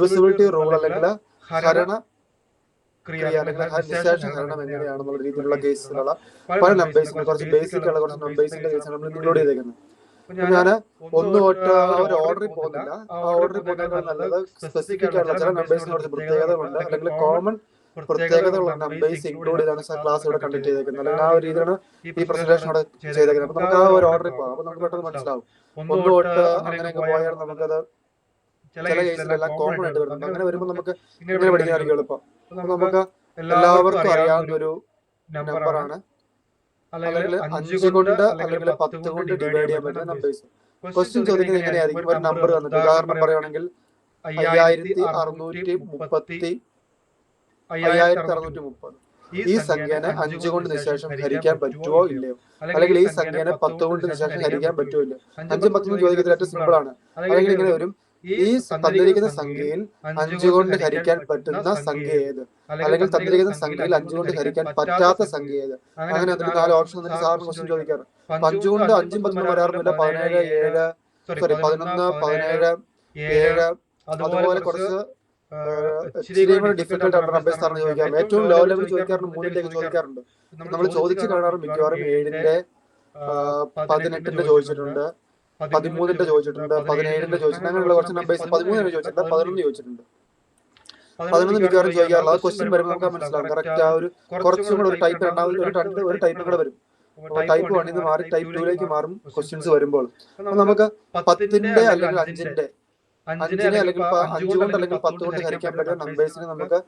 Divisibility rule അല്ലെങ്കിൽ ഹരണ ക്രിയ അല്ലെങ്കിൽ നിശേഷ ഹരണം എങ്ങനെയാണെന്നുള്ള രീതിയിലുള്ള കേസിലുള്ള പല നമ്പേഴ്സിന് കുറച്ച് ബേസിക് ഉള്ള കുറച്ച് നമ്പേഴ്സിന്റെ കേസാണ് നമ്മൾ ഇൻക്ലൂഡ് ചെയ്തേക്കുന്നത്. അപ്പൊ ഞാൻ ഒന്ന് തൊട്ട് ആ ഒരു ഓർഡറിൽ പോകുന്നില്ല. ആ ഓർഡറിൽ പോകുന്നതിനേക്കാൾ നല്ലത് സ്പെസിഫിക് ആയിട്ടുള്ള ചില നമ്പേഴ്സിന് കുറച്ച് പ്രത്യേകതകളുണ്ട് അല്ലെങ്കിൽ കോമൺ പ്രത്യേകതകളുള്ള നമ്പേഴ്സ് ഇൻക്ലൂഡ് ചെയ്താണ് ക്ലാസ് ഇവിടെ കണ്ടക്ട് ചെയ്തേക്കുന്നത്. അല്ലെങ്കിൽ ആ ഒരു രീതിയിലാണ് ഈ പ്രസന്റേഷൻ ഇവിടെ ചെയ്തേക്കുന്നത്. അപ്പൊ നമുക്ക് ആ ഒരു ഓർഡറിൽ പോകാം. അപ്പൊ നമുക്ക് പെട്ടെന്ന് മനസ്സിലാവും. ഒന്ന് തൊട്ട് അങ്ങനെയൊക്കെ പോയാൽ നമുക്കത് ചില കേസിലെല്ലാം കോമൺ ആയിട്ട് വരുന്നുണ്ട്. അങ്ങനെ വരുമ്പോൾ നമുക്ക് ഇങ്ങനെ പഠിക്കാനായിരിക്കും എളുപ്പം. അപ്പൊ നമുക്ക് എല്ലാവർക്കും അറിയാവുന്ന ഒരു നമ്പറാണ് അല്ലെങ്കിൽ 5 കൊണ്ട് അല്ലെങ്കിൽ 10 കൊണ്ട് ഡിവൈഡ് ചെയ്യാൻ പറ്റുന്ന നമ്പേഴ്സ്. ക്വസ്റ്റ്യൻ ചോദിക്കുന്നത് എങ്ങനെയായിരിക്കും? ഒരു നമ്പർ തന്നിട്ട് ഉദാഹരണം പറയുകയാണെങ്കിൽ 5630 ഈ സംഖ്യനെ 5 കൊണ്ട് നിശേഷം ഹരിക്കാൻ പറ്റുമോ ഇല്ലയോ, അല്ലെങ്കിൽ ഈ സംഖ്യനെ 10 കൊണ്ട് നിശേഷം ഹരിക്കാൻ പറ്റുമോ ഇല്ലയോ. 5 10 ചോദിക്കുന്നത് ഏറ്റവും സിമ്പിൾ ആണ്. അല്ലെങ്കിൽ ഇങ്ങനെ വരും, ഈ തന്നിരിക്കുന്ന സംഖ്യയിൽ 5 കൊണ്ട് ഹരിക്കാൻ പറ്റുന്ന സംഖ്യ ഏത്, അല്ലെങ്കിൽ തന്നിരിക്കുന്ന സംഖ്യയിൽ 5 കൊണ്ട് ഹരിക്കാൻ പറ്റാത്ത സംഖ്യ ഏത്. അങ്ങനെ അതിന് 4 ഓപ്ഷൻ തന്നിട്ട് സാറിന് ക്വസ്റ്റ്യൻ ചോദിക്കാറ്. 5 കൊണ്ട് 5 10 വരാറുമില്ല. 11 17 7 അതുപോലെ കുറച്ച് ഇച്ചിരി കൂടെ ഡിഫിക്കൽട്ട് ആയിട്ടുള്ള നമ്പേഴ്സ് സാറിന് ചോദിക്കാറുണ്ട്. ഏറ്റവും ലോ ലെവൽ ചോദിക്കാറുണ്ട്, 3ലേക്ക് ചോദിക്കാറുണ്ട്. നമ്മൾ ചോദിച്ചു കാണാറും മിക്കവാറും 7ന്റെ 18ന്റെ ചോദിച്ചിട്ടുണ്ട്, 13ന്റെ ചോദിച്ചിട്ടുണ്ട്, 17ന്റെ ചോദിച്ചിട്ടുണ്ട്. അങ്ങനെയുള്ള കുറച്ച് നമ്പേഴ്സ് 13ന്റെ ചോദിച്ചിട്ടുണ്ട്, 11 ചോദിച്ചിട്ടുണ്ട്. 11 മിക്കവാറും ചോദിക്കാറുള്ളത്. ക്വസ്റ്റ്യൻ വരുമ്പോൾ നമുക്ക് മനസ്സിലാവും കറക്റ്റ്. ആ ഒരു കുറച്ചും കൂടെ ഒരു ടൈപ്പ് ഒരു ടൈപ്പും കൂടെ വരും. ടൈപ്പ് 1 നിന്ന് മാറി ടൈപ്പ് 2ലേക്ക് മാറും ക്വസ്റ്റ്യൻസ് വരുമ്പോൾ. അപ്പൊ നമുക്ക് 10ന്റെ അല്ലെങ്കിൽ 5ന്റെ അല്ലെങ്കിൽ 5 കൊണ്ട് അല്ലെങ്കിൽ 10 കൊണ്ട് ഹരിക്കാൻ പറ്റുന്ന നമ്പേഴ്സിനെ നമുക്ക്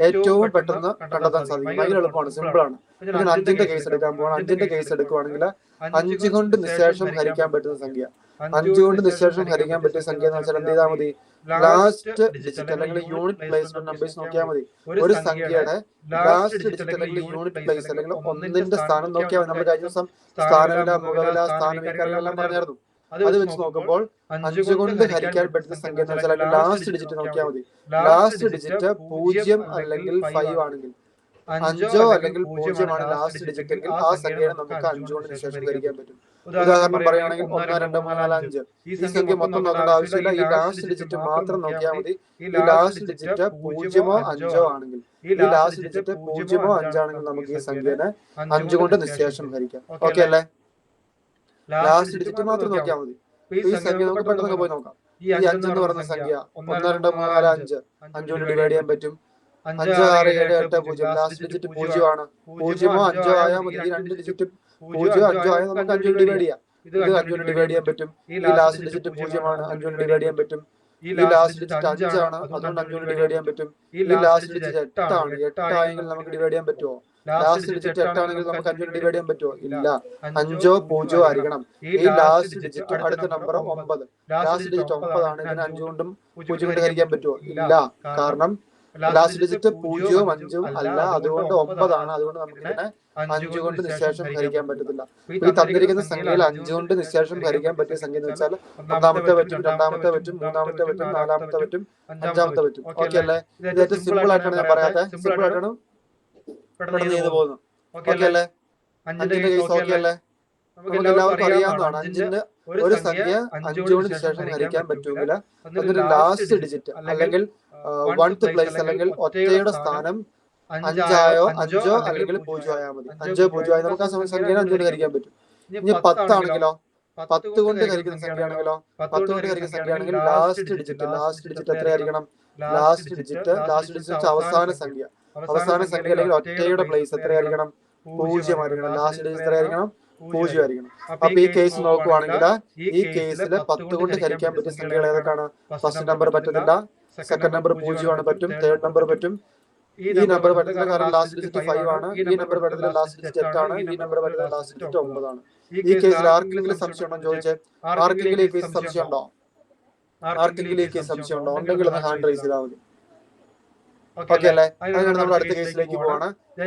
ഏറ്റവും പെട്ടെന്ന് കണ്ടെത്താൻ സാധിക്കും. ഭയങ്കര എളുപ്പമാണ്, സിമ്പിൾ ആണ്. ഞാൻ 5ന്റെ കേസ് എടുക്കാൻ പോവാണ്. 5ന്റെ കേസ് എടുക്കുവാണെങ്കിൽ 5 കൊണ്ട് നിശേഷം ഹരിക്കാൻ പറ്റുന്ന സംഖ്യ, 5 കൊണ്ട് നിശേഷം ഹരിക്കാൻ പറ്റിയ സംഖ്യ എന്ന് വെച്ചാൽ എന്ത് ചെയ്താൽ മതി? ലാസ്റ്റ് ഡിജിറ്റ് അല്ലെങ്കിൽ യൂണിറ്റ് പ്ലേസ്മെന്റ് നമ്പേഴ്സ് നോക്കിയാൽ മതി. ഒരു സംഖ്യയുടെ ലാസ്റ്റ് ഡിജിറ്റ് അല്ലെങ്കിൽ യൂണിറ്റ് പ്ലേസ് അല്ലെങ്കിൽ 1ന്റെ സ്ഥാനം നോക്കിയാൽ മതി. നമ്മൾ കഴിഞ്ഞ ദിവസം സ്ഥാനവില, മുഖവില, സ്ഥാനവികാരങ്ങളെല്ലാം പറഞ്ഞായിരുന്നു. അത് വെച്ച് നോക്കുമ്പോൾ 5 കൊണ്ട് ഹരിക്കാൻ പറ്റുന്ന സംഖ്യ എന്ന് വെച്ചാൽ ലാസ്റ്റ് ഡിജിറ്റ് നോക്കിയാൽ മതി. ലാസ്റ്റ് ഡിജിറ്റ് 0 അല്ലെങ്കിൽ 5 ആണെങ്കിൽ, 5 അല്ലെങ്കിൽ 0 ആണ് ലാസ്റ്റ് ഡിജിറ്റ് എങ്കിൽ ആ സംഖ്യയെ നമുക്ക് 5 കൊണ്ട് നിശേഷം ഹരിക്കാൻ പറ്റും. ഉദാഹരണം പറയുകയാണെങ്കിൽ 1 2 3 4 5. ഈ സംഖ്യ മൊത്തം നോക്കേണ്ട ആവശ്യമില്ല. ഈ ലാസ്റ്റ് ഡിജിറ്റ് മാത്രം നോക്കിയാൽ മതി. ഈ ലാസ്റ്റ് ഡിജിറ്റ് 0 5 ആണെങ്കിൽ, ഈ ലാസ്റ്റ് ഡിജിറ്റ് 0 5 ആണെങ്കിൽ നമുക്ക് ഈ സംഖ്യനെ 5 കൊണ്ട് നിശേഷം ഹരിക്കാം. ഓക്കെ അല്ലേ? ലാസ്റ്റ് ഡിജിറ്റ് മാത്രം നോക്കിയാൽ മതി. ഈ സംഖ്യ നമുക്ക് പെട്ടെന്ന് പോയി നോക്കാം. ഈ 5 എന്ന് പറയുന്ന സംഖ്യ 1 2 3 4 5 5 കൊണ്ട് ഡിവൈഡ് ചെയ്യാൻ പറ്റും. 5 6 7 8 0. ലാസ്റ്റ് ഡിജിറ്റ് 0 ആണ്. 0 5 ആയാൽ മതി. ഈ രണ്ട് ഡിജിറ്റ് 0 5 ആയാൽ നമുക്ക് 5 കൊണ്ട് ഡിവൈഡ് ചെയ്യാം. ഇത് 5 കൊണ്ട് ഡിവൈഡ് ചെയ്യാൻ പറ്റും. ഈ ലാസ്റ്റ് ഡിജിറ്റ് 0 ആണ്, 5 കൊണ്ട് ഡിവൈഡ് ചെയ്യാൻ പറ്റും. ഈ ലാസ്റ്റ് ഡിജിറ്റ് 5 ആണ്, അതുകൊണ്ട് 5 കൊണ്ട് ഡിവൈഡ് ചെയ്യാൻ പറ്റും. ഈ ലാസ്റ്റ് ഡിജിറ്റ് 8 ആണ്, 8 ആയെങ്കിൽ നമുക്ക് ഡിവൈഡ് ചെയ്യാൻ പറ്റുമോ? ലാസ്റ്റ് ഡിജിറ്റ് 8 ആണെങ്കിൽ നമുക്ക് 5 കൊണ്ട് ഡിവൈഡ് ചെയ്യാൻ പറ്റുമോ? ഇല്ല. 5 0 ആയിരിക്കണം. ഈ ലാസ്റ്റ് ഡിജിറ്റ് അടുത്ത നമ്പർ 9. ലാസ്റ്റ് ഡിജിറ്റ് 9 ആണ്. ഇതിന് 5 കൊണ്ടും 0 കൊണ്ട് ഹരിക്കാൻ പറ്റുമോ? ഇല്ല. കാരണം ലാസ്റ്റ് ഡിജിറ്റ് 0 5 അല്ല, അതുകൊണ്ട് 9 ആണ്. അതുകൊണ്ട് നമുക്ക് ഇതിനെ 5 കൊണ്ട് നിശേഷം ഹരിക്കാൻ പറ്റത്തില്ല. ഈ തന്നിരിക്കുന്ന സംഖ്യയിൽ 5 കൊണ്ട് നിശേഷം ഹരിക്കാൻ പറ്റിയ സംഖ്യ എന്ന് വെച്ചാൽ ഒന്നാമത്തെ പറ്റും, രണ്ടാമത്തെ പറ്റും, മൂന്നാമത്തെ പറ്റും, നാലാമത്തെ പറ്റും, അഞ്ചാമത്തെ പറ്റും. ഓക്കെ അല്ലേ? ഇത് ഏറ്റവും സിമ്പിൾ ആയിട്ടാണ് ഞാൻ പറയാത്തെ. സിമ്പിൾ ആയിട്ടാണ് പെട്ടെന്ന് ചെയ്ത് പോകുന്നു. ഓക്കെ അല്ലേ? 5ന്റെ കേസ് ഓക്കെ അല്ലേ? നമുക്ക് എല്ലാവർക്കും അറിയാവുന്നതാണ്. 5ന്റെ ഒരു സംഖ്യ 5 കൊണ്ട് നിശേഷം ഹരിക്കാൻ പറ്റുമെങ്കിൽ അതിന്റെ ലാസ്റ്റ് ഡിജിറ്റ് അല്ലെങ്കിൽ 1th പ്ലേസ് അല്ലെങ്കിൽ ഒറ്റയുടെ സ്ഥാനം 5 5 അല്ലെങ്കിൽ 0 ആയാൽ മതി. 5 0 ആയി നമുക്ക് ആ സംഖ്യയെ 5 കൊണ്ട് ഹരിക്കാൻ പറ്റും. ഇനി 10 ആണെങ്കിലോ, 10 കൊണ്ട് ഹരിക്കുന്ന സംഖ്യയാണെങ്കിലോ, 10 കൊണ്ട് ഹരിക്കുന്ന സംഖ്യയാണെങ്കിൽ ലാസ്റ്റ് ഡിജിറ്റ് എത്രയായിരിക്കണം? ലാസ്റ്റ് ഡിജിറ്റ് അവസാന സംഖ്യ അല്ലെങ്കിൽ ഒറ്റയുടെ പ്ലേസ് എത്രയായിരിക്കണം? 0 ആയിരിക്കണം. Last digit എത്രയായിരിക്കണം? 0 ആയിരിക്കണം. അപ്പൊ ഈ കേസ് നോക്കുവാണെങ്കിൽ ഈ കേസിൽ 10 കൊണ്ട് ഹരിക്കാൻ പറ്റിയ സംഖ്യകൾ ഏതൊക്കെയാണ്? ഫസ്റ്റ് നമ്പർ പറ്റത്തില്ല, സെക്കൻഡ് നമ്പർ 0 ആണ് പറ്റും, തേർഡ് നമ്പർ പറ്റും. ഈ നമ്പർ പറ്റത്തില്ല കാരണം ലാസ്റ്റ് ഡിജിറ്റ് 5 ആണ്. ഈ നമ്പർ പറ്റത്തില്ല, ലാസ്റ്റ് ഡിജിറ്റ് 8 ആണ്. ഈ നമ്പർ പറ്റത്തില്ല, ലാസ്റ്റ് ഡിജിറ്റ് 9 ആണ്. ഈ കേസിൽ ആർക്കെങ്കിലും സംശയം ഉണ്ടോ ചോദിച്ചേ? ആർക്കെങ്കിലും ഈ കേസ് സംശയം ഉണ്ടോ? ഉണ്ടെങ്കിൽ ഒന്ന് ഹാൻഡ് റൈസ് ചെയ്താൽ മതി. ഓക്കെ അല്ലേ? അങ്ങനെയാണ് നമ്മൾ അടുത്ത കേസിലേക്ക് പോവാണ്.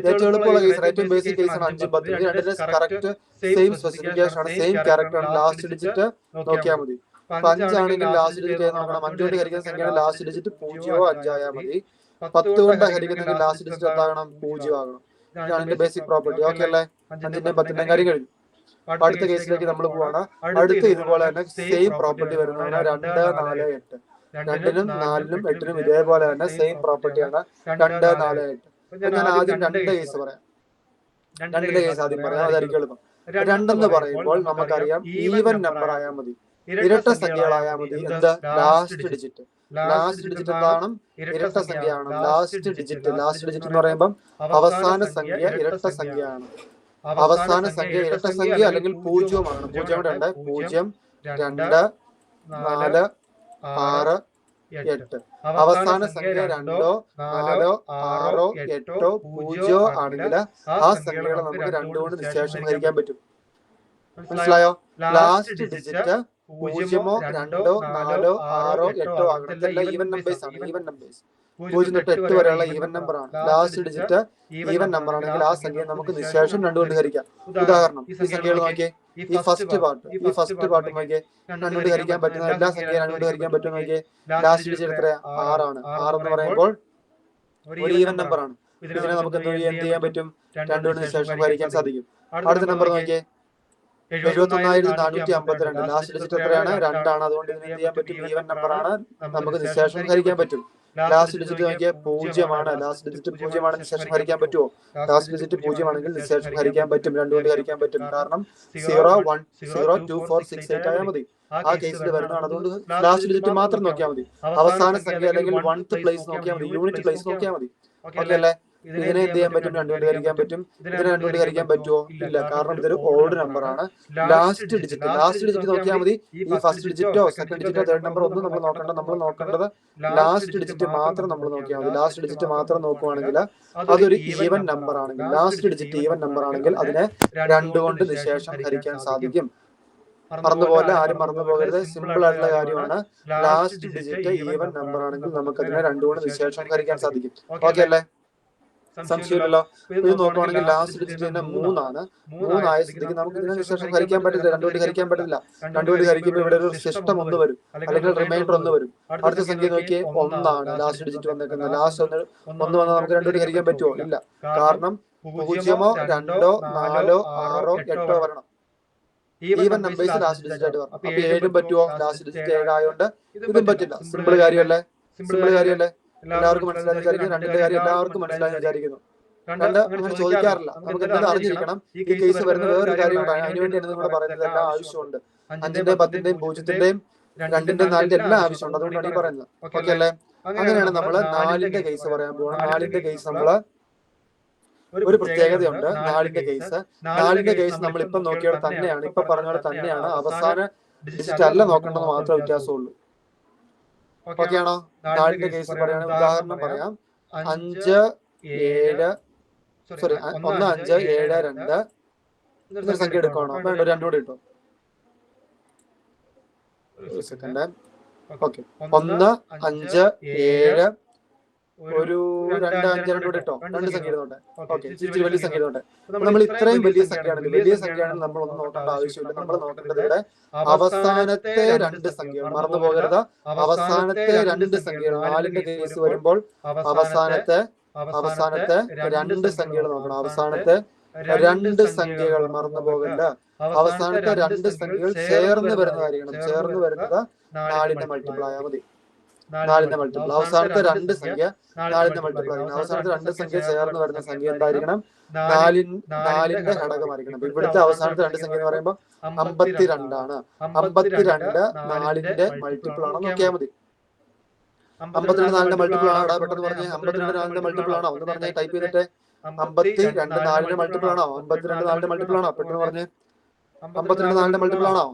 ഏറ്റവും എളുപ്പമുള്ള കേസാണ്, ഏറ്റവും ബേസിക് കേസാണ് 5 10. ഈ രണ്ടിന്റെ കറക്റ്റ് സെയിം സ്പെസിഫിക്കേഷൻ ആണ്, സെയിം ക്യാരക്ടർ ആണ്. ലാസ്റ്റ് ഡിജിറ്റ് നോക്കിയാൽ മതി. 5 ആണെങ്കിൽ ലാസ്റ്റ് ഡിജിറ്റ് നോക്കണം. 5 കൊണ്ട് ഹരിക്കുന്ന സംഖ്യയുടെ ലാസ്റ്റ് ഡിജിറ്റ് 0 5 ആയാൽ മതി. 10 കൊണ്ട് ഹരിക്കുന്നെങ്കിൽ ലാസ്റ്റ് ഡിജിറ്റ് എന്താകണം? 0 ആകണം. ഇതാണ് ഇതിന്റെ ബേസിക് പ്രോപ്പർട്ടി. ഓക്കെ അല്ലേ? 5ന്റെയും 10ന്റെയും കാര്യം കഴിഞ്ഞു. അടുത്ത കേസിലേക്ക് നമ്മൾ പോവാണ്. അടുത്ത ഇതുപോലെ തന്നെ സെയിം പ്രോപ്പർട്ടി വരുന്നതാണ് 2 4 8. 2നും 4നും 8നും ഇതേപോലെ തന്നെ സെയിം പ്രോപ്പർട്ടിയാണ് 2, 4, 8. അപ്പൊ ഞാൻ ആദ്യം 2 കേസ് പറയാം. 2ന്റെ കേസ് ആദ്യം പറയാം, അതായിരിക്കും എളുപ്പം. 2 എന്ന് പറയുമ്പോൾ നമുക്കറിയാം ഈവൻ നമ്പർ ആയാൽ മതി, ഇരട്ട സംഖ്യകളായാൽ മതി. എന്ത്? Last digit. ലാസ്റ്റ് ഡിജിറ്റ് എന്താണ്? ഇരട്ട സംഖ്യയാണ്. ലാസ്റ്റ് ഡിജിറ്റ് എന്ന് പറയുമ്പോൾ അവസാന സംഖ്യ ഇരട്ട സംഖ്യയാണ്. അവസാന സംഖ്യ ഇരട്ട സംഖ്യ അല്ലെങ്കിൽ പൂജ്യവുമാണ്. 0, 2, 0, 2, 4, 6, 8. അവസാന സംഖ്യ 2, 4, 6, 8, 0 ആണെങ്കിൽ ആ സംഖ്യകളെ നമുക്ക് 2 കൊണ്ട് നിശേഷം ഹരിക്കാൻ പറ്റും. മനസ്സിലായോ? ലാസ്റ്റ് ഡിജിറ്റ് 0, 2, 4, 6, 8 ആകണം. ഇതെല്ലാം ഈവൻ നമ്പേഴ്സ് ആണ്. ഈവൻ നമ്പേഴ്സ് 0 തൊട്ട് 8 വരെയുള്ള ഈവൻ നമ്പർ ആണ്. ലാസ്റ്റ് ഡിജിറ്റ് ഈവൻ നമ്പർ ആണെങ്കിൽ ആ സംഖ്യ നമുക്ക് നിശേഷം 2 കൊണ്ട് ഹരിക്കാം. ഉദാഹരണം, ഈ സംഖ്യകൾ നോക്കിയേ. ഈ ഫസ്റ്റ് പാർട്ട് നോക്കിയേ. 2 കൊണ്ട് ഹരിക്കാൻ പറ്റുന്ന എല്ലാ സംഖ്യയും 2 കൊണ്ട് ഹരിക്കാൻ പറ്റും നോക്കിയേ. ലാസ്റ്റ് ഡിജിറ്റ് എത്രയാ? 6 ആണ്. 6 എന്ന് പറയുമ്പോൾ ഒരു ഈവൻ നമ്പർ ആണ്. ഇതിനെ നമുക്ക് എന്ത് ചെയ്യാൻ പറ്റും? 2 കൊണ്ട് നിശേഷം ഹരിക്കാൻ സാധിക്കും. അടുത്ത നമ്പർ നോക്കിയേ. 71,452. ലാസ്റ്റ് ഡിജിറ്റ് എത്രയാണ്? 2 ആണ്. അതുകൊണ്ട് ഇതിനെ എന്ത് ചെയ്യാൻ പറ്റും? ഈവൻ നമ്പർ ആണ്, നമുക്ക് നിശേഷം ഹരിക്കാൻ പറ്റും. ലാസ്റ്റ് ഡിജിറ്റ് നോക്കിയാൽ 0 ആണ്. ലാസ്റ്റ് ഡിജിറ്റ് 0 ആണ്. നിശേഷം ഹരിക്കാൻ പറ്റുമോ? ലാസ്റ്റ് ഡിജിറ്റ് 0 ആണെങ്കിൽ നിശേഷം ഹരിക്കാൻ പറ്റും. 2 കൊണ്ട് ഹരിക്കാൻ പറ്റും. കാരണം 0, 1, 0, 2, 4, 6, 8 ആയാൽ മതി. ആ കേസിൽ വരുന്നതാണ്. അതുകൊണ്ട് ലാസ്റ്റ് ഡിജിറ്റ് മാത്രം നോക്കിയാൽ മതി. അവസാന സംഖ്യ അല്ലെങ്കിൽ 1th പ്ലേസ് നോക്കിയാൽ മതി, യൂണിറ്റ് പ്ലേസ് നോക്കിയാൽ മതി. ഓക്കെ അല്ലേ? ഇതിനെ എന്ത് ചെയ്യാൻ പറ്റും? 2 കൊണ്ട് ഹരിക്കാൻ പറ്റും. ഇതിനെ 2 കൊണ്ട് ഹരിക്കാൻ പറ്റുമോ? ഇല്ല, കാരണം ഇതൊരു ഓഡ് നമ്പർ ആണ്. ലാസ്റ്റ് ഡിജിറ്റ് നോക്കിയാൽ മതി. ഈ ഫസ്റ്റ് ഡിജിറ്റോ സെക്കൻഡ് ഡിജിറ്റോ തേർഡ് നമ്പർ ഒന്നും നമ്മൾ നോക്കേണ്ടത് ലാസ്റ്റ് ഡിജിറ്റ് മാത്രം നമ്മൾ നോക്കിയാൽ മതി. ലാസ്റ്റ് ഡിജിറ്റ് മാത്രം നോക്കുവാണെങ്കിൽ അതൊരു ഈവൻ നമ്പർ ആണെങ്കിൽ, ലാസ്റ്റ് ഡിജിറ്റ് ഈവൻ നമ്പർ ആണെങ്കിൽ അതിനെ 2 കൊണ്ട് നിശേഷം ഹരിക്കാൻ സാധിക്കും. മറന്നുപോലെ, ആരും മറന്നു പോകരുത്. സിമ്പിൾ ആയിട്ടുള്ള കാര്യമാണ്. ലാസ്റ്റ് ഡിജിറ്റ് ഈവൻ നമ്പർ ആണെങ്കിൽ നമുക്ക് അതിനെ 2 കൊണ്ട് നിശേഷം ഹരിക്കാൻ സാധിക്കും. ഓക്കെ അല്ലേ? സംശയമില്ലല്ലോ. ഇത് നോക്കുവാണെങ്കിൽ ലാസ്റ്റ് ഡിജിറ്റ് തന്നെ 3 ആണ്. 3 ആയ സ്ഥിതിക്ക് നമുക്ക് ഇതിനെ നിശേഷം ഹരിക്കാൻ പറ്റില്ല. 2 കൊണ്ട് ഹരിക്കാൻ പറ്റില്ല. 2 കൊണ്ട് ഹരിക്കുമ്പോൾ ഇവിടെ ഒരു സിസ്റ്റം 1 വരും, അല്ലെങ്കിൽ റിമൈൻഡർ 1 വരും. അടുത്ത സംഖ്യ നോക്കിയേ, 1 ആണ് ലാസ്റ്റ് ഡിജിറ്റ് വന്നേക്കുന്നത്. ലാസ്റ്റ് 1 വന്നാൽ നമുക്ക് 2 കൊണ്ട് ഹരിക്കാൻ പറ്റുമോ? ഇല്ല, കാരണം 0, 2, 4, 6, 8 വരണം. ഈവൻ നമ്പേഴ്സ് ലാസ്റ്റ് ഡിജിറ്റ് ആയിട്ട് വരണം. അപ്പൊ 7 പറ്റുമോ? ലാസ്റ്റ് ഡിജിറ്റ് 7 ആയതുകൊണ്ട് ഇതും പറ്റില്ല. സിമ്പിൾ കാര്യമല്ലേ? എല്ലാവർക്കും മനസ്സിലായി വിചാരിക്കുന്നു. 2ന്റെ കാര്യം എല്ലാവർക്കും മനസ്സിലായി വിചാരിക്കുന്നു. 2 അങ്ങനെ ചോദിക്കാറില്ല. നമുക്ക് എന്തായാലും അറിഞ്ഞിരിക്കണം. ഈ കേസ് വരുന്ന വേറൊരു കാര്യമാണ്. അതിനുവേണ്ടിയാണ് നിങ്ങളുടെ പറയുന്നത്. എല്ലാം ആവശ്യമുണ്ട്. 5ന്റെയും 10ന്റെയും 0ന്റെയും 2ന്റെയും 4ന്റെയും എല്ലാം ആവശ്യമുണ്ട്. അതുകൊണ്ടാണ് ഈ പറയുന്നത്. ഓക്കെ അല്ലേ? അങ്ങനെയാണ് നമ്മൾ 4ന്റെ കേസ് പറയാൻ പോകണം. 4ന്റെ കേസ് നമ്മള് ഒരു പ്രത്യേകതയുണ്ട്. 4ന്റെ കേസ് നമ്മൾ ഇപ്പൊ നോക്കിയോടെ തന്നെയാണ്, ഇപ്പൊ പറഞ്ഞോടെ തന്നെയാണ്. അവസാന ഡിജിറ്റ് അല്ല നോക്കേണ്ടത് മാത്രമേ വ്യത്യാസമുള്ളൂ. ഓക്കെ ആണോ? 4ന്റെ കേസ് പറയുകയാണെങ്കിൽ ഉദാഹരണം പറയാം. 1, 5, 7, 2 എന്നൊരു സംഖ്യ എടുക്കണോ? വേണ്ട, 2 കൂടി ഇട്ടോ. സെക്കൻഡ്. ഓക്കെ, 1, 5, 7, ഒരു 2, 5, 2 കൂടി ഇട്ടോ. 2 സംഖ്യ ഇടുന്നോട്ടെ. ഓക്കെ, ഇച്ചിരി വലിയ സംഖ്യ ഇടുന്നോട്ടെ. നമ്മൾ ഇത്രയും വലിയ സംഖ്യയാണെങ്കിൽ നമ്മൾ ഒന്നും നോക്കേണ്ട ആവശ്യമില്ല. നമ്മൾ നോക്കേണ്ടത് ഇവിടെ അവസാനത്തെ 2 സംഖ്യകൾ. മറന്നു പോകരുത്. അവസാനത്തെ 2 സംഖ്യകൾ. 4ന്റെ കേസ് വരുമ്പോൾ അവസാനത്തെ 2 സംഖ്യകൾ നോക്കണം. അവസാനത്തെ 2 സംഖ്യകൾ മറന്നു പോകരുത്. അവസാനത്തെ 2 സംഖ്യകൾ ചേർന്ന് വരുന്നതായിരിക്കണം. ചേർന്ന് വരുന്നത് 4ന്റെ മൾട്ടിപ്പിൾ ആയാൽ മതി. 4ന്റെ മൾട്ടിപ്പിൾ. അവസാനത്തെ 2 സംഖ്യ 4ന്റെ മൾട്ടിപ്പിൾ ആയിരിക്കണം. അവസാനത്തെ 2 സംഖ്യ ചേർന്ന് വരുന്ന സംഖ്യ എന്തായിരിക്കണം? 4ന്റെ ഘടകമായിരിക്കണം. ഇവിടുത്തെ അവസാനത്തെ 2 സംഖ്യ എന്ന് പറയുമ്പോൾ 52 ആണ്. 52 4ന്റെ മൾട്ടിപ്പിൾ ആണോ നോക്കിയാൽ മതി. 52 4ന്റെ മൾട്ടിപ്പിൾ ആണോ? പെട്ടെന്ന് പറഞ്ഞേ. 52 4ന്റെ മൾട്ടിപ്പിൾ ആണോ? ഒന്ന് പറഞ്ഞേ, ടൈപ്പ് ചെയ്തിട്ട്. 52 4ന്റെ മൾട്ടിപ്പിൾ ആണോ? 52 4ന്റെ മൾട്ടിപ്പിൾ ആണോ? പെട്ടെന്ന് പറഞ്ഞേ. 52 4ന്റെ മൾട്ടിപ്പിൾ ആണോ?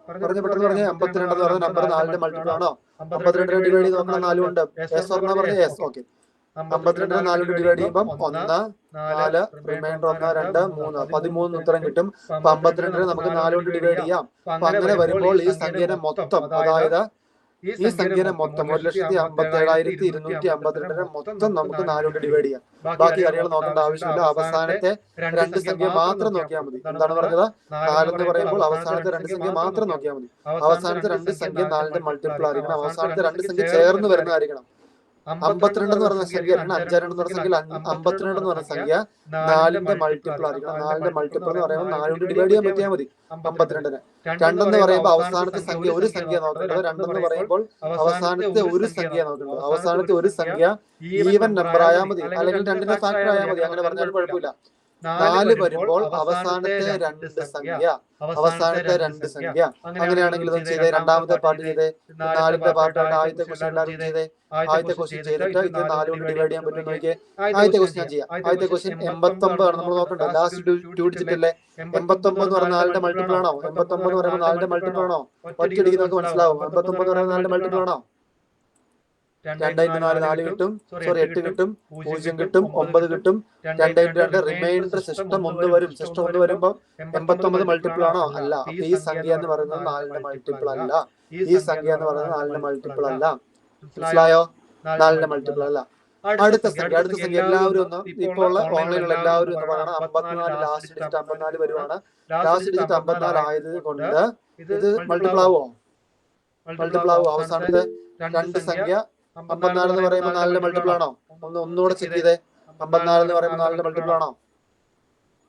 പെട്ടെന്ന് പറഞ്ഞേ. 52 എന്ന് പറയുന്ന നമ്പർ 4ന്റെ മൾട്ടിപ്പിൾ ആണോ? 52 ഡിവൈഡ് ചെയ്ത് നോക്കണം. 4 ഉണ്ട്. എസ് ഓർമ്മ പറഞ്ഞേ. എസ്. ഓക്കെ, 52 4 കൊണ്ട് ഡിവൈഡ് ചെയ്യുമ്പോൾ 1, 4, റിമൈൻഡർ 1, 2, 3, 13 ഉത്തരം കിട്ടും. 52 നമുക്ക് 4 കൊണ്ട് ഡിവൈഡ് ചെയ്യാം. അപ്പൊ അങ്ങനെ വരുമ്പോൾ ഈ സംഖ്യനെ മൊത്തം, അതായത് ഈ സംഖ്യനെ മൊത്തം 1,57,252 മൊത്തം നമുക്ക് 4 കൊണ്ട് ഡിവൈഡ് ചെയ്യാം. ബാക്കി കാര്യങ്ങൾ നോക്കേണ്ട ആവശ്യമില്ല. അവസാനത്തെ 2 സംഖ്യ മാത്രം നോക്കിയാൽ മതി. എന്താണ് പറഞ്ഞത്? 4 എന്ന് പറയുമ്പോൾ അവസാനത്തെ 2 സംഖ്യ മാത്രം നോക്കിയാൽ മതി. അവസാനത്തെ 2 സംഖ്യ 4ന്റെ മൾട്ടിപ്പിൾ ആയിരിക്കണം. അവസാനത്തെ 2 സംഖ്യ ചേർന്ന് വരുന്നതായിരിക്കണം. 52 എന്ന് പറയുന്ന സംഖ്യ 52 എന്ന് പറയുന്ന സംഖ്യ 52 എന്ന് പറയുന്ന സംഖ്യ 4ന്റെ മൾട്ടിപ്പിൾ ആയിരിക്കണം. 4ന്റെ മൾട്ടിപ്പിൾ എന്ന് പറയുമ്പോൾ 4 കൊണ്ട് ഡിവൈഡ് ചെയ്യാൻ പറ്റിയാൽ മതി 52നെ. 2 എന്ന് പറയുമ്പോൾ അവസാനത്തെ സംഖ്യ ഒരു സംഖ്യ നോക്കേണ്ടത്. 2 എന്ന് പറയുമ്പോൾ അവസാനത്തെ ഒരു സംഖ്യ നോക്കേണ്ടത്. അവസാനത്തെ ഒരു സംഖ്യ ഈവൻ നമ്പർ ആയാൽ മതി, അല്ലെങ്കിൽ 2ന്റെ ഫാക്ടർ ആയാൽ മതി. അങ്ങനെ പറഞ്ഞാൽ കുഴപ്പമില്ല. 4 വരുമ്പോൾ അവസാനത്തെ 2 സംഖ്യ, അവസാനത്തെ 2 സംഖ്യ. അങ്ങനെയാണെങ്കിൽ ഇതൊന്നും ചെയ്തേ. രണ്ടാമത്തെ പാർട്ട് ചെയ്തേ. 4ന്റെ പാർട്ടായിട്ട് ആദ്യത്തെ ക്വസ്റ്റ്യൻ എല്ലാവരും ചെയ്തേ. ആദ്യത്തെ ക്വസ്റ്റ്യൻ ചെയ്തിട്ട് ഇത് 4 കൊണ്ട് ഡിവൈഡ് ചെയ്യാൻ പറ്റും നോക്കിയേ. ആദ്യത്തെ ക്വസ്റ്റ്യൻ ഞാൻ ചെയ്യാം. ആദ്യത്തെ ക്വസ്റ്റ്യൻ 89 ആണ് നമ്മൾ നോക്കണ്ടത്. ലാസ്റ്റ് 2 ഡിജിറ്റ് അല്ലേ. 89 എന്ന് പറഞ്ഞാൽ 4ന്റെ മൾട്ടിപ്പിൾ ആണോ? 89 എന്ന് പറയുമ്പോൾ 4ന്റെ മൾട്ടിപ്പിൾ ആണോ? ഒറ്റയടിക്ക് നമുക്ക് മനസ്സിലാവും. 89 എന്ന് പറയുമ്പോൾ 4ന്റെ മൾട്ടിപ്പിൾ ആണോ? 2 × 4 4 കിട്ടും. സോറി 8 കിട്ടും. 0 കിട്ടും. 9 കിട്ടും. 2 × 2 റിമൈൻഡർ സിസ്റ്റം 1 വരും. സിസ്റ്റം 1 വരുമ്പോൾ 89 മൾട്ടിപ്പിൾ ആണോ? അല്ല. അപ്പൊ ഈ സംഖ്യ എന്ന് പറയുന്നത് 4ന്റെ മൾട്ടിപ്പിൾ അല്ല. ഈ സംഖ്യ എന്ന് പറയുന്നത് 4ന്റെ മൾട്ടിപ്പിൾ അല്ല. മനസ്സിലായോ? 4ന്റെ മൾട്ടിപ്പിൾ അല്ല. അടുത്ത സംഖ്യ എല്ലാവരും ഒന്ന് ഇപ്പോൾ ഉള്ള ഓൺലൈനിലുള്ള എല്ലാവരും എന്ന് പറയണം. 54 ലാസ്റ്റ് ഡിജിറ്റ് 54 വരുവാണ്. ലാസ്റ്റ് ഡിജിറ്റ് 54 ആയത് കൊണ്ട് ഇത് മൾട്ടിപ്പിൾ ആവോ? മൾട്ടിപ്പിൾ ആവോ? അവസാനത്തെ 2 സംഖ്യ 54 എന്ന് പറയുമ്പോൾ 4ന്റെ മൾട്ടിപ്പിൾ ആണോ? ഒന്നുകൂടെ ചെക്ക് ചെയ്തേ. 54 എന്ന് പറയുമ്പോൾ 4ന്റെ മൾട്ടിപ്പിൾ ആണോ?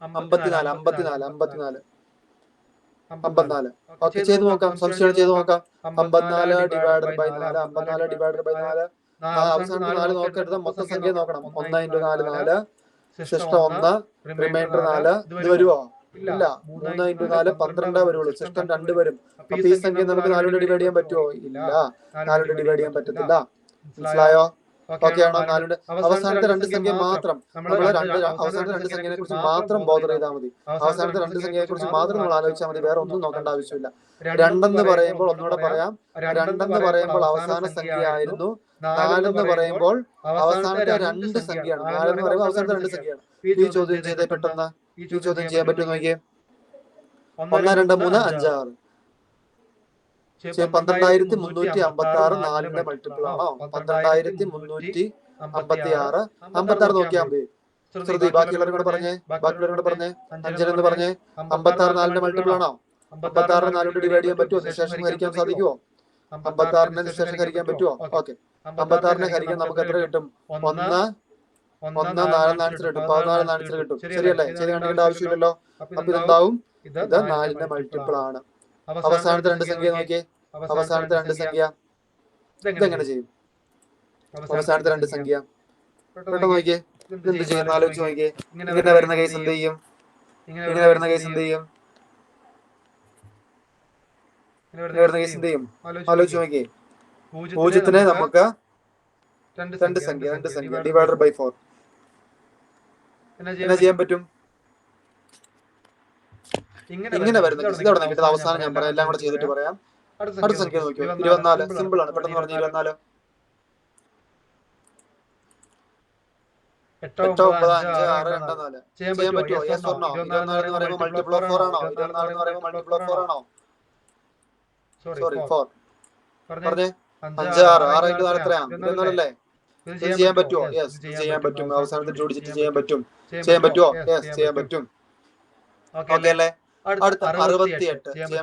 54. ഓക്കെ, ചെയ്ത് നോക്കാം. സംശയം ചെയ്ത് നോക്കാം. 54 ഡിവൈഡഡ് ബൈ 4. 54 divided by 4. അവസാനത്തെ 4 നോക്കരുത്, മൊത്തം സംഖ്യ നോക്കണം. 1 × 4 4, സിസ്റ്റം 1, റിമൈൻഡർ 4. ഇത് വരുവോ? ഇല്ല. 3 × 4 12 വരുള്ളൂ. സിസ്റ്റം 2 വരും. അപ്പൊ ഈ സംഖ്യ നമുക്ക് 4 കൊണ്ട് ഡിവൈഡ് ചെയ്യാൻ പറ്റുമോ? ഇല്ല, 4 കൊണ്ട് ഡിവൈഡ് ചെയ്യാൻ പറ്റത്തില്ല. മനസ്സിലായോ? ഓക്കെ ആണോ? 4 അവസാനത്തെ 2 സംഖ്യ മാത്രം നമ്മൾ അവസാനത്തെ 2 സംഖ്യയെ കുറിച്ച് മാത്രം ബോധർ ചെയ്താൽ മതി. അവസാനത്തെ 2 സംഖ്യയെ കുറിച്ച് മാത്രം നമ്മൾ ആലോചിച്ചാൽ മതി. വേറെ ഒന്നും നോക്കേണ്ട ആവശ്യമില്ല. 2 എന്ന് പറയുമ്പോൾ ഒന്നുകൂടെ പറയാം. 2 എന്ന് പറയുമ്പോൾ അവസാന സംഖ്യ ആയിരുന്നു. 4 എന്ന് പറയുമ്പോൾ അവസാനത്തെ 2 സംഖ്യയാണ്. 4 എന്ന് പറയുമ്പോൾ അവസാനത്തെ 2 സംഖ്യയാണ്. ഈ ചോദ്യം ചെയ്തേ പെട്ടെന്ന്. ഈ ചോദ്യം ചെയ്യാൻ പറ്റുമോ നോക്കിയേ. 1 2 3 5 6. 12356 4ന്റെ മൾട്ടിപ്പിൾ ആണോ? 12356 56 നോക്കിയാൽ മതി. ശ്രുതി ബാക്കിയുള്ളവരും കൂടെ പറഞ്ഞേ. 5 എന്ന് പറഞ്ഞേ. 56 4ന്റെ മൾട്ടിപ്പിൾ ആണോ? 56 4 കൊണ്ട് ഡിവൈഡ് ചെയ്യാൻ പറ്റുമോ? നിശേഷം ഹരിക്കാൻ സാധിക്കുമോ? 56നെ നിശേഷം ഹരിക്കാൻ പറ്റുമോ? ഓക്കെ, 56നെ ഹരിക്കാൻ നമുക്ക് എത്ര കിട്ടും? 1 4 ആൻസർ കിട്ടും. 14 ആൻസർ കിട്ടും. ശരിയല്ലേ? ചെയ്ത് കണ്ടിട്ട് ആവശ്യമില്ലല്ലോ. അപ്പൊ ഇതെന്താവും? ഇത് 4ന്റെ മൾട്ടിപ്പിൾ ആണ്. അവസാനത്തെ 2 സംഖ്യ നോക്കിയേ. അവസാനത്തെ 2 സംഖ്യ ഇതെങ്ങനെ ചെയ്യും? അവസാനത്തെ 2 സംഖ്യ പെട്ടെന്ന് നോക്കിയേ. എന്ത് ചെയ്യുന്നു ആലോചിച്ച് നോക്കിയേ. ഇങ്ങനെ വരുന്ന കേസ് എന്ത് ചെയ്യും? ഇങ്ങനെ വരുന്ന കേസ് എന്ത് ചെയ്യും? ആലോചിച്ച് നോക്കിയേ. 0നെ നമുക്ക് 2 സംഖ്യ ഡിവൈഡഡ് ബൈ 4 എന്നാ ചെയ്യാൻ പറ്റും? ഇങ്ങനെ വരുന്ന കേസ് ഇതവിടെ നോക്കിയിട്ട് അവസാനം ഞാൻ പറയാം. എല്ലാം കൂടെ ചെയ്തിട്ട് പറയാം. അടുത്ത സംഖ്യ നോക്കിയോ. 24. സിമ്പിൾ ആണ്. പെട്ടെന്ന് പറഞ്ഞു. 24 8 9 5 6 2 4 ചെയ്യാൻ പറ്റുമോ? Yes or no? 24 എന്ന് പറയുമ്പോൾ മൾട്ടിപ്പിൾ ഓഫ് 4 ആണോ? 24 എന്ന് പറയുമ്പോൾ മൾട്ടിപ്പിൾ ഓഫ് 4 ആണോ? സോറി 4 പറഞ്ഞേ. 5 6 6 × 4 എത്രയാണ്? 24 അല്ലേ? ഇത് ചെയ്യാൻ പറ്റുമോ? യെസ്, ചെയ്യാൻ പറ്റും. അവസാനത്തെ 2 ഡിജിറ്റ് ചെയ്യാൻ പറ്റുമോ? യെസ്, ചെയ്യാൻ പറ്റും. ഓക്കെ അല്ലേ? അടുത്ത 68 ചെയ്യാൻ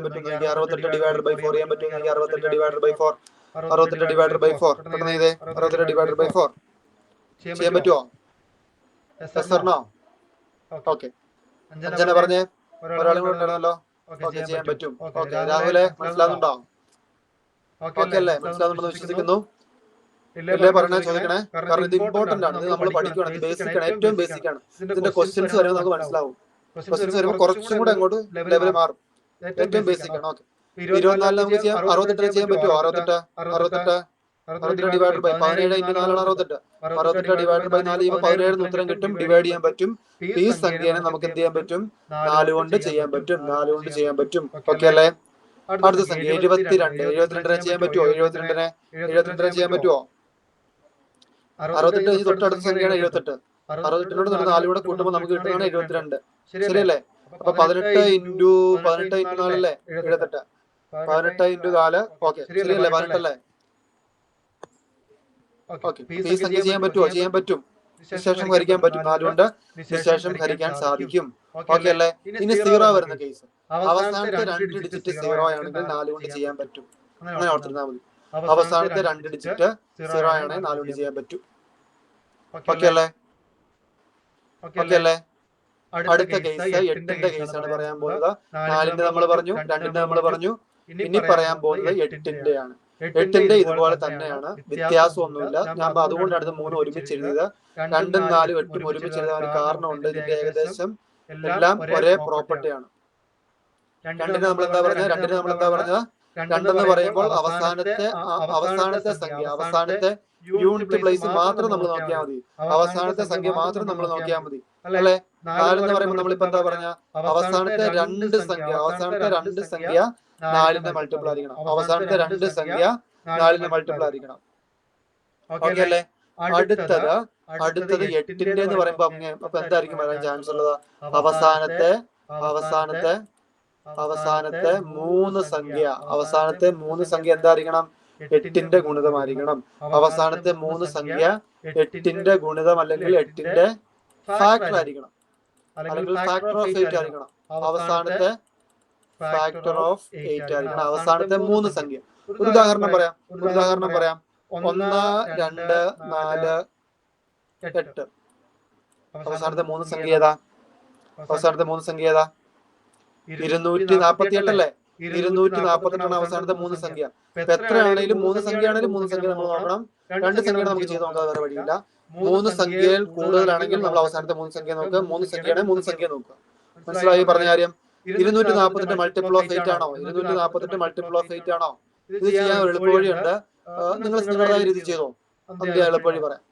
പറ്റും. 68 ഡിവൈഡഡ് ബൈ 4 ചെയ്യാൻ പറ്റും. 68 ഡിവൈഡഡ് ബൈ 4 68 ഡിവൈഡഡ് ബൈ 4 പെട്ടെന്ന് ചെയ്തേ. 68 ഡിവൈഡഡ് ബൈ 4 ചെയ്യാൻ പറ്റുമോ? Yes or no? ഓക്കെ, 5 പറഞ്ഞേ. ഒരാളും കൂടെ ഉണ്ടായിരുന്നല്ലോ. ഓക്കെ, ചെയ്യാൻ പറ്റും. ഓക്കെ, രാഹുലെ മനസ്സിലാവുന്നുണ്ടോ? ഓക്കെ അല്ലേ? മനസ്സിലാവുന്നുണ്ടെന്ന് വിശ്വസിക്കുന്നു. ഇല്ലേ പറഞ്ഞാൽ ചോദിക്കണേ. കാരണം ഇത് ഇമ്പോർട്ടന്റ് ആണ്. ഇത് നമ്മൾ പഠിക്കണം. ഇത് ബേസിക് ആണ്, ഏറ്റവും ബേസിക് ആണ്. ഇതിന്റെ ക്വസ്റ്റ്യൻസ് വരുമ്പോൾ നമുക്ക് മനസ്സിലാവും. ക്വസ്റ്റ്യൻസ് വരുമ്പോൾ കുറച്ചും കൂടെ അങ്ങോട്ട് ലെവൽ മാറും. ഏറ്റവും ബേസിക് ആണ്. ഓക്കെ, 24 നമുക്ക് ചെയ്യാം. 68 ചെയ്യാൻ പറ്റുമോ? 68 ഡിവൈഡഡ് ബൈ 17 × 4 ആണ് 68. 68 ഡിവൈഡഡ് ബൈ 4 ചെയ്യുമ്പോൾ 17 ഉത്തരം കിട്ടും. ഡിവൈഡ് ചെയ്യാൻ പറ്റും. ഈ സംഖ്യനെ നമുക്ക് എന്ത് ചെയ്യാൻ പറ്റും? 4 കൊണ്ട് ചെയ്യാൻ പറ്റും. 4 കൊണ്ട് ചെയ്യാൻ പറ്റും. ഓക്കെ അല്ലേ? അടുത്ത സംഖ്യ 72. 72 ചെയ്യാൻ പറ്റുമോ? 72 ചെയ്യാൻ പറ്റുമോ? 68 തൊട്ടടുത്ത സംഖ്യയാണ് 78. 68നോട് 4 കൂടെ കൂട്ടുമ്പോൾ നമുക്ക് കിട്ടുന്നതാണ് 72. ശരിയല്ലേ? അപ്പൊ 18 × 4 അല്ലേ? 78. 18 × 4. ഓക്കെ, ശരിയല്ലേ? 18 അല്ലേ? ഓക്കെ, ഈ സംഖ്യ ചെയ്യാൻ പറ്റുമോ? ചെയ്യാൻ പറ്റും. നിശേഷം ഹരിക്കാൻ പറ്റും. 4 കൊണ്ട് നിശേഷം ഹരിക്കാൻ സാധിക്കും. ഓക്കെ അല്ലേ? ഇനി 0 വരുന്ന കേസ് അവസാനത്തെ 2 ഡിജിറ്റ് 0 ആണെങ്കിൽ 4 കൊണ്ട് ചെയ്യാൻ പറ്റും. അങ്ങനെ ഓർത്തിരുന്നാൽ മതി. അവസാനത്തെ 2 ഡിജിറ്റ് 0 ആണെങ്കിൽ 4 കൊണ്ട് ചെയ്യാൻ പറ്റും. ഓക്കെ അല്ലേ? അടുത്ത കേസ് 8ന്റെ കേസാണ് പറയാൻ പോകുന്നത്. 4ന്റെ നമ്മൾ പറഞ്ഞു, 2ന്റെ നമ്മൾ പറഞ്ഞു. ഇനി പറയാൻ പോകുന്നത് 8ന്റെ ആണ്. 8ന്റെ ഇതുപോലെ തന്നെയാണ്, വ്യത്യാസമൊന്നുമില്ല. ഞാൻ അതുകൊണ്ടാണ് ഇത് 3 ഒരുമിച്ച് എഴുതിയത്. 2ഉം 4ഉം 8ഉം ഒരുമിച്ച് എഴുതാൻ ഒരു കാരണമുണ്ട്. ഇതിന്റെ ഏകദേശം എല്ലാം ഒരേ പ്രോപ്പർട്ടിയാണ്. 2ന് നമ്മൾ എന്താ പറഞ്ഞത്? 2 എന്ന് പറയുമ്പോൾ അവസാനത്തെ സംഖ്യ, അവസാനത്തെ യൂണിറ്റ് പ്ലേസ് മാത്രം നമ്മൾ നോക്കിയാൽ മതി. അവസാനത്തെ സംഖ്യ മാത്രം നമ്മൾ നോക്കിയാൽ മതി അല്ലെ? 4 എന്ന് പറയുമ്പോൾ നമ്മളിപ്പോ എന്താ പറഞ്ഞ? അവസാനത്തെ 2 സംഖ്യ 4ന്റെ മൾട്ടിപ്പിൾ ആയിരിക്കണം. അവസാനത്തെ 2 സംഖ്യ 4ന്റെ മൾട്ടിപ്പിൾ ആയിരിക്കണം. ഓക്കെ അല്ലേ? അടുത്തത് 8ന്റെ എന്ന് പറയുമ്പോ അപ്പൊ എന്തായിരിക്കും വരാൻ ചാൻസ് ഉള്ളത്? അവസാനത്തെ 3 സംഖ്യ എന്തായിരിക്കണം? 8ന്റെ ഗുണിതമായിരിക്കണം. അവസാനത്തെ 3 സംഖ്യ 8ന്റെ ഗുണിതം അല്ലെങ്കിൽ 8ന്റെ ഫാക്ടർ ആയിരിക്കണം, അല്ലെങ്കിൽ ഫാക്ടർ ഓഫ് 8 ആയിരിക്കണം. അവസാനത്തെ ഫാക്ടർ ഓഫ് 8 ആയിരിക്കണം അവസാനത്തെ 3 സംഖ്യ. ഒരു ഉദാഹരണം പറയാം. 1, 2, 4, 8. അവസാനത്തെ 3 സംഖ്യ ഏതാ? 248 അല്ലേ? 248 അവസാനത്തെ 3 സംഖ്യ. ഇപ്പൊ എത്രയാണെങ്കിലും 3 സംഖ്യ ആണെങ്കിലും 3 സംഖ്യ നമ്മൾ നോക്കണം. 2 സംഖ്യ നമുക്ക് ചെയ്ത് നോക്കാൻ വേറെ വഴിയില്ല. 3 സംഖ്യയിൽ കൂടുതലാണെങ്കിൽ നമ്മൾ അവസാനത്തെ 3 സംഖ്യ നോക്കുക. 3 സംഖ്യയാണെങ്കിൽ 3 സംഖ്യ നോക്കുക. മനസ്സിലായി പറഞ്ഞ കാര്യം? 248 മൾട്ടിപ്പിൾ ഓഫ് 8 ആണോ? 248 മൾട്ടിപ്പിൾ ഓഫ് 8 ആണോ? ഇത് ചെയ്യാൻ ഒരു എളുപ്പവഴിയുണ്ട്. നിങ്ങൾ നിങ്ങളുടേതായ രീതി ചെയ്തോ. അതിന്റെ എളുപ്പവഴി പറയാം.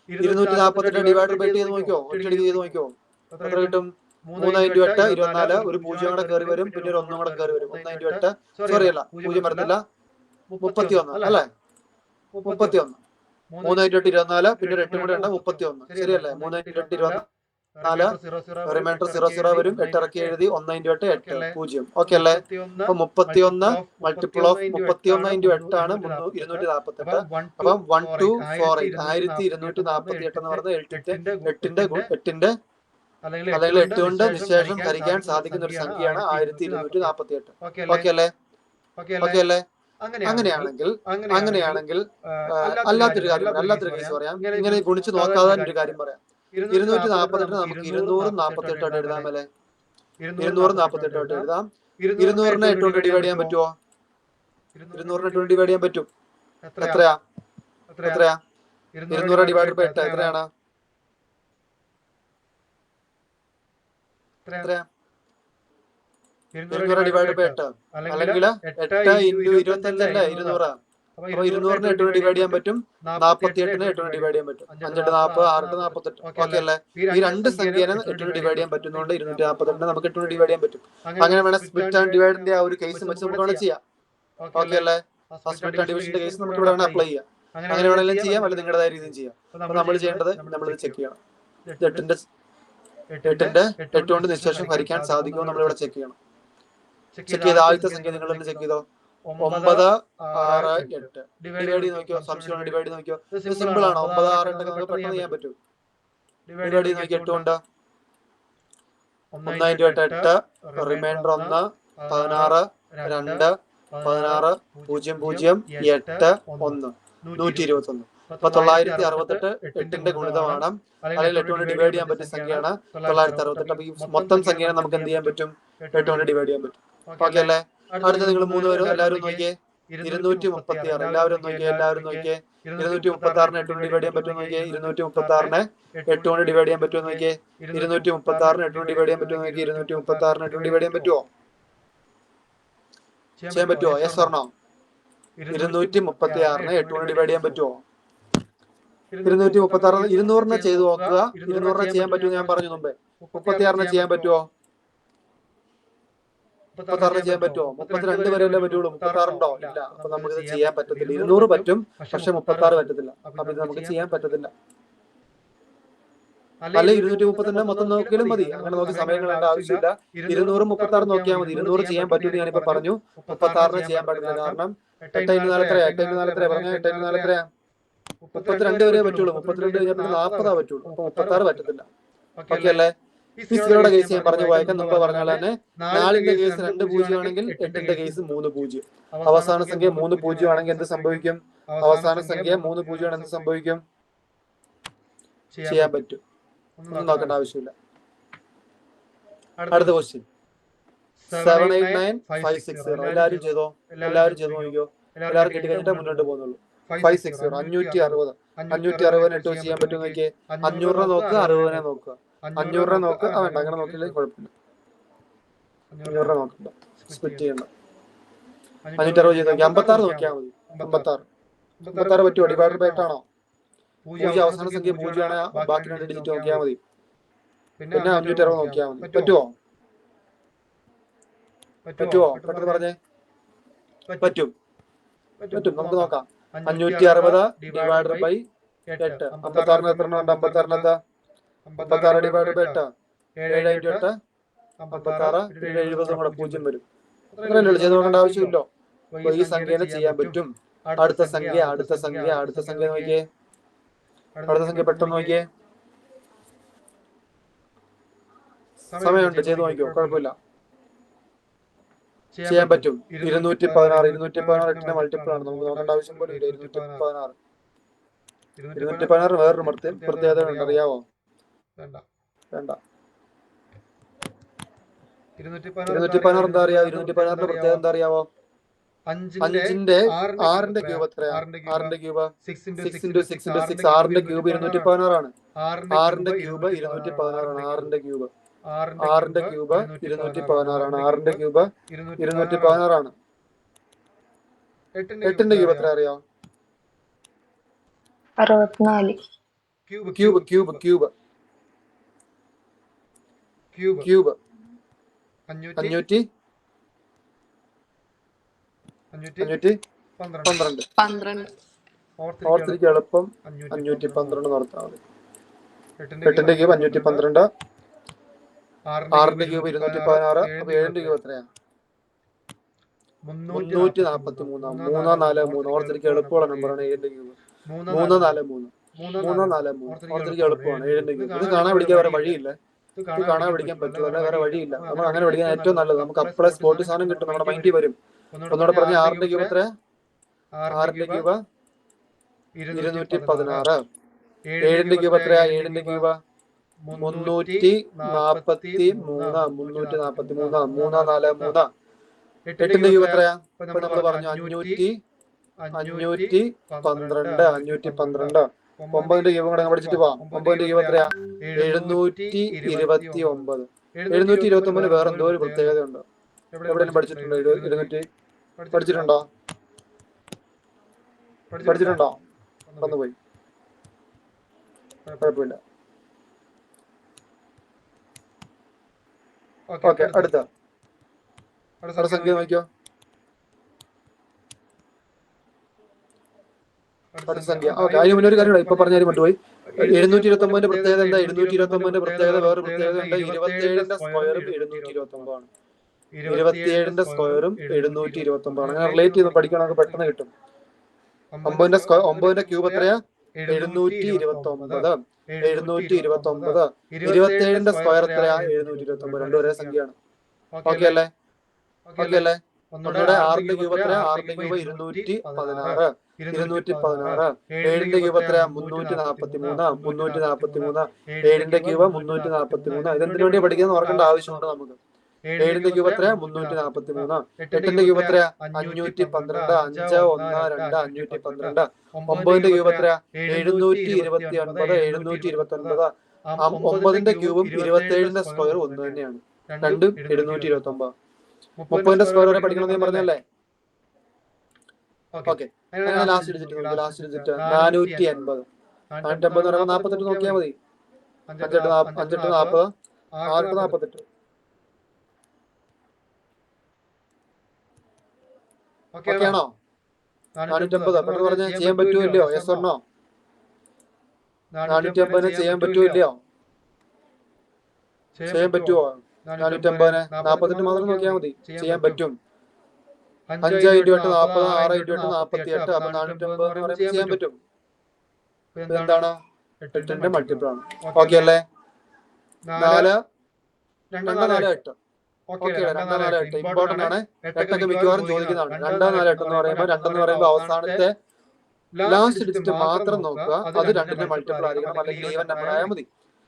248 ഡിവൈഡർ ബൈ 8 ചെയ്ത് നോക്കിയോ. ഒറ്റയടിക്ക് ചെയ്ത് നോക്കിയോ. എത്ര കിട്ടും? 3 × 8 24. ഒരു 0 കൂടെ കയറി വരും, പിന്നെ ഒരു 1 കൂടെ കയറി വരും. 1 × 8 സോറി അല്ല, 0 വരത്തില്ല, 31 അല്ലേ? 31. 3 × 8 24, പിന്നെ ഒരു 8 കൂടെ ഉണ്ട്, 31. ശരിയല്ലേ? 3 × 8 24, റിമൈൻഡർ 00 വരും. 8 ഇറക്കി എഴുതി. 1 × 8 8 0. ഓക്കെ അല്ലേ? അപ്പൊ 31 മൾട്ടിപ്പിൾ ഓഫ് 31 × 8 ആണ് 248. അപ്പം 1248 1248 എന്ന് പറഞ്ഞ 8ന്റെ അല്ലെങ്കിൽ 8 കൊണ്ട് നിശേഷം ഹരിക്കാൻ സാധിക്കുന്ന ഒരു സംഖ്യയാണ് 1248. ഓക്കെ അല്ലേ? അങ്ങനെയാണെങ്കിൽ അല്ലാത്തൊരു കേസ് പറയാം. ഇങ്ങനെ ഗുണിച്ച് നോക്കാതെ ഒരു കാര്യം പറയാം. 248 നമുക്ക് 248 ആയിട്ട് എഴുതാം അല്ലെ? 248 ആയിട്ട് എഴുതാം. 200നെ 8 കൊണ്ട് ഡിവൈഡ് ചെയ്യാൻ പറ്റുമോ? 200നെ 8 കൊണ്ട് ഡിവൈഡ് ചെയ്യാൻ പറ്റും. എത്രയാ? 200 ഡിവൈഡ് ബൈ 8 എത്രയാണ്? 200 ഡിവൈഡ് ബൈ 8 അല്ലെങ്കിൽ 8 × 25 അല്ലേ 200. അപ്പൊ 200നെ 8 കൊണ്ട് ഡിവൈഡ് ചെയ്യാൻ പറ്റും. 48നെ 8 കൊണ്ട് ഡിവൈഡ് ചെയ്യാൻ പറ്റും. 5 × 40, 6 × 48. ഓക്കെ അല്ലേ? ഈ 2 സംഖ്യനെ 8 കൊണ്ട് ഡിവൈഡ് ചെയ്യാൻ പറ്റുന്നതുകൊണ്ട് 248 നമുക്ക് 8 കൊണ്ട് ഡിവൈഡ് ചെയ്യാൻ പറ്റും. അങ്ങനെ വേണം സ്പ്ലിറ്റ് ആൻഡ് ഡിവൈഡിന്റെ ആ ഒരു കേസ് വെച്ച് നമുക്ക് വേണം ചെയ്യാം. ഓക്കെ അല്ലേ? സ്പ്ലിറ്റ് ആൻഡ് ഡിവിഷന്റെ കേസ് നമുക്ക് ഇവിടെ വേണം അപ്ലൈ ചെയ്യാം. അങ്ങനെ വേണമെങ്കിലും ചെയ്യാം, അല്ലെങ്കിൽ നിങ്ങളുടേതായ രീതിയും ചെയ്യാം. അപ്പൊ നമ്മൾ ചെയ്യേണ്ടത് നമ്മളിത് ചെക്ക് ചെയ്യണം. 8 കൊണ്ട് നിശേഷം ഹരിക്കാൻ സാധിക്കുമോ നമ്മളിവിടെ ചെക്ക് ചെയ്യണം. ചെക്ക് ചെയ്ത ആദ്യത്തെ സംഖ്യ നിങ്ങൾ തന്നെ ചെക്ക് ചെയ്തോ. 9, 6, 8 ഡിവൈഡ് ചെയ്ത് നോക്കിയോ. സംശയമാണ്. ഡിവൈഡ് ചെയ്ത് നോക്കിയോ. ഇത് സിമ്പിൾ ആണ്. 9, 6, 8 നമുക്ക് പെട്ടെന്ന് ചെയ്യാൻ പറ്റും. ഡിവൈഡ് ചെയ്ത് നോക്കി. 8 കൊണ്ട് 1 × 8 8, റിമൈൻഡർ 1, 16, 2, 16, 0, 0, 8, 1, 121. അപ്പൊ 968 8ന്റെ ഗുണിതമാണ്, അല്ലെങ്കിൽ 8 കൊണ്ട് ഡിവൈഡ് ചെയ്യാൻ പറ്റിയ സംഖ്യയാണ് 968. അപ്പൊ ഈ മൊത്തം സംഖ്യയെ നമുക്ക് എന്ത് ചെയ്യാൻ പറ്റും? 8 കൊണ്ട് ഡിവൈഡ് ചെയ്യാൻ പറ്റും. ഓക്കെ അല്ലേ? അടുത്ത നിങ്ങൾ 3 പേരും എല്ലാവരും നോക്കിയേ. 236. എല്ലാവരും നോക്കിയേ. 236നെ 8 കൊണ്ട് ഡിവൈഡ് ചെയ്യാൻ പറ്റുമോ നോക്കിയേ. 236നെ 8 കൊണ്ട് ഡിവൈഡ് ചെയ്യാൻ പറ്റുമോ നോക്കിയേ. 236നെ 8 കൊണ്ട് ഡിവൈഡ് ചെയ്യാൻ പറ്റുമോ നോക്കിയേ. 236നെ 8 കൊണ്ട് ഡിവൈഡ് ചെയ്യാൻ പറ്റുമോ? ചെയ്യാൻ പറ്റുമോ? Yes or no? 236നെ 8 കൊണ്ട് ഡിവൈഡ് ചെയ്യാൻ പറ്റുമോ? 236 200നെ ചെയ്ത് നോക്കുക. 200നെ ചെയ്യാൻ പറ്റുമോ ഞാൻ പറഞ്ഞു മുമ്പേ. 36നെ ചെയ്യാൻ പറ്റുമോ? 36നെ ചെയ്യാൻ പറ്റുമോ? 32 വരെയല്ലേ പറ്റുള്ളൂ. 36 ഉണ്ടോ? ഇല്ല. അപ്പൊ നമുക്കിത് ചെയ്യാൻ പറ്റത്തില്ല. 200 പറ്റും, പക്ഷെ 36 പറ്റത്തില്ല. അപ്പൊ ഇത് നമുക്ക് ചെയ്യാൻ പറ്റത്തില്ല. അല്ലെ 230ന്റെ മൊത്തം നോക്കിയാലും മതി. അങ്ങനെ നോക്കി സമയം കളയേണ്ട ആവശ്യമില്ല. 200 36 നോക്കിയാൽ മതി. 200 ചെയ്യാൻ പറ്റുമെന്ന് ഞാനിപ്പോ പറഞ്ഞു. 36നെ ചെയ്യാൻ പറ്റില്ല. കാരണം 8 × 4 എത്രയാ? 8 × 4 എത്രയാ പറഞ്ഞ? 8 × 4 എത്രയാ? 32 വരെ പറ്റുള്ളൂ. 32 കഴിഞ്ഞാൽ 40 പറ്റുള്ളൂ. അപ്പൊ 36 പറ്റത്തില്ല. ഓക്കെ അല്ലേ? ഈ സീറോയുടെ കേസ് ഞാൻ പറഞ്ഞു പോയേക്കാം. മുമ്പ് പറഞ്ഞ പോലെ തന്നെ 4ന്റെ കേസ് 2 0 ആണെങ്കിൽ 8ന്റെ കേസ് 3 0. അവസാന സംഖ്യ 3 0 ആണെങ്കിൽ എന്ത് സംഭവിക്കും? അവസാന സംഖ്യ 3 0 ആണ്, എന്ത് സംഭവിക്കും? ചെയ്യാൻ പറ്റും. ഒന്നും നോക്കേണ്ട ആവശ്യമില്ല. അടുത്ത ക്വസ്റ്റ്യൻ 789,560. എല്ലാവരും ചെയ്തോ? എല്ലാവരും ചെയ്ത് നോക്കിക്കോ. എല്ലാവരും കിട്ടി കഴിഞ്ഞിട്ട് മുന്നോട്ട് പോകുന്നുള്ളൂ. 560 560. 560 8 ചെയ്യാൻ പറ്റും നോക്കിയേ. 500 രൂപ നോക്കുക, 60 നോക്കുക. 500 രൂപ നോക്കുക. വേണ്ട, അങ്ങനെ നോക്കിയില്ലെങ്കിൽ കുഴപ്പമില്ല. 500 രൂപ നോക്കണ്ട, സ്പ്ലിറ്റ് ചെയ്യണ്ട. 560 ചെയ്ത് നോക്കി. 56 നോക്കിയാൽ മതി. 56 പറ്റുമോ? ഡിവൈഡർ ബൈ 8 ആണോ? 0 അവസാന സംഖ്യ 0 ആണ്. ബാക്കി 2 ഡിജിറ്റ് നോക്കിയാൽ മതി. പിന്നെ 560 നോക്കിയാൽ മതി. പറ്റുമോ? പെട്ടെന്ന് പറഞ്ഞേ. പറ്റും. നമുക്ക് നോക്കാം. 560 ഡിവൈഡർ ബൈ 8. 56 എത്ര ഉണ്ട്? 56 56 ഡിവൈഡർ ബൈ 8 7 × 8 56. 70 കൂടെ 0 വരും. അത്രയല്ലേ ഉള്ളൂ. ചെയ്ത് നോക്കേണ്ട ആവശ്യമില്ലോ. ഈ സംഖ്യനെ ചെയ്യാൻ പറ്റും. അടുത്ത സംഖ്യ നോക്കിയേ. അടുത്ത സംഖ്യ പെട്ടെന്ന് നോക്കിയേ. സമയമുണ്ട്, ചെയ്ത് നോക്കിയോ, കുഴപ്പമില്ല. ചെയ്യാൻ പറ്റും. 216 8ന്റെ മൾട്ടിപ്പിൾ ആണ്. നമുക്ക് നോക്കേണ്ട ആവശ്യം പോലും ഇല്ല. 216 വേറൊരു പ്രത്യേകത ഉണ്ട്, അറിയാവോ? വേണ്ട. 216 എന്താ അറിയാ? 216ന്റെ പ്രത്യേകത എന്താ അറിയാവോ? 5ന്റെ 6ന്റെ ക്യൂബ് എത്രയാ? 6ന്റെ ക്യൂബ് 6 × 6 × 6. 6ന്റെ ക്യൂബ് 216 ആണ്. 6ന്റെ ക്യൂബ് 216 ആണ്. 6ന്റെ ക്യൂബ് 216 ആണ്. 6ന്റെ ക്യൂബ് 216 ആണ്. 8ന്റെ ക്യൂബ് എത്ര അറിയോ? 64. ക്യൂബ് 512. 4 എളുപ്പം 512 നടത്താൻ മതി. 8ന്റെ ക്യൂബ് 512. 6ന്റെ ക്യൂബ് 216. അപ്പൊ 7ന്റെ ക്യൂബ് എത്രയാ? 343. 343. ഓർത്തിരിക്കുക, എളുപ്പമുള്ള നമ്പറാണ് 7ന്റെ ക്യൂബ്. 343. ഓർത്തിരിക്കുക, എളുപ്പമാണ് 7ന്റെ ക്യൂബ്. ഇത് കാണാൻ പഠിക്കാൻ വേറെ വഴിയില്ല. ഇത് കാണാൻ പഠിക്കാൻ പറ്റുമല്ല, വേറെ വഴിയില്ല. നമ്മൾ അങ്ങനെ പഠിക്കാൻ ഏറ്റവും നല്ലത്. നമുക്ക് അപ്പളെ സ്പോട്ട് സാധനം കിട്ടും, നമ്മുടെ മൈൻഡിൽ വരും. ഒന്നുകൂടെ പറഞ്ഞ 6ന്റെ ക്യൂബ് എത്രയാ? 6ന്റെ ക്യൂബ് 216. 7ന്റെ ക്യൂബ് എത്രയാ? 7ന്റെ ക്യൂബ് 343. 343. 8ന്റെ ക്യൂബ് എത്രയാ? ഇപ്പൊ നമ്മൾ പറഞ്ഞു 512. 512. 9ന്റെ ക്യൂബ് കൂടെ പഠിച്ചിട്ട് പോവാം. 9ന്റെ ക്യൂബ് എത്രയാ? 729. 729 വേറെ എന്തോ ഒരു പ്രത്യേകത ഉണ്ട്. എവിടെയും പഠിച്ചിട്ടുണ്ടോ? 200 പഠിച്ചിട്ടുണ്ടോ? വന്നുപോയി, കുഴപ്പമില്ല. ഓക്കെ, അടുത്ത സംഖ്യ നോക്കിയോ. അടുത്ത സംഖ്യ. ഓക്കെ, അതിന് മുന്നേ ഒരു കാര്യം ഇപ്പൊ പറഞ്ഞാലും കൊണ്ടുപോയി. 729ന്റെ പ്രത്യേകത എന്താ? 729ന്റെ പ്രത്യേകത വേറെ പ്രത്യേകത ഉണ്ട്. 27ന്റെ സ്ക്വയറും 729 ആണ്. 27ന്റെ സ്ക്വയറും 729 ആണ്. അങ്ങനെ റിലേറ്റ് ചെയ്ത് പഠിക്കണമെങ്കിൽ പെട്ടെന്ന് കിട്ടും. 9ന്റെ ക്യൂബ് എത്രയാ? 729. 27ന്റെ സ്ക്വയർ എത്രയാ? 729. രണ്ടും ഒരേ സംഖ്യയാണ്. ഓക്കെ അല്ലേ? ഒന്നുകൂടെ 6ന്റെ ക്യൂബ് എത്രയാ? 6ന്റെ ക്യൂബ് 216. 7ന്റെ ക്യൂബ് എത്രയാ? 343. 7ന്റെ ക്യൂബ് 343. ഇതെന്തിനു വേണ്ടി പഠിക്കുന്നത് ഓർക്കേണ്ട ആവശ്യമുണ്ട് നമുക്ക്. 7ന്റെ ക്യൂബ് എത്രയാ? 343. 8ന്റെ ക്യൂബ് എത്രയാ? 512. 5 1 2 512. 9ന്റെ ക്യൂബ് എത്രയാ? 729. 9ന്റെ ക്യൂബും 27ന്റെ സ്ക്വയർ ഒന്ന് തന്നെയാണ്. രണ്ടും 729. 30ന്റെ സ്ക്വയർ വരെ പഠിക്കണം എന്ന് ഞാൻ പറഞ്ഞല്ലേ? Okay, last digit 480. 480 എന്ന് പറയുമ്പോൾ 48 നോക്കിയാൽ മതി. 5 8 40. 6 48. ഓക്കെ ആണോ? 450. പെട്ടെന്ന് പറഞ്ഞാൽ ചെയ്യാൻ പറ്റുമോ ഇല്ലയോ? Yes or no? 450 ചെയ്യാൻ പറ്റുമോ ഇല്ലയോ? ചെയ്യാൻ പറ്റുമോ? 450 48 മാത്രം നോക്കിയാൽ മതി. ചെയ്യാൻ പറ്റും. 5 × 8 40. 6 × 8 48. അപ്പൊ 450 എന്ന് പറയുമ്പോൾ ചെയ്യാൻ പറ്റും. എന്താണ്? 8ന്റെ മൾട്ടിപ്പിൾ ആണ്. ഓക്കെ അല്ലേ? 4 2, 4, 8. ഓക്കെ, 2, 4, 8 ഇമ്പോർട്ടന്റ് ആണ്. 8 മിക്കവാറും ചോദിക്കുന്നതാണ്. 2, 4, 8 എന്ന് പറയുമ്പോൾ 2 എന്ന് പറയുമ്പോൾ അവസാനത്തെ ലാസ്റ്റ് ഡിജിറ്റ് മാത്രം നോക്കുക. അത് 2ന്റെ മൾട്ടിപ്പിൾ ആയിരിക്കണം, അല്ലെങ്കിൽ ഈവൻ നമ്പർ ആയാൽ മതി.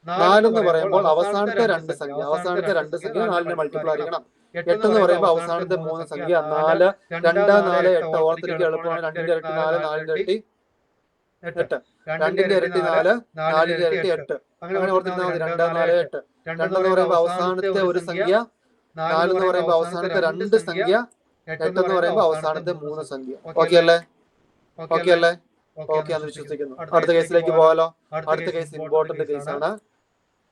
4 എന്ന് പറയുമ്പോൾ അവസാനത്തെ 2 സംഖ്യ 4ന്റെ മൾട്ടിപ്പിൾ ആയിരിക്കണം. 8 എന്ന് പറയുമ്പോൾ അവസാനത്തെ 3 സംഖ്യ 4. 2, 4, 8 ഓർത്തിരിക്കുക എളുപ്പമാണ്. 2ന്റെ ഇരട്ടി 4, 4ന്റെ ഇരട്ടി 8, 2ന്റെ ഇരട്ടി 4, 4ന്റെ ഇരട്ടി 8. അങ്ങനെ ഓർത്തിരുന്നാൽ മതി. 2, 4, 8. 2 എന്ന് പറയുമ്പോൾ അവസാനത്തെ ഒരു സംഖ്യ, 4 എന്ന് പറയുമ്പോൾ അവസാനത്തെ 2 സംഖ്യ, 8 എന്ന് പറയുമ്പോൾ അവസാനത്തെ 3 സംഖ്യ. ഓക്കെ അല്ലേ? ഓക്കെ അല്ലേ? ഓക്കെ എന്ന് വിശ്വസിക്കുന്നു. അടുത്ത കേസിലേക്ക് പോകാലോ. അടുത്ത കേസ് ഇമ്പോർട്ടന്റ് കേസാണ്.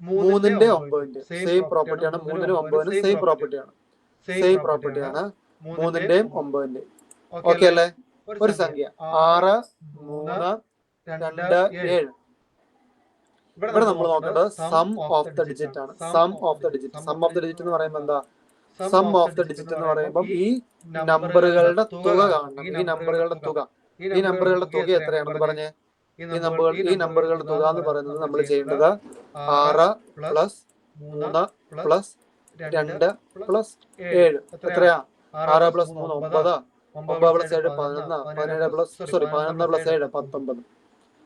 3ന്റെ 9ന്റെ സെയിം പ്രോപ്പർട്ടിയാണ്. 3നും 9നും സെയിം പ്രോപ്പർട്ടിയാണ്. 3ന്റെയും 9ന്റെയും. ഓക്കെ അല്ലേ? ഒരു സംഖ്യ 6, 3, 2, 7. ഇവിടെ നമ്മൾ നോക്കേണ്ടത് സം ഓഫ് ദ ഡിജിറ്റ് ആണ്. സം ഓഫ് ദ ഡിജിറ്റ് എന്ന് പറയുമ്പോൾ എന്താ? സം ഓഫ് ദ ഡിജിറ്റ് എന്ന് പറയുമ്പോൾ ഈ നമ്പറുകളുടെ തുക കാണണം. ഈ നമ്പറുകളുടെ തുക എത്രയാണെന്ന് പറഞ്ഞേ. ഈ നമ്പറുകളുടെ തുക എന്ന് പറയുന്നത് നമ്മൾ ചെയ്യേണ്ടത് 6 + 3 + 2 + 7 എത്രയാ? 6 + 3 9, 9 + 7 11, 11 + 7 19.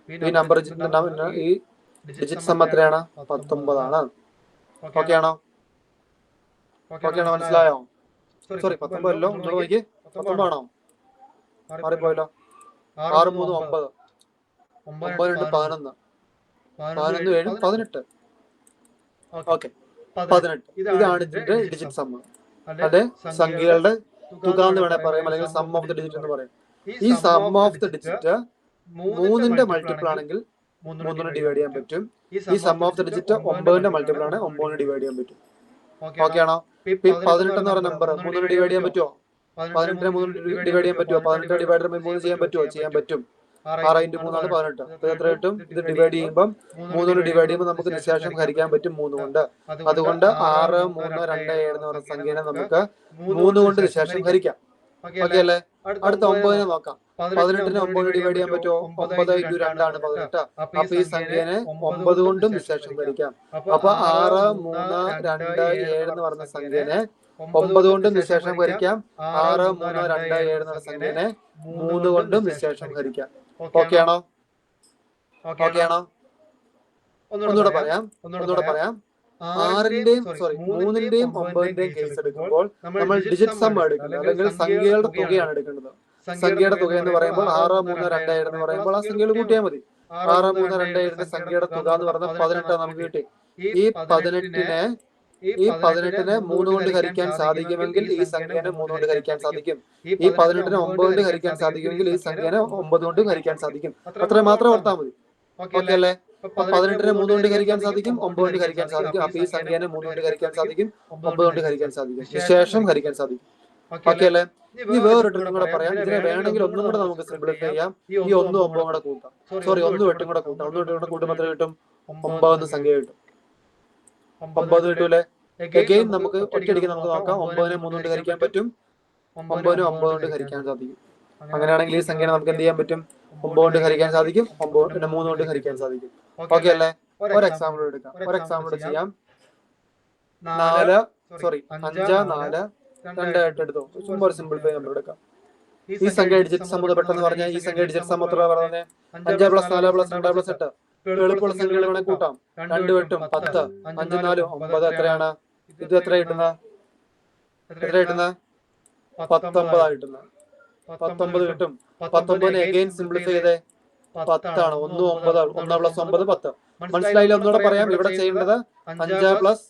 ഈ നമ്പർ ഈ ഡിജിറ്റ് സം എത്രയാണ്? 19 ആണ്. ഓക്കെ ആണോ? മനസ്സിലായോ? സോറി 19 അല്ലോ, നിങ്ങൾ നോക്കി 19 ആണോ? മാറിപ്പോയല്ലോ. 6, 3, 9, 9, 2, 11, 11, 7, 18. ഓക്കെ, 18. ഇതാണ് ഇതിന്റെ ഡിജിറ്റ് സം. അതെ, സംഖ്യകളുടെ തുക എന്ന് വേണേൽ പറയാം, അല്ലെങ്കിൽ സം ഓഫ് ദ ഡിജിറ്റ് എന്ന് പറയും. ഈ സം ഓഫ് ദ ഡിജിറ്റ് 3ന്റെ മൾട്ടിപ്പിൾ ആണെങ്കിൽ 3നെ ഡിവൈഡ് ചെയ്യാൻ പറ്റും. ഈ സം ഓഫ് ദ ഡിജിറ്റ് 9ന്റെ മൾട്ടിപ്പിൾ ആണ്, 9നെ ഡിവൈഡ് ചെയ്യാൻ പറ്റും. ഓക്കെ ആണോ? 18 എന്ന് പറയുന്ന നമ്പർ 3നെ ഡിവൈഡ് ചെയ്യാൻ പറ്റുമോ? 18നെ 3 ഡിവൈഡ് ചെയ്യാൻ പറ്റുമോ? 18 ഡിവൈഡ് 3 ചെയ്യാൻ പറ്റുമോ? ചെയ്യാൻ പറ്റും. 6 × 3 ആണ് 18. ഇത് എത്ര കിട്ടും? ഇത് ഡിവൈഡ് ചെയ്യുമ്പോൾ 3നെ ഡിവൈഡ് ചെയ്യുമ്പോൾ നമുക്ക് നിശേഷം ഹരിക്കാൻ പറ്റും 3 കൊണ്ട്. അതുകൊണ്ട് 6, 3, 2, 7 എന്ന് പറയുന്ന സംഖ്യനെ നമുക്ക് 3 കൊണ്ട് നിശേഷം ഹരിക്കാം. ഓക്കെ അല്ലേ? അടുത്ത 9നെ നോക്കാം. 18നെ 9 ഡിവൈഡ് ചെയ്യാൻ പറ്റുമോ? 9 × 2 ആണ് 18. അപ്പൊ ഈ സംഖ്യനെ 9 കൊണ്ടും നിശേഷം ഹരിക്കാം. അപ്പൊ 6, 3, 2, 7 എന്ന് പറഞ്ഞ സംഖ്യനെ 9 കൊണ്ടും നിശേഷം ഹരിക്കാം. 6, 3, 2, 7 എന്ന് പറഞ്ഞ സംഖ്യനെ 3 കൊണ്ടും നിശേഷം ഹരിക്കാം. ഓക്കെ ആണോ? ഒന്നുകൂടെ പറയാം. 6ന്റെയും 3ന്റെയും 9ന്റെയും കേസ് എടുക്കുമ്പോൾ നമ്മൾ ഡിജിറ്റ് സം എടുക്കുന്നത്, അല്ലെങ്കിൽ സംഖ്യകളുടെ തുകയാണ് എടുക്കേണ്ടത്. സംഖ്യയുടെ തുക എന്ന് പറയുമ്പോൾ 6, 3, 2, 7 എന്ന് പറയുമ്പോൾ ആ സംഖ്യകൾ കൂട്ടിയാൽ മതി. 6, 3, 2, 7ന്റെ സംഖ്യയുടെ തുക എന്ന് പറഞ്ഞാൽ 18 നമുക്ക് കിട്ടി. ഈ 18നെ 3 കൊണ്ട് ഹരിക്കാൻ സാധിക്കുമെങ്കിൽ ഈ സംഖ്യനെ 3 കൊണ്ട് ഹരിക്കാൻ സാധിക്കും. ഈ 18നെ 9 കൊണ്ട് ഹരിക്കാൻ സാധിക്കുമെങ്കിൽ ഈ സംഖ്യനെ 9 കൊണ്ട് ഹരിക്കാൻ സാധിക്കും. അത്ര മാത്രം ഓർത്താൽ മതി. ഓക്കെ അല്ലേ? 18നെ 3 കൊണ്ട് ഹരിക്കാൻ സാധിക്കും, 9 കൊണ്ട് ഹരിക്കാൻ സാധിക്കും. അപ്പൊ ഈ സംഖ്യനെ 3 കൊണ്ട് ഹരിക്കാൻ സാധിക്കും, 9 കൊണ്ട് ഹരിക്കാൻ സാധിക്കും, ശേഷം ഹരിക്കാൻ സാധിക്കും. ഓക്കെ അല്ലേ? ഇനി വേറൊരു ട്രിക്കും കൂടെ പറയാം. ഇതിനെ വേണമെങ്കിൽ ഒന്നും കൂടെ നമുക്ക് സിംപ്ലിഫൈ ചെയ്യാം. ഈ 1 9 കൂടെ കൂട്ടാം. 1 8 കൂടെ കൂട്ടാം. 1 8 കൂടെ കൂട്ടുമ്പോൾ എത്ര കിട്ടും? 9 എന്ന സംഖ്യ കിട്ടും. 9 കിട്ടൂലേ? അഗെയിൻ നമുക്ക് ഒറ്റയടിക്ക് നമുക്ക് നോക്കാം. 9നെ 3 കൊണ്ട് ഹരിക്കാൻ പറ്റും, 9നെ 9 കൊണ്ട് ഹരിക്കാൻ സാധിക്കും. അങ്ങനെയാണെങ്കിൽ ഈ സംഖ്യനെ നമുക്ക് എന്ത് ചെയ്യാൻ പറ്റും? 9 കൊണ്ട് ഹരിക്കാൻ സാധിക്കും, 9നെ 3 കൊണ്ട് ഹരിക്കാൻ സാധിക്കും. ഓക്കെ അല്ലേ? ഒരു എക്സാമ്പിൾ എടുക്കാം. ചെയ്യാം. 5, 4, 2, 8 എടുത്തോ. ചുമ്മാ ഒരു സിംപ്ലിഫൈ നമ്പർ എടുക്കാം. ഈ സംഖ്യ ഡിജിറ്റ് സം പെട്ടെന്ന് പറഞ്ഞാൽ ഈ സംഖ്യ ഡിജിറ്റ് സം എത്ര പറഞ്ഞേ? 5 + 4 + 2 + 8. എളുപ്പമുള്ള സംഖ്യകൾ വേണേ കൂട്ടാം. 2 8 10, 5 4 9. എത്രയാണ് ഇത്? എത്ര കിട്ടുന്നത്? 19 കിട്ടുന്നത്. 19 കിട്ടും. 19നെ അഗെയിൻ സിംപ്ലിഫൈ ചെയ്തേ. 10 ആണ്. 1 9, 1 + 9 10. മനസ്സിലായില്ല? ഒന്നുകൂടെ പറയാം. ഇവിടെ ചെയ്യേണ്ടത് 5 +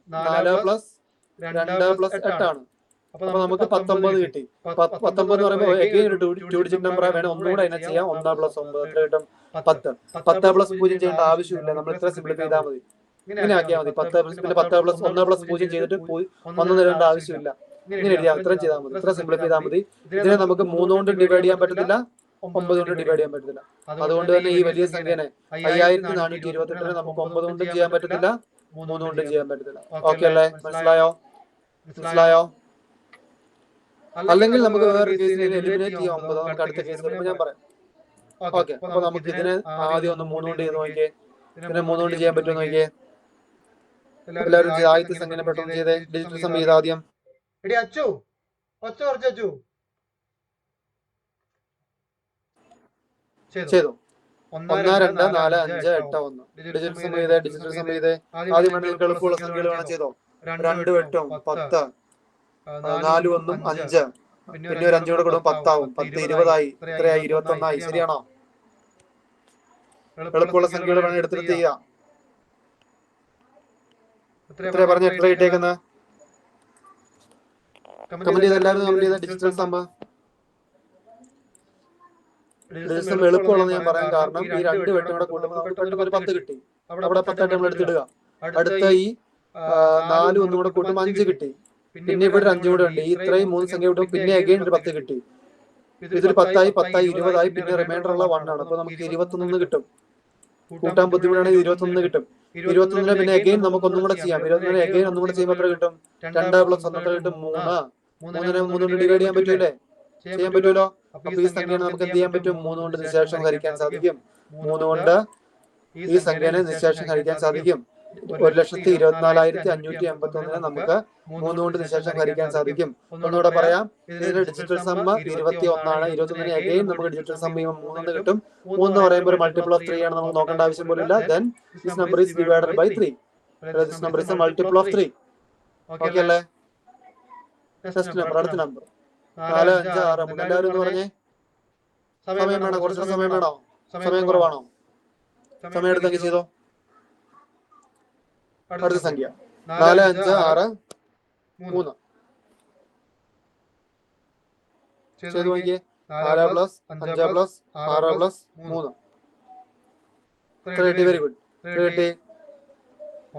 4 + 2 + 8 ആണ്. അപ്പൊ നമുക്ക് 19 കിട്ടി. 19 എന്ന് പറയുമ്പോൾ അഗെയിൻ ഒരു 2 ഡിജിറ്റ് നമ്പർ വേണം. ഒന്നുകൂടെ അതിനെ ചെയ്യാം. 1 + 9 എത്ര കിട്ടും? 10. 10 + 0 ചെയ്യേണ്ട ആവശ്യമില്ല. നമ്മൾ ഇത്ര സിംപ്ലിഫൈ ചെയ്താൽ മതി. ഇങ്ങനെ ആക്കിയാൽ മതി. 10 + 1 + 0 ചെയ്തിട്ട് 1 എഴുതേണ്ട ആവശ്യമില്ല. ഇങ്ങനെ എഴുതിയാൽ ഇത്ര ചെയ്താൽ മതി. ഇത്ര സിംപ്ലിഫൈ ചെയ്താൽ മതി. ഇതിനെ നമുക്ക് 3 കൊണ്ട് ഡിവൈഡ് ചെയ്യാൻ പറ്റത്തില്ല, 9 കൊണ്ട് ഡിവൈഡ് ചെയ്യാൻ പറ്റത്തില്ല. അതുകൊണ്ട് തന്നെ ഈ വലിയ സംഖ്യനെ 5428നെ നമുക്ക് 9 കൊണ്ടും ചെയ്യാൻ പറ്റത്തില്ല, 3 കൊണ്ടും ചെയ്യാൻ പറ്റത്തില്ല. ഓക്കെ അല്ലേ? മനസ്സിലായോ? അല്ലെങ്കിൽ നമുക്ക് വേറെ കേസിനെ എലിമിനേറ്റ് ചെയ്യാൻ 9. നമുക്ക് അടുത്ത കേസ് വരുമ്പോൾ ഞാൻ പറയാം. ഓക്കെ, അപ്പൊ നമുക്ക് ഇതിനെ ആദ്യം ഒന്ന് 3 കൊണ്ട് ചെയ്ത് നോക്കിയേ. ഇതിനെ 3 കൊണ്ട് ചെയ്യാൻ പറ്റുമോ നോക്കിയേ. എല്ലാവരും ചെയ്ത് ആദ്യത്തെ സംഖ്യനെ പെട്ടെന്ന് ചെയ്തേ. ഡിജിറ്റൽ സം ചെയ്ത് ആദ്യം. എടി അച്ചു ഒച്ച കുറച്ച് അച്ചു ചെയ്തു. 1 2 4 5 8 1. ഡിജിറ്റൽ സം ചെയ്തേ. ഡിജിറ്റൽ സം ചെയ്തേ. ആദ്യം വേണ്ട നിങ്ങൾക്ക് എളുപ്പമുള്ള സംഖ്യകൾ വേണം ചെയ്തോ. 2 8 10, 4 1 5, പിന്നെ ഒരു 5 കൂടെ കൂടും 10 ആവും. 10 20 ആയി. എത്രയായി? 21 ആയി. ശരിയാണോ? എളുപ്പമുള്ള സംഖ്യകൾ വേണം എടുത്തിട്ട് ചെയ്യാം. എത്രയാ പറഞ്ഞ എത്ര കിട്ടിയേക്കുന്നത്? കമന്റ് ചെയ്ത് എല്ലാവരും കമന്റ് ചെയ്ത ഡിജിറ്റൽ സം. ഡിജിറ്റൽ സം എളുപ്പമുള്ളത് ഞാൻ പറയാൻ കാരണം ഈ 2 വെട്ടും കൂടെ കൂട്ടുമ്പോൾ നമുക്ക് പെട്ടെന്ന് ഒരു 10 കിട്ടി. അവിടെ 10 ആയിട്ട് നമ്മൾ എടുത്തിടുക. അടുത്ത ഈ 4 ഒന്നും കൂടെ കൂട്ടുമ്പോൾ 5 കിട്ടി. പിന്നെ ഇവിടെ ഒരു 5 കൂടെ ഉണ്ട്. ഈ ഇത്രയും 3 സംഖ്യ കിട്ടും. പിന്നെ അഗൈൻ ഒരു 10 കിട്ടി. ഇതൊരു 10 ആയി 20 ആയി. പിന്നെ റിമൈൻഡർ ഉള്ള 1 ആണ്. അപ്പൊ നമുക്ക് 21 കിട്ടും. കൂട്ടാൻ ബുദ്ധിമുട്ടാണെങ്കിൽ 21 കിട്ടും. 21 പിന്നെ അഗൈൻ നമുക്ക് ഒന്നും കൂടെ ചെയ്യാം. 21 അഗൈൻ ഒന്നും കൂടെ ചെയ്യുമ്പോൾ എത്ര കിട്ടും? 2 + 1 എത്ര കിട്ടും? 3. 3നെ 3 കൊണ്ട് ഡിവൈഡ് ചെയ്യാൻ പറ്റൂലേ? ചെയ്യാൻ പറ്റുമല്ലോ. അപ്പൊ ഈ സംഖ്യനെ നമുക്ക് എന്ത് ചെയ്യാൻ പറ്റും? 3 കൊണ്ട് നിശേഷം ഹരിക്കാൻ സാധിക്കും. 3 കൊണ്ട് ഈ സംഖ്യനെ നിശേഷം ഹരിക്കാൻ സാധിക്കും. 1,24,581 നമുക്ക് 3 കൊണ്ട് നിശേഷം ഹരിക്കാൻ സാധിക്കും. ഒന്നുകൂടെ പറയാം. ഇതിന്റെ ഡിജിറ്റൽ സം 21 ആണ്. 21 അഗൈൻ നമുക്ക് ഡിജിറ്റൽ സം ചെയ്യുമ്പോൾ 3 കിട്ടും. 3 എന്ന് പറയുമ്പോൾ ഒരു മൾട്ടിപ്പിൾ ഓഫ് 3 ആണ്. നമുക്ക് നോക്കേണ്ട ആവശ്യം പോലും ഇല്ല. Then this number is divided by 3. This number is a multiple of 3. Okay അല്ലേ? നെക്സ്റ്റ് നമ്പർ, അടുത്ത നമ്പർ 4 5 6 3. എല്ലാവരും എന്ന് പറഞ്ഞേ. സമയം വേണോ? കുറച്ച് സമയം വേണോ? സമയം കുറവാണോ? സമയം എടുത്തെങ്കിൽ ചെയ്തോ. അടുത്ത സംഖ്യ 4 5 6 3. ചെയ്തു നോക്കിയേ. 4 + 5 + 6 + 3. Very good. 9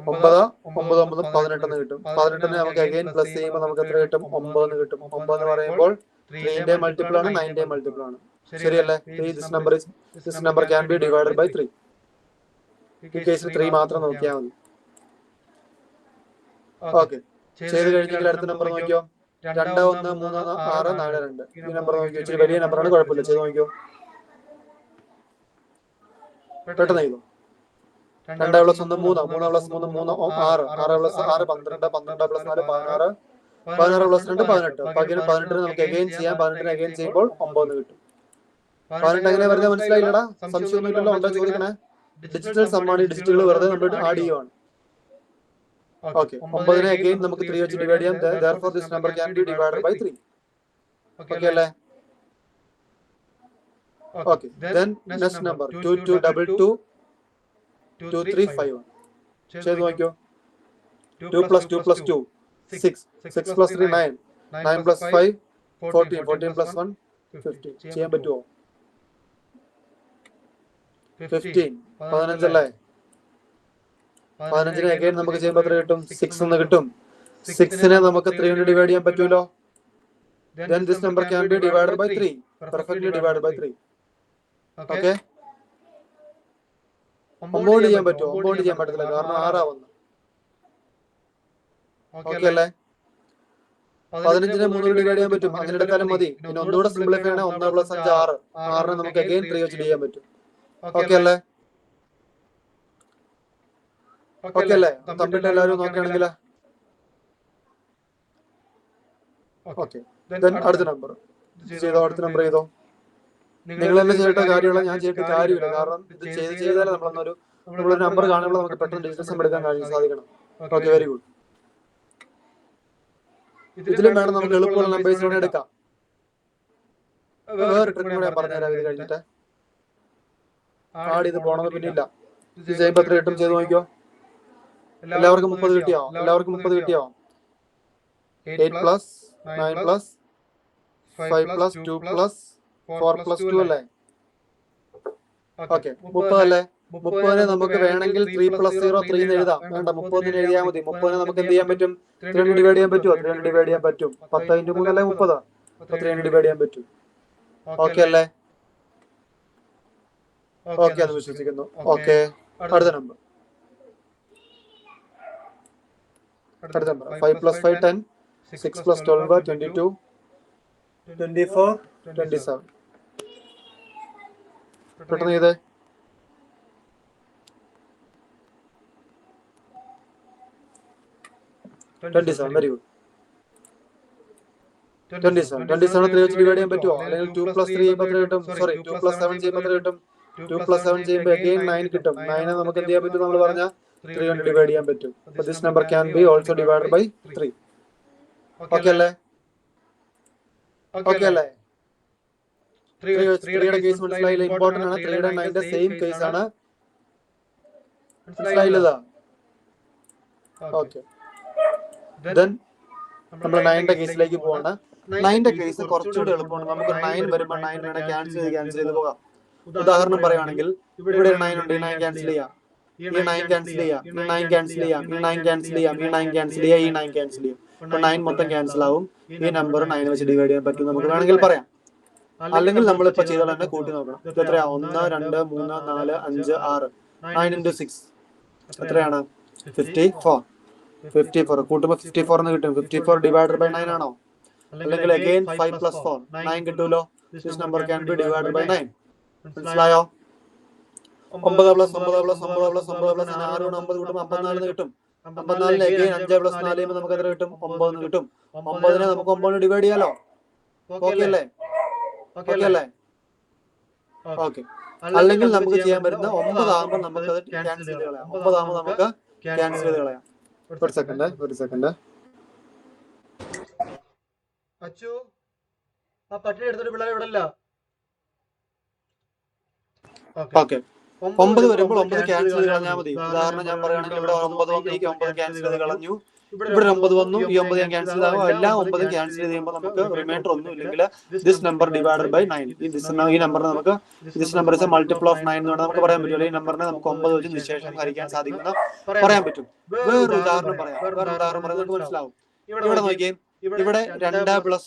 9 9 18 എന്ന് കിട്ടും. 18 നമുക്ക് അഗൈൻ പ്ലസ് ചെയ്യുമ്പോൾ നമുക്ക് എത്ര കിട്ടും? 9 എന്ന് കിട്ടും. 9 എന്ന് പറയുമ്പോൾ 3ന്റെ മൾട്ടിപ്പിൾ ആണ്, 9ന്റെ മൾട്ടിപ്പിൾ ആണ്. ശരിയല്ലേ? This number can be divided by 3. ഈ കേസിൽ 3 മാത്രം നോക്കിയാൽ മതി. ഓക്കെ, ചെയ്ത് കഴിഞ്ഞെങ്കിൽ അടുത്ത നമ്പർ നോക്കിയോ. 2 1 3 6 4 2. ഈ നമ്പർ നോക്കിയോ. ഇച്ചിരി വലിയ നമ്പറാണ്, കുഴപ്പമില്ല. ചെയ്ത് നോക്കിയോ. പെട്ടെന്ന് ചെയ്തു. 2 + 1 3, 3 + 3 3 6, 6 + 6 12, 12 + 4 16, 16 + 2 18. 18 നമുക്ക് അഗൈൻ ചെയ്യാം. 18 അഗൈൻ ചെയ്യുമ്പോൾ 9 കിട്ടും. 18 എങ്ങനെ വെറുതെ മനസ്സിലായില്ലടാ? സംശയമൊന്നുമില്ലല്ലോ? ഉണ്ടോ ചോദിക്കണേ. ഡിജിറ്റൽ സമ്മാണ്. ഡിജിറ്റുകൾ വെറുതെ നമ്മൾ ആഡ് ചെയ്യുവാണ്. ഓക്കെ, 9നെ അഗൈൻ നമുക്ക് 3 വെച്ച് ഡിവൈഡ് ചെയ്യാം. therefore this number can be divided by 3. Okay അല്ലേ? Okay, then next number 2 2 2 2 2 3 5 1. ചെയ്ത് നോക്കിയോ. 2 + 2 + 2 6, 6 + 3 9, 9 + 5 14, 14 + 1 15. ചെയ്യാൻ പറ്റുമോ? 15 15 അല്ലേ? 15നെ അഗൈൻ നമുക്ക് ചെയ്യുമ്പോൾ എത്ര കിട്ടും? 6 എന്ന് കിട്ടും. 6നെ നമുക്ക് 3 കൊണ്ട് ഡിവൈഡ് ചെയ്യാൻ പറ്റുമല്ലോ. then this number can be divided by 3. perfectly divided by 3. Okay, 9 ചെയ്യാൻ പറ്റുമോ? 9 ചെയ്യാൻ പറ്റത്തില്ല, കാരണം 6 വന്നു. ഓക്കെ അല്ലേ? 15നെ 3 കൊണ്ട് ഡിവൈഡ് ചെയ്യാൻ പറ്റും. അങ്ങനെ എടുത്താലും മതി. പിന്നെ ഒന്നുകൂടെ സിംപ്ലിഫൈ ആണ്. 1 + 5 6. 6നെ നമുക്ക് അഗൈൻ 3 വെച്ച് ചെയ്യാൻ പറ്റും. ഓക്കെ അല്ലേ? ഓക്കെ അല്ലേ? കമ്പ്യൂട്ടർ എല്ലാവരും നോക്കുകയാണെങ്കിൽ. ഓക്കെ, അടുത്ത നമ്പർ ചെയ്തോ. അടുത്ത നമ്പർ ചെയ്തോ. നിങ്ങൾ തന്നെ ചെയ്തിട്ട കാര്യമുള്ള, ഞാൻ ചെയ്തിട്ട് കാര്യമില്ല. കാരണം ഇത് ചെയ്താലേ നമ്മളൊരു നമ്പർ കാണുമ്പോൾ നമുക്ക് പെട്ടെന്ന് ഡിജിറ്റൽ സം എടുക്കാൻ സാധിക്കണം. Okay, very good. ഇതിലും വേണം നമുക്ക് എളുപ്പമുള്ള നമ്പേഴ്സിലൂടെ എടുക്കാം. വേറെ ട്രിക്ക് കൂടെ ഞാൻ പറഞ്ഞുതരാം ഇത് കഴിഞ്ഞിട്ട്. ആഡ് ചെയ്ത് പോകണമെന്ന് പിന്നെ ഇല്ല. ഇത് ചെയ്യുമ്പോൾ എത്ര കിട്ടും? ചെയ്ത് നോക്കിയോ. എല്ലാവർക്കും 30 കിട്ടിയോ? എല്ലാവർക്കും 30 കിട്ടിയോ? 8 + 9 + 5 + 2 + 4 + 2 അല്ലേ? ഓക്കെ, 30 അല്ലേ? 30നെ നമുക്ക് വേണമെങ്കിൽ 3 + 0 3 എന്ന് എഴുതാം. വേണ്ട, 30 എഴുതിയാൽ മതി. 30നെ നമുക്ക് എന്ത് ചെയ്യാൻ പറ്റും? 3 കൊണ്ട് ഡിവൈഡ് ചെയ്യാൻ പറ്റുമോ? 3 കൊണ്ട് ഡിവൈഡ് ചെയ്യാൻ പറ്റും. 10 × 3 അല്ലേ 30. 3 കൊണ്ട് ഡിവൈഡ് ചെയ്യാൻ പറ്റും. ഓക്കെ അല്ലേ? ഓക്കെ, അത് വിശ്വസിക്കുന്നു. ഓക്കെ, അടുത്ത നമ്പർ 5 + 5 10, 6 + 12 22, 24 27. പെട്ടെന്ന് ചെയ്തേ. 27. Very good. 27. 27 3 വെച്ച് ഡിവൈഡ് ചെയ്യാൻ പറ്റുമോ? അല്ലെങ്കിൽ 2 + 3 ചെയ്യുമ്പോൾ എത്ര കിട്ടും? സോറി, 2 + 7 ചെയ്യുമ്പോൾ എത്ര കിട്ടും? 2 + 7 ചെയ്യുമ്പോൾ അഗെയിൻ 9 കിട്ടും. 9 നമുക്ക് എന്ത് ചെയ്യാൻ പറ്റും? നമ്മൾ പറഞ്ഞ 3 കൊണ്ട് ഡിവൈഡ് ചെയ്യാൻ പറ്റും. അപ്പൊ this number can be also divided by 3. Okay അല്ലേ? ഓക്കെ അല്ലേ? 3യുടെ കേസ് മനസ്സിലായില്ല? ഇമ്പോർട്ടന്റ് ആണ്. 3യുടെ 9ന്റെ സെയിം കേസ് ആണ്. മനസ്സിലായില്ലതാ? ഓക്കെ. ദെൻ നമ്മൾ 9ന്റെ കേസിലേക്ക് പോകണ്ട. 9ന്റെ കേസ് കുറച്ചുകൂടി എളുപ്പമാണ്. നമുക്ക് 9 വരുമ്പോൾ 9 വേണേ ക്യാൻസൽ ചെയ്ത് പോകാം. ഉദാഹരണം പറയുകയാണെങ്കിൽ ഇവിടെ ഒരു 9 ഉണ്ട്. ഈ 9 ക്യാൻസൽ ചെയ്യാം, ഈ 9 ക്യാൻസൽ ചെയ്യാം, ഈ 9 ക്യാൻസൽ ചെയ്യാം, ഈ 9 ക്യാൻസൽ ചെയ്യാം, ഈ 9 ക്യാൻസൽ ചെയ്യാം, ഈ 9 ക്യാൻസൽ ചെയ്യും. അപ്പൊ 9 മൊത്തം ക്യാൻസൽ ആവും. ഈ നമ്പർ 9 വെച്ച് ഡിവൈഡ് ചെയ്യാൻ പറ്റും നമുക്ക് വേണമെങ്കിൽ പറയാം. അല്ലെങ്കിൽ നമ്മളിപ്പോ ചെയ്ത തന്നെ കൂട്ടി നോക്കണം. ഇത് എത്രയാ? 1 2 3 4 5 6. 9 × 6 എത്രയാണ്? 54. 54 കൂട്ടുമ്പോൾ 54 എന്ന് കിട്ടും. 54 ഡിവൈഡഡ് ബൈ 9 ആണോ? അല്ലെങ്കിൽ അഗെയിൻ 5 + 4 9 കിട്ടൂലോ. This number can be divided by 9. മനസ്സിലായോ? 9 + 9 + 9 + 9 + 6 കൊണ്ട് 9 കൂട്ടുമ്പോൾ 54 എന്ന് കിട്ടും. 54 അഗെയിൻ 5 + 4 ചെയ്യുമ്പോൾ നമുക്ക് എത്ര കിട്ടും? 9 എന്ന് കിട്ടും. 9നെ നമുക്ക് 9 ഡിവൈഡ് ചെയ്യാലോ. ഓക്കെ അല്ലേ? ഓക്കെ അല്ലേ? ഓക്കെ. അല്ലെങ്കിൽ നമുക്ക് ചെയ്യാൻ പറ്റുന്ന 9 ആകുമ്പോൾ നമുക്ക് അത് ക്യാൻസൽ ചെയ്ത് കളയാം. 9 ആകുമ്പോൾ നമുക്ക് ക്യാൻസൽ ചെയ്ത് കളയാം. ഒരു സെക്കൻഡ്. അച്ചു, ആ പട്ടിണി എടുത്തിട്ട് പിള്ളേരെ വിടല്ല. ഓക്കെ. 9 വരുമ്പോൾ 9 ക്യാൻസൽ ചെയ്ത് കളഞ്ഞാൽ മതി. ഉദാഹരണം ഞാൻ പറയുകയാണെങ്കിൽ ഇവിടെ 9 വന്നു, ഈ 9 ക്യാൻസൽ ചെയ്ത് കളഞ്ഞു. ഇവിടെ 9 വന്നു, ഈ 9 ഞാൻ ക്യാൻസൽ ചെയ്താകും. എല്ലാ 9 ക്യാൻസൽ ചെയ്യുമ്പോൾ നമുക്ക് റിമൈൻഡർ ഒന്നും ഇല്ലെങ്കിൽ ദിസ് നമ്പർ ഡിവൈഡഡ് ബൈ 9. ഈ നമ്പറിനെ നമുക്ക് this number is A multiple of 9 എന്ന് വേണം നമുക്ക് പറയാൻ പറ്റും. ഈ നമ്പറിനെ നമുക്ക് 9 വെച്ച് നിശേഷം ഹരിക്കാൻ സാധിക്കുന്ന പറയാൻ പറ്റും. വേറൊരു ഉദാഹരണം പറയാം. നിങ്ങൾക്ക് മനസ്സിലാവും. ഇവിടെ നോക്കിയേ, ഇവിടെ 2 +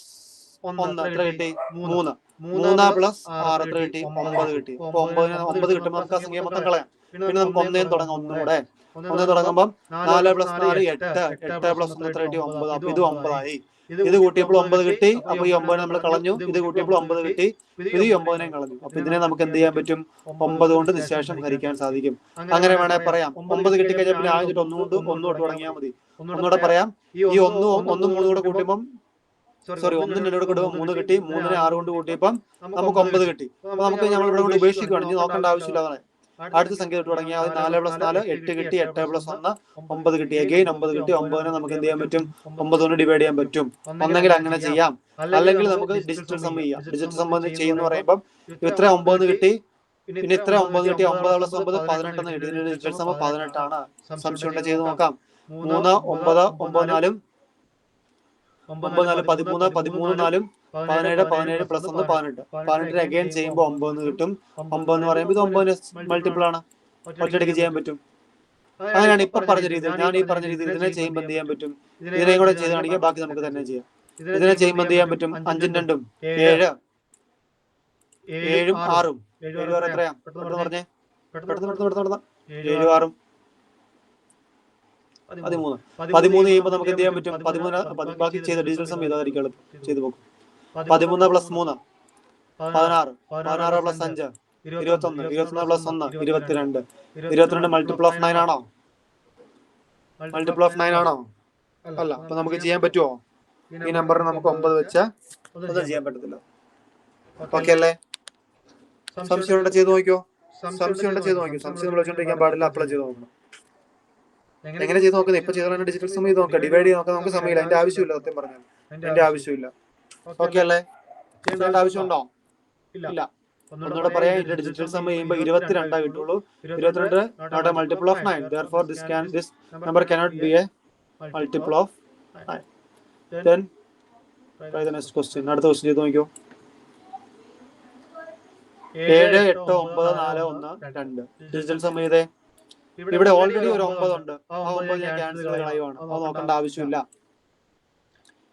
1 എത്ര കിട്ടി? 3. 3 + 6 എത്ര കിട്ടി? 9 കിട്ടി. അപ്പൊ 9 കിട്ടുമ്പോൾ നമുക്ക് ആ സംഖ്യ മൊത്തം കളയാം. പിന്നെ നമുക്ക് 1 തുടങ്ങാം. 1 കൂടെ 1 തുടങ്ങുമ്പോൾ 4 + 4 8. 8 + 1 എത്ര കിട്ടി? 9. അപ്പൊ ഇത് 9 ആയി. ഇത് കൂട്ടിയപ്പോൾ 9 കിട്ടി. അപ്പൊ ഈ 9 നമ്മൾ കളഞ്ഞു. ഇത് കൂട്ടിയപ്പോൾ 9 കിട്ടി. ഇത് ഈ 9 കളഞ്ഞു. അപ്പൊ ഇതിനെ നമുക്ക് എന്ത് ചെയ്യാൻ പറ്റും? 9 കൊണ്ട് നിശേഷം ഹരിക്കാൻ സാധിക്കും. അങ്ങനെ വേണേ പറയാം. 9 കിട്ടിക്കഴിഞ്ഞാൽ പിന്നെ ആദ്യം 1 തൊട്ട് തുടങ്ങിയാൽ മതി. ഒന്നുകൂടെ പറയാം. ഈ 1 3 കൂടെ കൂട്ടുമ്പോൾ സോറി 1 2 കൂടെ കൂട്ടുമ്പോൾ 3 കിട്ടി. 3നെ 6 കൊണ്ട് കൂട്ടിയപ്പം നമുക്ക് 9 കിട്ടി. അപ്പൊ നമുക്ക് നമ്മൾ ഇവിടെ കൊണ്ട് ഉപേക്ഷിക്കുകയാണ്. ഇനി നോക്കേണ്ട ആവശ്യമില്ല. അടുത്ത സംഖ്യ തൊട്ട് തുടങ്ങിയാൽ 4 + 4 8 കിട്ടി. 8 + 1 9 കിട്ടി. അഗെയിൻ 9 കിട്ടി. 9നെ നമുക്ക് എന്ത് ചെയ്യാൻ പറ്റും? 9 കൊണ്ട് ഡിവൈഡ് ചെയ്യാൻ പറ്റും. ഒന്നെങ്കിൽ അങ്ങനെ ചെയ്യാം, അല്ലെങ്കിൽ നമുക്ക് ഡിജിറ്റൽ സം ചെയ്യാം. ഡിജിറ്റൽ സം ചെയ്യുന്ന പറയുമ്പോൾ ഇത്ര 9 കിട്ടി, പിന്നെ ഇത്ര 9 കിട്ടി. 9 + 9 18 എന്ന് കിട്ടി. ഇതിന്റെ ഡിജിറ്റൽ സം 18 ആണ്. സംശയം ഉണ്ടെങ്കിൽ ചെയ്ത് നോക്കാം. 3 9 9 4 9 4 13 13 4 17 17 + 1 18. 18 അഗെയിൻ ചെയ്യുമ്പോൾ 9 എന്ന് കിട്ടും. 9 എന്ന് പറയുമ്പോൾ ഇത് 9 മൾട്ടിപ്പിൾ ആണ്. ഒറ്റയടിക്ക് ചെയ്യാൻ പറ്റും. അങ്ങനെയാണ് ഇപ്പൊ പറഞ്ഞ രീതിയിൽ, ഞാൻ ഈ പറഞ്ഞ രീതിയിൽ ഇതിനെ ചെയ്യുമ്പോൾ എന്ത് ചെയ്യാൻ പറ്റും? ഇതിനെ കൂടെ ചെയ്ത് കാണിക്കാൻ ബാക്കി നമുക്ക് തന്നെ ചെയ്യാം. ഇതിനെ ചെയ്യുമ്പോൾ എന്ത് ചെയ്യാൻ പറ്റും? 5 2 7 7 6 7 6 എത്രയാ? പെട്ടെന്ന് പറഞ്ഞേ. പെട്ടെന്ന് 7 6 13. 13 ചെയ്യുമ്പോൾ നമുക്ക് എന്ത് ചെയ്യാൻ പറ്റും? 13 ബാക്കി ചെയ്ത ഡിജിറ്റൽ സം ചെയ്തായിരിക്കും ചെയ്ത് പോകും. 13 + 3 16. 16 + 5 21. 21 + 1 22. 22 മൾട്ടിപ്പിൾ ഓഫ് 9 ആണോ? മൾട്ടിപ്പിൾ ഓഫ് 9 ആണോ? അല്ല. അപ്പൊ നമുക്ക് ചെയ്യാൻ പറ്റുമോ? ഈ നമ്പറിന് നമുക്ക് 9 വെച്ച് ഒന്നും ചെയ്യാൻ പറ്റത്തില്ല. ഓക്കെ അല്ലേ? സംശയം ഉണ്ടോ? ചെയ്ത് നോക്കിയോ. സംശയം നമ്മൾ വെച്ചോണ്ടിരിക്കാൻ പാടില്ല. അപ്ലൈ ചെയ്ത് നോക്കണം. എങ്ങനെ ചെയ്ത് നോക്കുന്നത്? ഇപ്പൊ ചെയ്തോളാം. ഡിജിറ്റൽ സം ചെയ്ത് നോക്കാം. ഡിവൈഡ് ചെയ്ത് നോക്കാം. നമുക്ക് സമയമില്ല. അതിന്റെ ആവശ്യമില്ല. സത്യം പറഞ്ഞാൽ അതിന്റെ ആവശ്യമില്ല. ഓക്കെ അല്ലേ? ചെയ്യേണ്ട ആവശ്യമുണ്ടോ? ഇല്ല. ഒന്നുകൂടെ പറയാം. ഇതിന്റെ ഡിജിറ്റൽ സം ചെയ്യുമ്പോൾ 22 കിട്ടുള്ളൂ. 22 not a multiple of 9. Therefore this number cannot be a multiple of 9. Then try the next question. അടുത്ത ക്വസ്റ്റ്യൻ ചെയ്ത് നോക്കിയോ. 7 8 9 4 1 2. ഡിജിറ്റൽ സം ചെയ്തേ. ഇവിടെ ഓൾറെഡി ഒരു 9 ഉണ്ട്. ആ 9 ഞാൻ ക്യാൻസൽ ചെയ്ത് കളയുവാണ്. അത് നോക്കേണ്ട ആവശ്യമില്ല.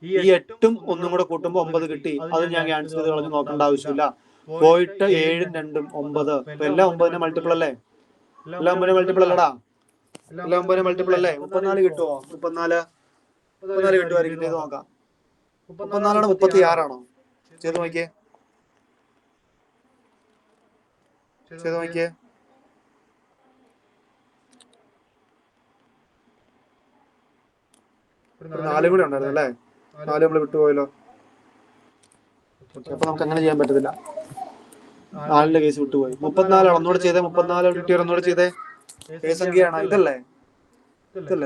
ഈ 8ഉം 1ഉം കൂടെ കൂട്ടുമ്പോൾ 9 കിട്ടി. അത് ഞാൻ ക്യാൻസൽ ചെയ്ത് കളഞ്ഞു. നോക്കേണ്ട ആവശ്യമില്ല. പോയിട്ട് 7ഉം 2ഉം 9. ഇപ്പൊ എല്ലാം 9ന്റെ മൾട്ടിപ്പിൾ അല്ലേ? എല്ലാം 9ന്റെ മൾട്ടിപ്പിൾ അല്ലടാ? എല്ലാം 9ന്റെ മൾട്ടിപ്പിൾ അല്ലേ? 34 കിട്ടുമോ? 34 കിട്ടുമായിരിക്കും. ചെയ്ത് നോക്കാം. 34 ആണോ 36 ആണോ? ചെയ്ത് നോക്കിയേ. ഒരു 4 കൂടെ ഉണ്ടായിരുന്നു അല്ലേ? 4 നമ്മൾ വിട്ടുപോയല്ലോ. അപ്പൊ നമുക്ക് അങ്ങനെ ചെയ്യാൻ പറ്റത്തില്ല. 4ന്റെ കേസ് വിട്ടുപോയി. 34 ഒന്നുകൂടെ ചെയ്തേ. 34 കിട്ടിയവർ ഒന്നുകൂടെ ചെയ്തേ. ഏത് സംഖ്യയാണ്? ഇതല്ലേ?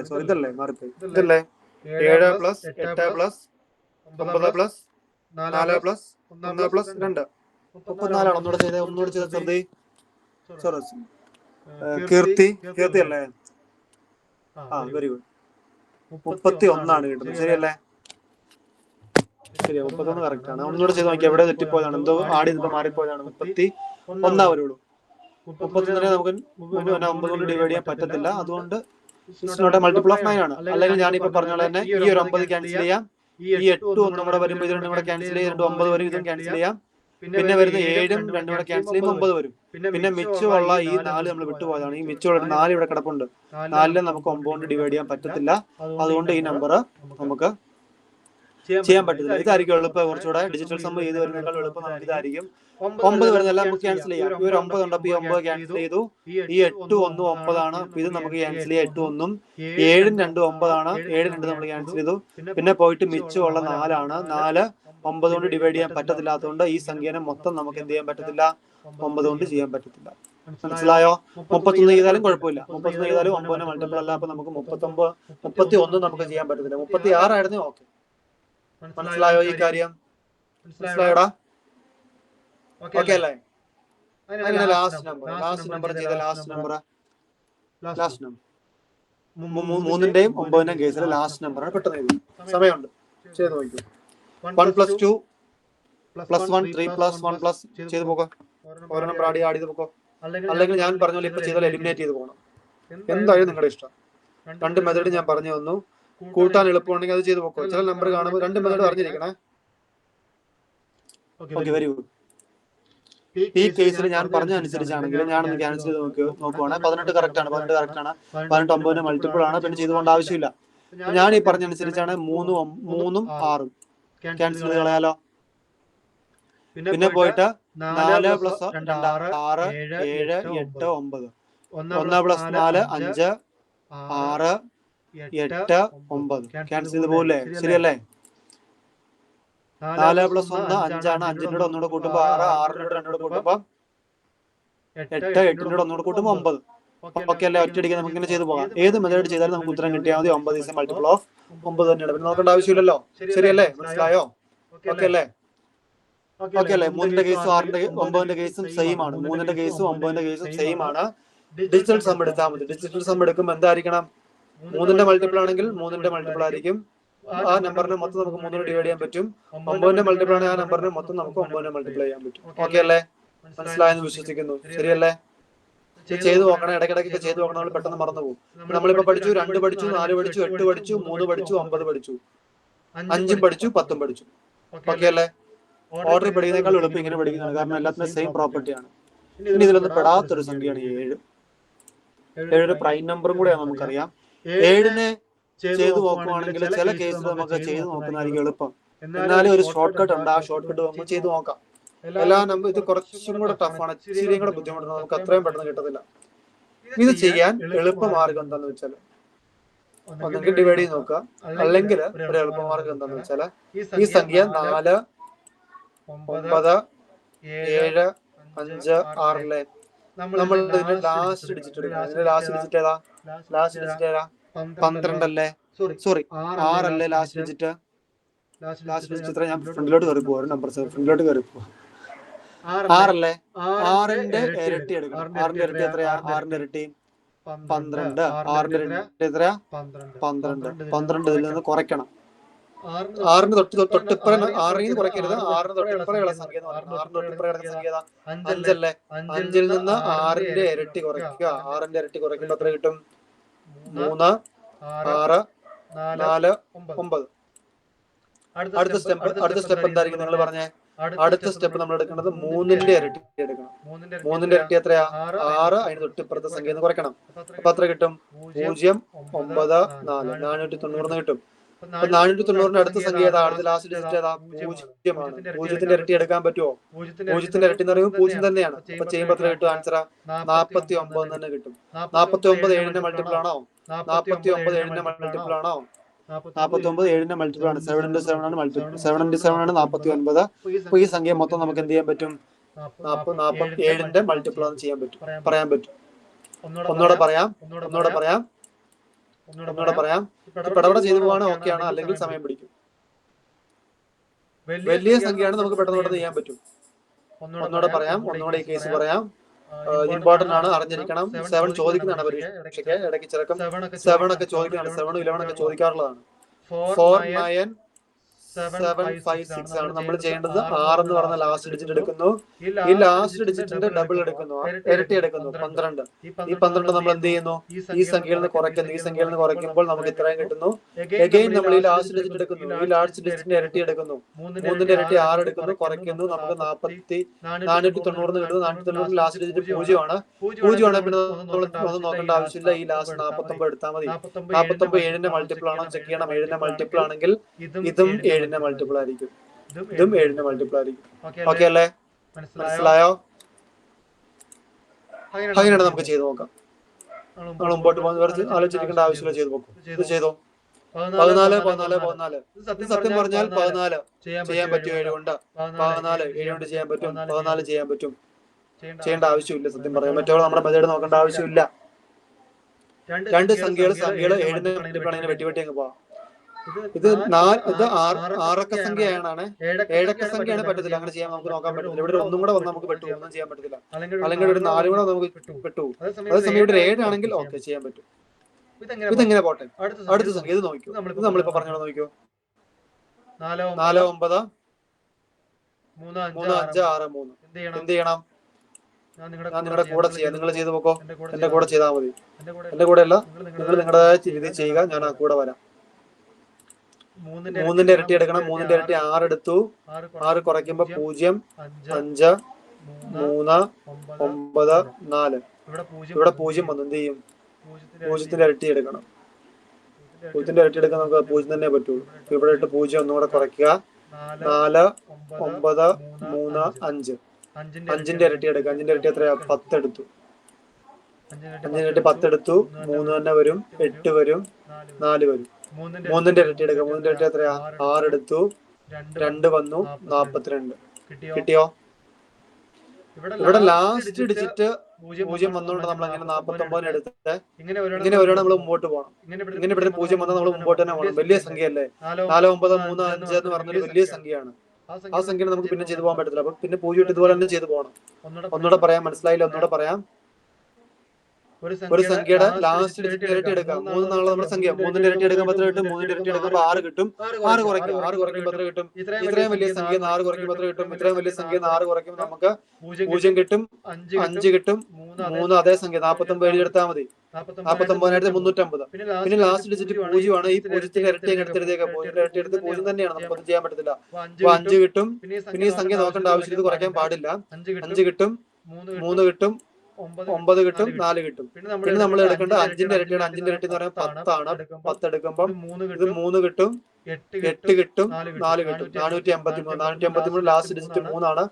സോറി ഇതല്ലേ? മാറിപ്പോയി. ഇതല്ലേ? 7 + 8 + 9 + 4 + 1 + 2. 34 ഒന്നുകൂടെ ചെയ്തേ. ശ്രദ്ധ. സോറി കീർത്തി അല്ലേ? Very good. 31 കിട്ടുന്നത്. ശരിയല്ലേ? ശരിയാ, 31 കറക്റ്റ് ആണ്. ഒന്നുകൂടെ ചെയ്ത് നോക്കി. എവിടെ തെറ്റിപ്പോയതാണ്? എന്തോ ആടി എന്തോ മാറിപ്പോയതാണ്. 31 വരുള്ളൂ. 31 നമുക്ക് 9 കൊണ്ട് ഡിവൈഡ് ചെയ്യാൻ പറ്റത്തില്ല. അതുകൊണ്ട് നോട്ട് എ മൾട്ടിപ്പിൾ ഓഫ് 9 ആണ്. അല്ലെങ്കിൽ ഞാനിപ്പോ പറഞ്ഞ പോലെ തന്നെ ഈ ഒരു 9 ക്യാൻസൽ ചെയ്യാം. ഈ 8 1 കൂടെ വരുമ്പോൾ ഇത് 2 കൂടെ ക്യാൻസൽ ചെയ്യാം. 9 വരും. ഇതും ക്യാൻസൽ ചെയ്യാം. പിന്നെ വരുന്ന 7 2 കൂടെ ക്യാൻസൽ ചെയ്യുമ്പോൾ 9 വരും. പിന്നെ മിച്ചമുള്ള ഈ 4 നമ്മൾ വിട്ടുപോയതാണ്. ഈ മിച്ചമുള്ള 4 ഇവിടെ കിടപ്പുണ്ട്. 4 നമുക്ക് 9 കൊണ്ട് ഡിവൈഡ് ചെയ്യാൻ പറ്റത്തില്ല. അതുകൊണ്ട് ഈ നമ്പർ നമുക്ക് ചെയ്യാൻ പറ്റത്തില്ല. ഇതായിരിക്കും എളുപ്പം. കുറച്ചുകൂടെ ഡിജിറ്റൽ സം ചെയ്ത് വരുന്നതിനേക്കാൾ എളുപ്പം നമുക്ക് ഇതായിരിക്കും. 9 വരുന്നതെല്ലാം നമുക്ക് ക്യാൻസൽ ചെയ്യാം. ഈ ഒരു 9 ഉണ്ട്. അപ്പൊ ഈ 9 ക്യാൻസൽ ചെയ്തു. ഈ 8 1 9 ആണ്. ഇത് നമുക്ക് ക്യാൻസൽ ചെയ്യാം. 8 1 7 2 9 ആണ്. 7 2 നമ്മൾ ക്യാൻസൽ ചെയ്തു. പിന്നെ പോയിട്ട് മിച്ചമുള്ള 4 ആണ്. 4 9 കൊണ്ട് ഡിവൈഡ് ചെയ്യാൻ പറ്റത്തില്ലാത്തതുകൊണ്ട് ഈ സംഖ്യനെ മൊത്തം നമുക്ക് എന്ത് ചെയ്യാൻ പറ്റത്തില്ല? 9 കൊണ്ട് ചെയ്യാൻ പറ്റത്തില്ല. മനസ്സിലായോ? 31 ചെയ്താലും കുഴപ്പമില്ല. 31 ചെയ്താലും 9 മൾട്ടിപ്പിൾ അല്ല. അപ്പൊ നമുക്ക് 31 നമുക്ക് ചെയ്യാൻ പറ്റത്തില്ല. 36 ആയിരുന്നു. ഓക്കെ, മനസ്സിലായോ ഈ കാര്യം? മനസ്സിലായോടാ? ഓക്കെ അല്ലേ? അങ്ങനെ ലാസ്റ്റ് നമ്പർ ചെയ്ത ലാസ്റ്റ് നമ്പർ 3ന്റെയും 9ന്റെയും കേസിലെ ലാസ്റ്റ് നമ്പറാണ്. പെട്ടെന്ന് എഴുതി. സമയമുണ്ട്, ചെയ്ത് നോക്കൂ. 1 + 2 + 1 3 + 1 ചെയ്ത് പോക്കോ. ഓരോ നമ്പർ ആഡ് ചെയ്ത് പോക്കോ. അല്ലെങ്കിൽ ഞാൻ പറഞ്ഞ പോലെ ഇപ്പൊ ചെയ്താൽ എലിമിനേറ്റ് ചെയ്ത് പോകണം. എന്തായാലും നിങ്ങളുടെ ഇഷ്ടം. 2 മെത്തേഡ് ഞാൻ പറഞ്ഞു തന്നു. കൂട്ടാൻ എളുപ്പമുണ്ടെങ്കിൽ അത് ചെയ്ത് പോക്കോ. ചില നമ്പർ കാണുമ്പോൾ 2 മെത്തേഡ് അറിഞ്ഞിരിക്കണേ. Okay, very good. ഈ കേസിൽ ഞാൻ പറഞ്ഞ അനുസരിച്ചാണെങ്കിൽ ഞാനൊന്ന് ക്യാൻസൽ ചെയ്ത് നോക്കുവാണെങ്കിൽ 18 കറക്റ്റ് ആണ്. 18 9 മൾട്ടിപ്പിൾ ആണ്. പിന്നെ ചെയ്ത് പോകേണ്ട ആവശ്യമില്ല. ഞാൻ ഈ പറഞ്ഞ അനുസരിച്ചാണ് 3ഉം 6ഉം ക്യാൻസൽ ചെയ്ത് കളയാലോ. പിന്നെ പോയിട്ട് 4 + 2 6 7 8 9 1 + 4 5 6 8 9 ക്യാൻസൽ ചെയ്ത് പോകില്ലേ? ശരിയല്ലേ? 4 + 1 5 ആണ്. 5-ന്റെ 1 കൂട്ടുമ്പോ 6, 6-ന്റെ 2 കൂട്ടുമ്പോ 8, 8-ന്റെ 1 കൂട്ടുമ്പോ 9. ഓക്കെ അല്ലേ? ഒറ്റയടിക്ക് നമുക്ക് ഇങ്ങനെ ചെയ്ത് പോകാം. ഏത് മെത്തേഡ് ചെയ്താലും നമുക്ക് ഉത്തരം കിട്ടിയാൽ മതി. 9 ഈസ് മൾട്ടിപ്പിൾ ഓഫ് 9 തന്നെയാണ്. പിന്നെ നോക്കേണ്ട ആവശ്യമില്ലല്ലോ. ശരിയല്ലേ? മനസ്സിലായോ? ഓക്കെ അല്ലേ? 3ന്റെ കേസും 9ന്റെ കേസും സെയിം ആണ്. 3ന്റെ കേസും 9ന്റെ കേസും സെയിം ആണ്. ഡിജിറ്റൽ സം എടുത്താൽ മതി. ഡിജിറ്റൽ സം എടുക്കുമ്പോൾ എന്തായിരിക്കണം? 3ന്റെ മൾട്ടിപ്പിൾ ആണെങ്കിൽ 3ന്റെ മൾട്ടിപ്പിൾ ആയിരിക്കും. ആ നമ്പറിനെ മൊത്തം നമുക്ക് 3 കൊണ്ട് ഡിവൈഡ് ചെയ്യാൻ പറ്റും. 9ന്റെ മൾട്ടിപ്പിൾ ആണെങ്കിൽ ആ നമ്പറിനെ മൊത്തം നമുക്ക് 9നെ മൾട്ടിപ്ലൈ ചെയ്യാൻ പറ്റും. ഓക്കെ അല്ലേ? മനസ്സിലായെന്ന് വിശ്വസിക്കുന്നു. ശരിയല്ലേ? ചെയ്ത് നോക്കണം. ഇടയ്ക്കിടയ്ക്ക് ചെയ്ത് നോക്കണം. നമ്മൾ പെട്ടെന്ന് മറന്നു പോകും. നമ്മളിപ്പോ പഠിച്ചു 2 പഠിച്ചു, 4 പഠിച്ചു, 8 പഠിച്ചു, 3 പഠിച്ചു, 9 പഠിച്ചു, 5ഉം പഠിച്ചു, 10ഉം പഠിച്ചു. ഓക്കെ അല്ലേ? ഓർഡർ പഠിക്കുന്നതിനേക്കാൾ എളുപ്പം ഇങ്ങനെ പഠിക്കുന്നതാണ്. കാരണം എല്ലാത്തിനും സെയിം പ്രോപ്പർട്ടിയാണ്. ഇനി ഇതിലൊന്നും പെടാത്തൊരു സംഖ്യയാണ് 7. 7 പ്രൈം നമ്പറും കൂടെയാണ് നമുക്കറിയാം. 7നെ ചെയ്ത് നോക്കുവാണെങ്കിൽ ചില കേസിൽ നമുക്ക് ചെയ്ത് നോക്കുന്നതായിരിക്കും എളുപ്പം. എന്നാലും ഒരു ഷോർട്ട് കട്ട് ഉണ്ട്. ആ ഷോർട്ട് കട്ട് നമുക്ക് ചെയ്ത് നോക്കാം. എല്ലാ നമ്പർ ഇത് കുറച്ചും കൂടെ ടഫാണ്. ഇച്ചിരിയും കൂടെ ബുദ്ധിമുട്ടാണ്. നമുക്ക് അത്രയും പെട്ടെന്ന് കിട്ടത്തില്ല. ഇത് ചെയ്യാൻ എളുപ്പമാർഗം എന്താന്ന് വെച്ചാൽ ഒന്നെങ്കിൽ ഡിവൈഡ് ചെയ്ത് നോക്കുക. അല്ലെങ്കിൽ ഒരു എളുപ്പമാർഗം എന്താന്ന് വെച്ചാൽ ഈ സംഖ്യ 4 9 7 5 6 നമ്മൾ ഇതിന്റെ ലാസ്റ്റ് ഡിജിറ്റ് എടുക്കണം. ഇതിന്റെ ലാസ്റ്റ് ഡിജിറ്റ് ഏതാ? 12 അല്ലേ? സോറി 6 അല്ലേ ലാസ്റ്റ് ഡിജിറ്റ്? ലാസ്റ്റ് ഡിജിറ്റ് ഞാൻ ഫ്രണ്ടിലോട്ട് കയറി പോവാ. നമ്പർ ഫ്രണ്ടിലോട്ട് കയറി പോവാ. 6 അല്ലേ? 6ന്റെ ഇരട്ടി എടുക്കണം. 6ന്റെ ഇരട്ടി എത്രയാ? 6ന്റെ ഇരട്ടി 12. 6ന്റെ ഇരട്ടി എത്രയാ? 12. 12 ഇതിൽ നിന്ന് കുറയ്ക്കണം. 6ന് തൊട്ടിപ്പുറം 6ന് കുറയ്ക്കരുത്. 6ന് തൊട്ടിപ്പുറയുള്ള സംഖ്യ എന്ന് പറയുന്നത് 6ന് തൊട്ടിപ്പുറം കിടക്കുന്ന സംഖ്യ ഏതാ? 5 അല്ലേ? 5ൽ നിന്ന് 6ന്റെ ഇരട്ടി കുറയ്ക്കുക. 6ന്റെ ഇരട്ടി കുറയ്ക്കുമ്പോൾ എത്ര കിട്ടും? 3 6 4 9. അടുത്ത സ്റ്റെപ്പ് എന്തായിരിക്കും നിങ്ങൾ പറഞ്ഞേ? അടുത്ത സ്റ്റെപ്പ് നമ്മൾ എടുക്കേണ്ടത് 3ന്റെ ഇരട്ടി എടുക്കണം. 3ന്റെ ഇരട്ടി എത്രയാ? 6. അതിന് തൊട്ടിപ്പുറത്തെ സംഖ്യ കുറയ്ക്കണം. അപ്പൊ എത്ര കിട്ടും? 0 9 4 490 കിട്ടും. അപ്പൊ 490ന്റെ അടുത്ത സംഖ്യ ഏതാ? അടുത്ത ലാസ്റ്റ് ഡിജിറ്റ് ഏതാ? 0 ആണ്. 0ത്തിന്റെ ഇരട്ടി എടുക്കാൻ പറ്റുമോ? 0ത്തിന്റെ ഇരട്ടി എന്ന് പറയുമ്പോൾ 0 തന്നെയാണ്. അപ്പൊ ചെയ്യുമ്പോൾ എത്ര കിട്ടും? ആൻസർ 49 തന്നെ കിട്ടും. 49 7ന്റെ മൾട്ടിപ്പിൾ ആണോ? 49 7ന്റെ മൾട്ടിപ്പിൾ ആണോ? 49 7ന്റെ മൾട്ടിപ്പിൾ ആണ്. 7 into 7 ആണ് മൾട്ടിപ്പിൾ. 7 into 7 ആണ് 49. അപ്പൊ ഈ സംഖ്യ മൊത്തം നമുക്ക് എന്ത് ചെയ്യാൻ പറ്റും? 47ന്റെ മൾട്ടിപ്പിൾ ആണ് ചെയ്യാൻ പറ്റും, പറയാൻ പറ്റും. ഒന്നുകൂടെ പറയാം. പെടപെട ചെയ്തു പോവാണ് ഓക്കെ ആണ്, അല്ലെങ്കിൽ സമയം പിടിക്കും. വലിയ സംഖ്യയാണ്, നമുക്ക് പെട്ടെന്ന് ചെയ്യാൻ പറ്റും. ഒന്നുകൂടെ പറയാം, ഈ കേസ് പറയാം. ഇമ്പോർട്ടന്റ് ആണ്, അറിഞ്ഞിരിക്കണം. 7 ചോദിക്കുന്നതാണ് പരീക്ഷയ്ക്ക് ഇടയ്ക്ക് ചിലക്കം 7 ഒക്കെ ചോദിക്കുന്നതാണ്. 7 11 ഒക്കെ ചോദിക്കാറുള്ളതാണ്. 4 9 7 5 6 ആണ് നമ്മൾ ചെയ്യേണ്ടത്. 6 എന്ന് പറഞ്ഞ ലാസ്റ്റ് ഡിജിറ്റ് എടുക്കുന്നു. ഈ ലാസ്റ്റ് ഡിജിറ്റിന്റെ ഡബിൾ എടുക്കുന്നു, ഇരട്ടി എടുക്കുന്നു, 12. ഈ 12 നമ്മൾ എന്ത് ചെയ്യുന്നു? ഈ സംഖ്യയിൽ നിന്ന് കുറയ്ക്കുന്നു. ഈ സംഖ്യയിൽ നിന്ന് കുറയ്ക്കുമ്പോൾ നമുക്ക് ഇത്രയും കിട്ടുന്നു. എഗെയിൻ നമ്മൾ ഈ ലാസ്റ്റ് ഡിജിറ്റ് എടുക്കുന്നു. ഈ ലാസ്റ്റ് ഡിജിറ്റിന്റെ ഇരട്ടി എടുക്കുന്നു. 3ന്റെ ഇരട്ടി 6 എടുക്കുന്നു, കുറയ്ക്കുന്നു. നമുക്ക് 490 കിട്ടുന്നു. 490 ലാസ്റ്റ് ഡിജിറ്റ് 0 ആണ്. പിന്നെ നമ്മൾ നോക്കേണ്ട ആവശ്യമില്ല. ഈ ലാസ്റ്റ് 49 എടുത്താൽ മതി. 49 7ന്റെ മൾട്ടിപ്പിൾ ആണോ ചെക്ക് ചെയ്യണം. 7ന്റെ മൾട്ടിപ്പിൾ ആണെങ്കിൽ ഇതും 7ന്റെ മൾട്ടിപ്പിൾ ആയിരിക്കും. ഓക്കെ അല്ലേ? മനസ്സിലായോ? അങ്ങനെയാണ് നമുക്ക് ചെയ്ത് നോക്കാം. നമ്മൾ മുമ്പോട്ട് പോകുന്ന ആലോചിച്ചിരിക്കേണ്ട ആവശ്യമില്ല, ചെയ്ത് നോക്കും. ഇത് ചെയ്തോ. 14. സത്യം പറഞ്ഞാൽ 14 ചെയ്യാൻ പറ്റും. 7 കൊണ്ട് 14 ചെയ്യാൻ പറ്റും. 14 ചെയ്യാൻ പറ്റും. ചെയ്യേണ്ട ആവശ്യമില്ല സത്യം പറയാം. മറ്റോ നമ്മുടെ മെത്തേഡ് നോക്കേണ്ട ആവശ്യമില്ല. രണ്ട് സംഖ്യകൾ 7ന്റെ മൾട്ടിപ്പിൾ ആണ്. വെട്ടി അങ്ങ് പോവാം. ഇത് 6 സംഖ്യയാണ്. 7 സംഖ്യയാണ് പറ്റത്തില്ല. അങ്ങനെ ചെയ്യാൻ നമുക്ക് നോക്കാൻ പറ്റത്തില്ല. ഇവിടെ ഒന്നും കൂടെ വന്ന് നമുക്ക് പെട്ടു, ഒന്നും ചെയ്യാൻ പറ്റത്തില്ല. അല്ലെങ്കിൽ ഒരു 4 കൂടെ നമുക്ക് പെട്ടു. അതേസമയം ഇവിടെ 7 ആണെങ്കിൽ ഓക്കെ ചെയ്യാൻ പറ്റും. ഇതെങ്ങനെ പോട്ടെ. അടുത്ത സംഖ്യ ഇത് നോക്കൂ. ഇത് നമ്മളിപ്പോ പറഞ്ഞോളൂ, നോക്കൂ. 4 9 3 5 6 3. എന്ത് ചെയ്യണം? ഞാൻ നിങ്ങളുടെ കൂടെ ചെയ്യാം. നിങ്ങൾ ചെയ്ത് നോക്കോ. എന്റെ കൂടെ ചെയ്താൽ മതി. എന്റെ കൂടെ അല്ല, നിങ്ങൾ നിങ്ങളുടെ രീതി ചെയ്യുക. ഞാൻ ആ കൂടെ വരാം. 3ന്റെ ഇരട്ടി എടുക്കണം. 3ന്റെ ഇരട്ടി 6 എടുത്തു. 6 കുറയ്ക്കുമ്പോ 0 5 3 9 4. ഇവിടെ 0 വന്നു. എന്ത് ചെയ്യും? 0ത്തിന്റെ ഇരട്ടി എടുക്കണം. 0ത്തിന്റെ ഇരട്ടി എടുക്കാൻ നമുക്ക് 0 തന്നെ പറ്റുള്ളൂ. ഇവിടെ ഇട്ട് 0 ഒന്നുകൂടെ കുറയ്ക്കുക. 4 9 3 5. 5ന്റെ ഇരട്ടി എടുക്കുക. 5ന്റെ ഇരട്ടി എത്രയാ? 10 എടുത്തു. 5ന്റെ ഇരട്ടി 10 എടുത്തു. 3 തന്നെ വരും, 8 വരും, 4 വരും. 3ന്റെ ഇരട്ടി എടുക്കുക. 3ന്റെ ഇരട്ടി എത്രയാ? 6 എടുത്തു. 2 വന്നു, 42. കിട്ടിയോ? ഇവിടെ ലാസ്റ്റ് ഡിജിറ്റ് 0 വന്നുകൊണ്ട് നമ്മൾ അങ്ങനെ 49 എടുത്തിട്ട് ഇങ്ങനെ വരുവാണ് നമ്മൾ മുമ്പോട്ട് പോകണം. ഇങ്ങനെ ഇവിടെ 0 വന്നാൽ നമ്മൾ മുമ്പോട്ട് തന്നെ പോകണം. വലിയ സംഖ്യ അല്ലേ? 4 9 3 5 എന്ന് പറഞ്ഞൊരു വലിയ സംഖ്യയാണ്. ആ സംഖ്യ നമുക്ക് പിന്നെ ചെയ്തു പോകാൻ പറ്റത്തില്ല. അപ്പൊ പിന്നെ 0 ഇതുപോലെ തന്നെ ചെയ്തു പോകണം. ഒന്നുകൂടെ പറയാം, മനസ്സിലായില്ല? ഒന്നുകൂടെ പറയാം. ഒരു സംഖ്യയുടെ ലാസ്റ്റ് ഡിജിറ്റ് ഇരട്ടി എടുക്കാം. 3 എന്നുള്ള നമ്മുടെ സംഖ്യ. 3ന്റെ ഇരട്ടി എടുക്കുമ്പോൾ എത്ര കിട്ടും? 3ന്റെ ഇരട്ടി എടുക്കുമ്പോൾ 6 കിട്ടും. 6 കുറയ്ക്കും. 6 കുറയ്ക്കുമ്പോൾ എത്ര കിട്ടും? ഇത്രയും വലിയ സംഖ്യ 4 കുറയ്ക്കുമ്പോൾ എത്ര കിട്ടും? ഇത്രയും വലിയ സംഖ്യ 4 കുറയ്ക്കുമ്പോൾ നമുക്ക് 0 കിട്ടും, 5 കിട്ടും, 3 അതേ സംഖ്യ 49 എഴുതിയെടുത്താൽ മതി. 49 350. പിന്നെ ലാസ്റ്റ് ഡിജിറ്റ് 0 ആണ്. ഈ 0ത്തിന്റെ ഇരട്ടി എടുത്തെഴുതിയേക്കാം. 0ന്റെ ഇരട്ടി എടുത്ത് 0 തന്നെയാണ്, നമുക്കൊന്നും ചെയ്യാൻ പറ്റത്തില്ല. അപ്പൊ 5 കിട്ടും. പിന്നെ ഈ സംഖ്യ നോക്കേണ്ട ആവശ്യം, ഇത് കുറയ്ക്കാൻ പാടില്ല. 5 കിട്ടും, 3 കിട്ടും, 9 കിട്ടും, 4 കിട്ടും. പിന്നെ നമ്മൾ എടുക്കേണ്ടത് 5ന്റെ ഇരട്ടിയാണ്. 5ന്റെ ഇരട്ടി എന്ന് പറയുമ്പോൾ 10 ആണ്. 10 എടുക്കുമ്പോൾ ഇത് 3 കിട്ടും, 8 കിട്ടും, 4 കിട്ടും. 483. 483 ലാസ്റ്റ് ഡിജിറ്റ് 3 ആണ്.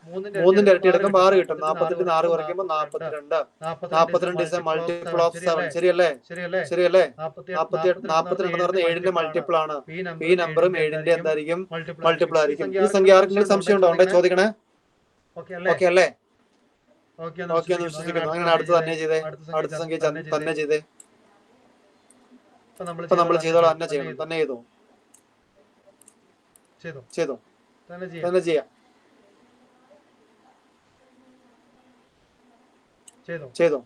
3ന്റെ ഇരട്ടി എടുക്കുമ്പോൾ 6 കിട്ടും. 48 4 കുറയ്ക്കുമ്പോൾ 42. 42 ഇസ് എ മൾട്ടിപ്പിൾ ഓഫ് 7. ശരിയല്ലേ? 42 എന്ന് പറഞ്ഞാൽ 7ന്റെ മൾട്ടിപ്പിൾ ആണ്. ഈ നമ്പറും 7ന്റെ എന്തായിരിക്കും? മൾട്ടിപ്പിൾ ആയിരിക്കും. ഈ സംഖ്യ ആർക്കെങ്കിലും സംശയം ഉണ്ടോ? ഉണ്ടെങ്കിൽ ചോദിക്കണേ. ഓക്കെ അല്ലേ? ഓക്കെ എന്ന് വിശ്വസിക്കുന്നു. അങ്ങനെ അടുത്ത് തന്നെ ചെയ്തേ. അടുത്ത സംഖ്യ തന്നെ ചെയ്തേ. ഇപ്പൊ നമ്മൾ ചെയ്തോളാം. തന്നെ ചെയ്യണം. തന്നെ ചെയ്തോ. തന്നെ ചെയ്യാം. ചെയ്തോ.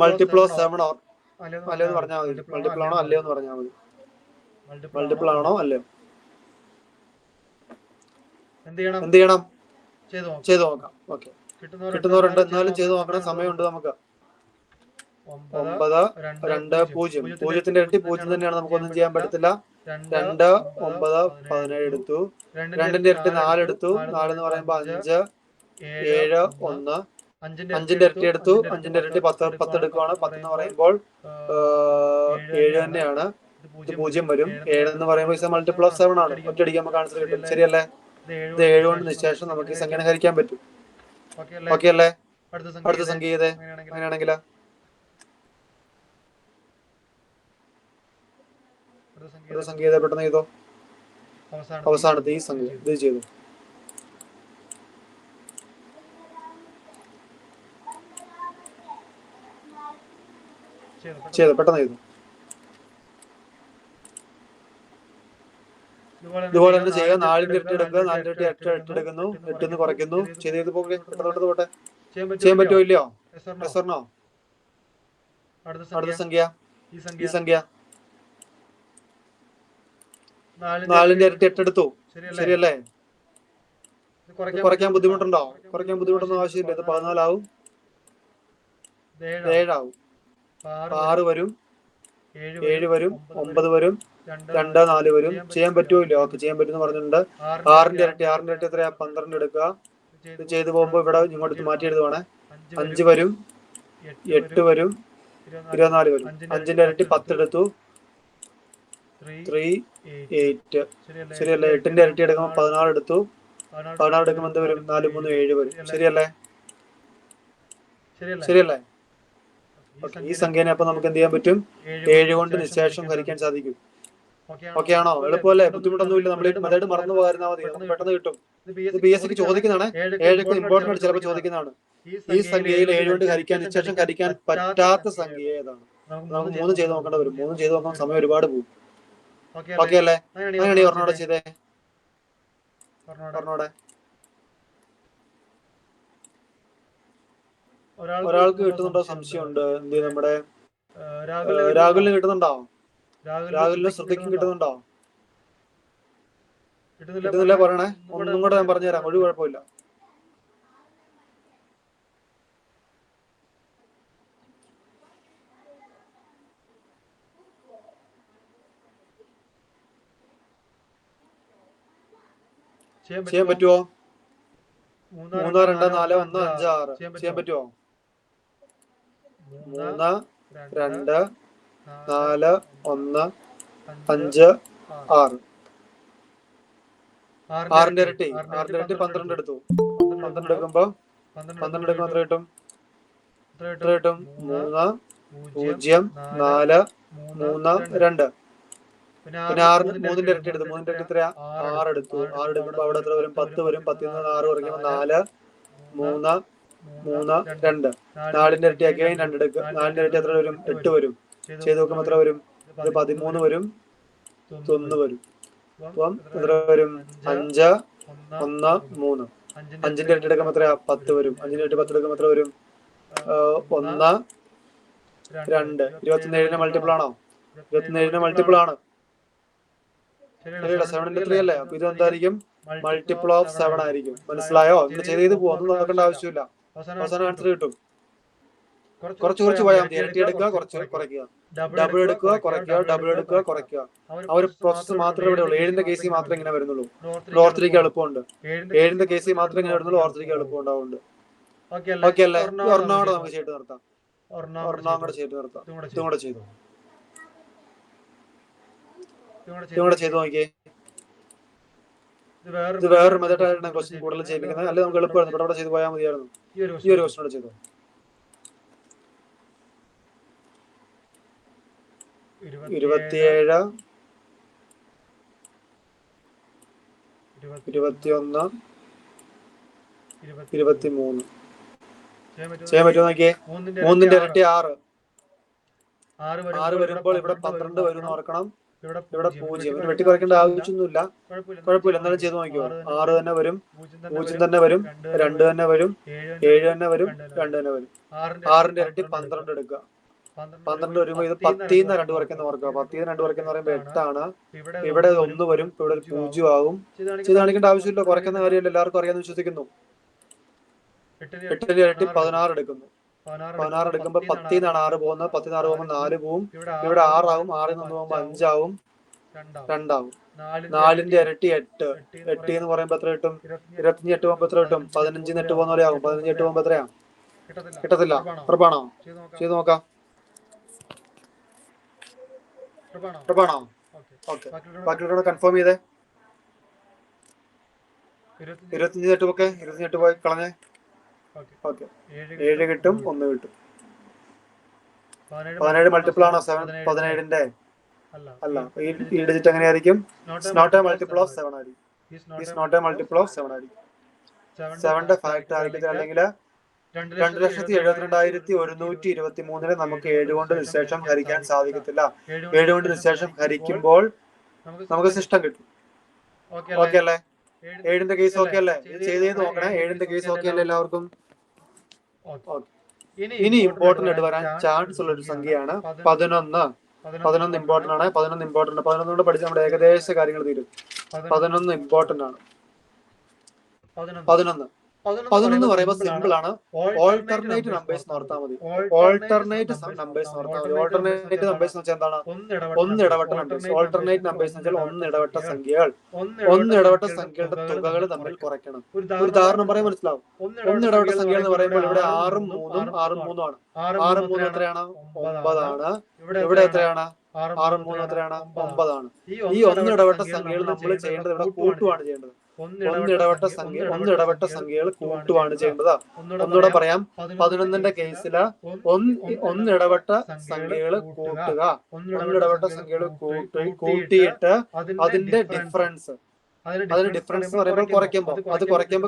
മൾട്ടിപ്പിൾ ഓഫ് 7 ഓർ അല്ലയോ എന്ന് പറഞ്ഞാൽ മതി. മൾട്ടിപ്പിൾ ആണോ അല്ലയോ എന്ന് പറഞ്ഞാൽ മതി. മൾട്ടിപ്പിൾ ആണോ അല്ലയോ? എന്ത് ചെയ്യണം? ചെയ്തു നോക്കാം. ഓക്കെ, കിട്ടുന്നവരുണ്ട്. എന്നാലും ചെയ്തു നോക്കണം. സമയമുണ്ട് നമുക്ക്. 9 2 0. 0ത്തിന്റെ ഇരട്ടി 0 തന്നെയാണ്, നമുക്കൊന്നും ചെയ്യാൻ പറ്റത്തില്ല. 2 9 17 എടുത്തു. 2ന്റെ ഇരട്ടി 4 എടുത്തു. 4 എന്ന് പറയുമ്പോൾ 5 7 1. 5ന്റെ ഇരട്ടി എടുത്തു. 5ന്റെ ഇരട്ടി 10 എടുക്കുവാണ്. 10 എന്ന് പറയുമ്പോൾ 7 തന്നെയാണ്. ഇത് 0 വരും. 7 എന്ന് പറയുമ്പോൾ മൾട്ടിപ്പിൾ ഓഫ് 7 ആണ്. ഒറ്റയടിക്ക് നമുക്ക് ആൻസർ കിട്ടും. ശരിയല്ലേ? ഇത് 7 കൊണ്ട് നിശേഷം നമുക്ക് ഈ സംഖ്യ ഹരിക്കാൻ പറ്റും. ഓക്കെ അല്ലേ? അടുത്ത സംഖ്യ ചെയ്തേ. അങ്ങനെയാണെങ്കിൽ അടുത്ത സംഖ്യ ഏതാ? പെട്ടെന്ന് ചെയ്തോ. അവസാനത്തെ ഈ സംഖ്യ ഇത് ചെയ്തു. പെട്ടെന്ന് ചെയ്തു. ഇതുപോലെ തന്നെ ചെയ്യുക. 4ന്റെ ഇരട്ടി എടുക്കുക. 4ന്റെ ഇരട്ടി 8 എടുക്കുന്നു. 8 കുറയ്ക്കുന്നു. ചെയ്ത് പോകെ പെട്ടെന്ന് പോട്ടെ. ചെയ്യാൻ പറ്റുമോ ഇല്ലയോ? എസ്വർണോ? അടുത്ത സംഖ്യ ഈ സംഖ്യ 4ന്റെ ഇരട്ടി 8 എടുത്തു. ശരിയല്ലേ? കുറയ്ക്കാൻ ബുദ്ധിമുട്ടുണ്ടോ? കുറയ്ക്കാൻ ബുദ്ധിമുട്ടൊന്നും ആവശ്യമില്ല. ഇത് 14 ആവും. 7 ആവും. 6 വരും. 7 വരും. 9 വരും. 2 4 വരും. ചെയ്യാൻ പറ്റുമല്ലോ? ഓക്കെ, ചെയ്യാൻ പറ്റുമെന്ന് പറഞ്ഞിട്ടുണ്ട്. 6ന്റെ ഇരട്ടി എത്രയാ? 12 എടുക്കുക. ഇത് ചെയ്തു പോകുമ്പോ ഇവിടെ ഇങ്ങോട്ട് മാറ്റി എഴുതുവാണേ. 5 വരും. 8 വരും. 24 വരും. 5ന്റെ ഇരട്ടി 10 എടുത്തു. 3 8. ശരിയല്ലേ? 8ന്റെ ഇരട്ടി എടുക്കുമ്പോൾ 14 എടുത്തു. 16 എടുക്കുമ്പോൾ എന്ത് വരും? 4 3 7 വരും. ശരിയല്ലേ? ഈ സംഖ്യനെ അപ്പൊ നമുക്ക് എന്ത് ചെയ്യാൻ പറ്റും? 7 കൊണ്ട് നിശേഷം ഹരിക്കാൻ സാധിക്കും. ഓക്കെ ആണോ? എളുപ്പമല്ലേ? ബുദ്ധിമുട്ടൊന്നുമില്ല. നമ്മൾ മെത്തേഡ് മറന്നു പോകാതിരുന്നാൽ മതി. നമുക്ക് പെട്ടെന്ന് കിട്ടും. ഇത് PSCക്ക് ചോദിക്കുന്നതാണ്. 7 ഇമ്പോർട്ടന്റ് ആയിട്ട് ചിലപ്പോൾ ചോദിക്കുന്നതാണ്. ഈ സംഖ്യയിൽ 7 കൊണ്ട് ഹരിക്കാൻ നിശേഷം ഹരിക്കാൻ പറ്റാത്ത സംഖ്യ ഏതാണ്? നമുക്ക് 3 ചെയ്ത് നോക്കേണ്ടി വരും. 3 ചെയ്ത് നോക്കാൻ സമയം ഒരുപാട് പോകും. ഓക്കെ അല്ലേ? അങ്ങനെയാണ് ഒരെണ്ണോടെ ചെയ്തേ. ഒരാൾക്ക് കിട്ടുന്നുണ്ടോ? സംശയമുണ്ട്. എന്ത് നമ്മുടെ രാഹുലിന് കിട്ടുന്നുണ്ടോ? രാഹുലിന് ശ്രദ്ധിക്കും കിട്ടുന്നുണ്ടോ? കിട്ടുന്നില്ല പറയണേ. ഒന്നും കൂടെ ഞാൻ പറഞ്ഞുതരാം. ഒരു കുഴപ്പമില്ല. ചെയ്യാൻ പറ്റുമോ? 3 2 4 1 5 6 ചെയ്യാൻ പറ്റുമോ? 3 2 4 1 5 6. 6ന്റെ ഇരട്ടി 12 എടുത്തു. 12 എടുക്കുമ്പോ 12 എടുക്കുമ്പോ എത്ര കിട്ടും? 3 0 4 3 2. പിന്നെ 3ന്റെ ഇരട്ടി എടുത്തു. 3ന്റെ ഇരട്ടി എത്രയാ? 6 എടുത്തു. 6 എടുക്കുമ്പോ അവിടെ എത്ര വരും? 10 വരും. 10ൽ നിന്ന് 6 കുറയ്ക്കുമ്പോൾ 4 3 3 2. 4ന്റെ ഇരട്ടി ആക്കി 2 എടുക്കുക. 4ന്റെ ഇരട്ടി എത്ര വരും? 8 വരും. ചെയ്ത് നോക്കുമ്പോൾ എത്ര വരും? ഇത് 13 വരും. 1 വരും. അപ്പം എത്ര വരും? 5 1 3. 5ന്റെ ഇരട്ടി എടുക്കുമ്പോൾ എത്രയാ? 10 വരും. 5ന്റെ ഇരട്ടി 10 എടുക്കുമ്പോൾ എത്ര വരും? 1 2. 27ന്റെ മൾട്ടിപ്പിൾ ആണോ? 27ന്റെ മൾട്ടിപ്പിൾ ആണ്. ശരിയല്ല? 7ന്റെ 3 അല്ലേ? അപ്പൊ ഇത് എന്തായിരിക്കും? മൾട്ടിപ്പിൾ ഓഫ് 7 ആയിരിക്കും. മനസ്സിലായോ? ഇങ്ങനെ ചെയ്ത് പോവാ. ഒന്നും നോക്കേണ്ട ആവശ്യമില്ല. അവസാനം ആൻസർ കിട്ടും. കുറച്ച് പോയാൽ മതി. ഇരട്ടി എടുക്കുക, കുറച്ച് കുറയ്ക്കുക. ഡബിൾ എടുക്കുക, കുറയ്ക്കുക. ഡബിൾ എടുക്കുക, കുറയ്ക്കുക. ആ ഒരു പ്രോസസ്സ് മാത്രമേ ഇവിടെ ഉള്ളൂ. 7ന്റെ കേസിൽ മാത്രമേ ഇങ്ങനെ വരുന്നുള്ളൂ. ഓർത്തിരിക്കാൻ എളുപ്പമുണ്ട്. 7ന്റെ കേസിൽ മാത്രമേ ഇങ്ങനെ വരുന്നുള്ളൂ. ഓർത്തിരിക്കാൻ എളുപ്പമുണ്ടാവുന്നുണ്ട്. ഓക്കെ അല്ലേ? ഒരെണ്ണം കൂടെ നമുക്ക് ചെയ്ത് നിർത്താം. ഒരെണ്ണം കൂടെ ചെയ്ത് നിർത്താം. ഇതും കൂടെ ചെയ്തു. ചെയ്ത് നോക്കിയേ. ഇത് വേറൊരു മെത്തേഡായിട്ടാണ് ക്വസ്റ്റ്യൻ കൂടുതൽ ചെയ്യിപ്പിക്കുന്നത്. അല്ലെങ്കിൽ നമുക്ക് എളുപ്പമായിരുന്നു. ഇവിടെ ചെയ്ത് പോയാൽ മതിയായിരുന്നു. ഈ ഒരു ക്വസ്റ്റ്യൻ കൂടെ ചെയ്തു. 27 21 23. ചെയ്യാൻ പറ്റുമോ നോക്കിയേ. 3ന്റെ ഇരട്ടി 6. 6 വരുമ്പോൾ ഇവിടെ 12 വരും എന്ന് ഓർക്കണം. ഇവിടെ 0. ഇവര് വെട്ടി കുറയ്ക്കേണ്ട ആവശ്യമൊന്നുമില്ല. കുഴപ്പമില്ല. എന്നാലും ചെയ്ത് നോക്കിയോ. 6 തന്നെ വരും. 0 തന്നെ വരും. 2 തന്നെ വരും. 7 തന്നെ വരും. 2 തന്നെ വരും. 6ന്റെ ഇരട്ടി 12 എടുക്കുക. 12 വരുമ്പോ ഇത് 10ൽ നിന്ന് 2 കുറയ്ക്കുന്ന ഓർക്കുക. 10ൽ നിന്ന് 2 കുറയ്ക്കുന്ന പറയുമ്പോൾ 8 ആണ്. ഇവിടെ 1 വരും. ഇവിടെ 0 ആകും. ചെയ്ത് കാണിക്കേണ്ട ആവശ്യമില്ല. കുറയ്ക്കുന്ന കാര്യമല്ല, എല്ലാവർക്കും അറിയാമെന്ന് വിശ്വസിക്കുന്നു. 8ന്റെ ഇരട്ടി 16 എടുക്കുന്നു. 16 എടുക്കുമ്പോ 10ൽ നിന്നാണ് 6 പോകുന്നത്. 10ൽ നിന്ന് 6 പോകുമ്പോൾ 4 പോവും. ഇവിടെ 6 ആവും. 6ൽ നിന്ന് പോകുമ്പോൾ 5 ആവും. 2 ആവും. 4ന്റെ ഇരട്ടി 8. 8 എന്ന് പറയുമ്പോൾ എത്ര കിട്ടും? 28 പോകുമ്പോൾ എത്ര കിട്ടും? 15 8 പോകുന്ന പോലെ ആകും. 15 8 പോകുമ്പോൾ എത്രയാ? കിട്ടത്തില്ല. ഉറപ്പാണോ? ചെയ്ത് നോക്കാം. ഉറപ്പാണോ? ഓക്കെ. ബാക്കിയുള്ള കൺഫേം ചെയ്തേ. 25 8 ഒക്കെ 28 പോയി കളഞ്ഞേ. ഓക്കെ. 7 കിട്ടും. 1 കിട്ടും. 17 മൾട്ടിപ്പിൾ ആണോ 17ന്റെ? അല്ല, ഈ ഡിജിറ്റ് എങ്ങനെയായിരിക്കും? നോട്ട് എ മൾട്ടിപ്പിൾ ഓഫ് 7 ആയിരിക്കും. Is not a multiple of 7 ആയിരിക്കും. 7ന്റെ ഫാക്ടർ ആയിരിക്കും. അല്ലെങ്കിൽ 2,72,123 നമുക്ക് 7 കൊണ്ട് നിശേഷം ഹരിക്കാൻ സാധിക്കത്തില്ല. 7 കൊണ്ട് നിശേഷം ഹരിക്കുമ്പോൾ നമുക്ക് സിസ്റ്റം കിട്ടും. ഓക്കെ അല്ലേ? 7ന്റെ കേസ് ഓക്കെ അല്ലേ? ഇത് ചെയ്ത് നോക്കണേ. 7ന്റെ കേസ് ഓക്കെ അല്ലേ എല്ലാവർക്കും? ഇനി ഇമ്പോർട്ടന്റ് ആയിട്ട് വരാൻ ചാൻസ് ഉള്ള ഒരു സംഖ്യയാണ് 11. 11 ഇമ്പോർട്ടന്റ് ആണ്. 11 കൊണ്ട് പഠിച്ച് നമ്മുടെ ഏകദേശ കാര്യങ്ങൾ തീരും. 11 ഇമ്പോർട്ടന്റ് ആണ്. 11 പറയുമ്പോൾ സിമ്പിൾ ആണ്. ഓൾട്ടർനേറ്റ് നമ്പേഴ്സ് ഓർത്താൽ മതി. ഓൾട്ടർനേറ്റ് നമ്പേഴ്സ് ഓർത്താൽ മതി. ഓൾട്ടർനേറ്റ് നമ്പേഴ്സ് എന്ന് വെച്ചാൽ എന്താണ്? ഒന്നിടവട്ട നമ്പേഴ്സ്. ഓൾട്ടർനേറ്റ് നമ്പേഴ്സ് എന്ന് വെച്ചാൽ ഒന്നിടവട്ട സംഖ്യകൾ. ഒന്നിടവട്ട സംഖ്യകളുടെ തുകകൾ തമ്മിൽ കുറയ്ക്കണം. ഒരു ഉദാഹരണം പറയാൻ മനസ്സിലാവും. ഒന്നിടവട്ട സംഖ്യ എന്ന് പറയുമ്പോൾ ഇവിടെ 6ഉം 3ഉം 6ഉം 3ഉം ആണ്. 6ഉം 3ഉം എത്രയാണ്? 9 ആണ്. ഇവിടെ എത്രയാണ്? 6ഉം 3ഉം എത്രയാണ്? 9 ആണ്. ഈ ഒന്നിടവട്ട സംഖ്യകൾ നമ്മൾ ചെയ്യേണ്ടത് ഇവിടെ കൂട്ടുവാണ് ചെയ്യേണ്ടത്. ഒന്നിടവട്ട സംഖ്യകൾ കൂട്ടുവാണ് ചെയ്യേണ്ടത്. ഒന്നുകൂടെ പറയാം. 11ന്റെ കേസില് ഒന്നിടവട്ട സംഖ്യകൾ കൂട്ടുക. ഒന്നിടവട്ട സംഖ്യകൾ കൂട്ടിയിട്ട് അതിന്റെ ഡിഫറൻസ് എന്ന് പറയുമ്പോൾ കുറയ്ക്കുമ്പോൾ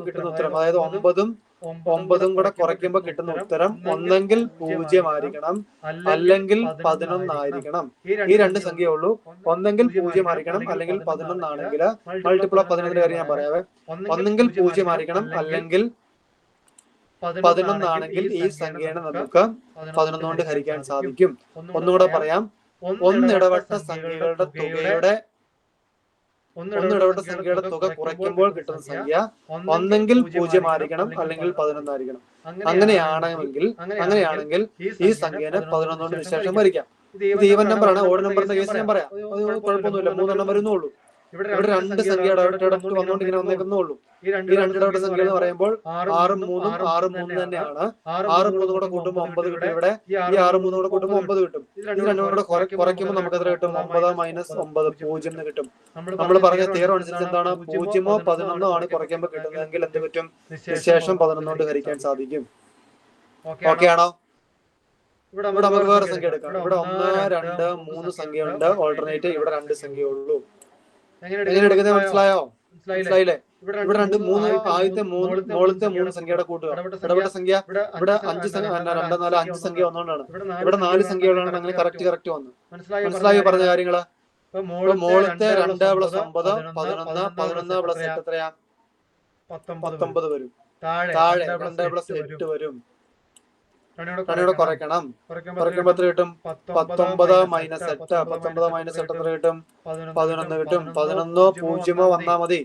കിട്ടുന്ന ഉത്തരം, അതായത് 9ഉം കൂടെ കുറയ്ക്കുമ്പോൾ കിട്ടുന്ന ഉത്തരം ഒന്നെങ്കിൽ 0 ആയിരിക്കണം, അല്ലെങ്കിൽ 11 ആയിരിക്കണം. ഈ രണ്ട് സംഖ്യയേ ഉള്ളൂ. ഒന്നെങ്കിൽ 0 ആയിരിക്കണം, അല്ലെങ്കിൽ 11 ആണെങ്കിൽ മൾട്ടിപ്പിൾ ഓഫ് 11ന്റെ കാര്യം ഞാൻ പറയാവേ. ഒന്നെങ്കിൽ 0 ആയിരിക്കണം, അല്ലെങ്കിൽ 11 ആണെങ്കിൽ ഈ സംഖ്യനെ നമുക്ക് 11 കൊണ്ട് ഹരിക്കാൻ സാധിക്കും. ഒന്നുകൂടെ പറയാം. ഒന്നിടവട്ട സംഖ്യകളുടെ തുക കുറയ്ക്കുമ്പോൾ കിട്ടുന്ന സംഖ്യ ഒന്നെങ്കിൽ 0 ആയിരിക്കണം, അല്ലെങ്കിൽ 11 ആയിരിക്കണം. അങ്ങനെയാണെങ്കിൽ ഈ സംഖ്യനെ 11 കൊണ്ട് നിശേഷം ഹരിക്കാം. ഇത് ഈവൻ നമ്പർ ആണ്. ഓഡ് നമ്പറിന്റെ കേസ് ഞാൻ പറയാം. അത് കുഴപ്പമൊന്നുമില്ല. 3 എണ്ണം വരുന്നുള്ളൂ. ഇവിടെ രണ്ട് സംഖ്യ ഇടവിട്ട് വന്നുകൊണ്ട് ഇങ്ങനെ വന്നേക്കുന്നുള്ളൂ. ഈ രണ്ട് ഇടവിട്ട സംഖ്യ എന്ന് പറയുമ്പോൾ 6ഉം 3ഉം തന്നെയാണ്. 6ഉം 3ഉം കൂടെ കൂട്ടുമ്പോൾ 9 കിട്ടും. ഇവിടെ ഈ 6ഉം 3ഉം കൂടെ കൂട്ടുമ്പോൾ 9 കിട്ടും. ഇത് രണ്ടും കൂടെ കുറയ്ക്കുമ്പോൾ നമുക്ക് എത്ര കിട്ടും? 9 മൈനസ് 9 0 എന്ന് കിട്ടും. നമ്മൾ പറഞ്ഞ തിയറം അനുസരിച്ച് എന്താണ്? 0 11 ആണ് കുറയ്ക്കുമ്പോൾ കിട്ടുന്നതെങ്കിൽ എന്ത് പറ്റും? നിശേഷം 11 കൊണ്ട് ഹരിക്കാൻ സാധിക്കും. ഓക്കെ ആണോ? ഇവിടെ നമുക്ക് വേറെ സംഖ്യ എടുക്കാം. ഇവിടെ 1, 2, 3 സംഖ്യ ഉണ്ട്. ഓൾട്ടർനേറ്റ് ഇവിടെ 2 സംഖ്യ ഉള്ളൂ. എങ്ങനെ എടുക്കുന്നത് മനസ്സിലായില്ലേ? ഇവിടെ 2 3 ആദ്യത്തെ മുകളിലത്തെ 3 സംഖ്യയുടെ കൂട്ടുക. ഇടപെട്ട സംഖ്യ ഇവിടെ 5 സംഖ്യ 2 4 5 സംഖ്യ വന്നുകൊണ്ടാണ്. ഇവിടെ 4 സംഖ്യകളാണ്. അങ്ങനെ കറക്റ്റ് വന്നു. മനസ്സിലായി പറഞ്ഞ കാര്യങ്ങള്? മുകളിലത്തെ 2 + 9 11 + 8 എത്രയാ? 19 വരും. താഴെ 2 + 8 വരും. രണ്ടൂടെ കുറയ്ക്കണം. കുറയ്ക്കുമ്പോൾ എത്ര കിട്ടും? 19 മൈനസ് 8 എത്ര കിട്ടും? 11 കിട്ടും. 11 0 വന്നാൽ മതി.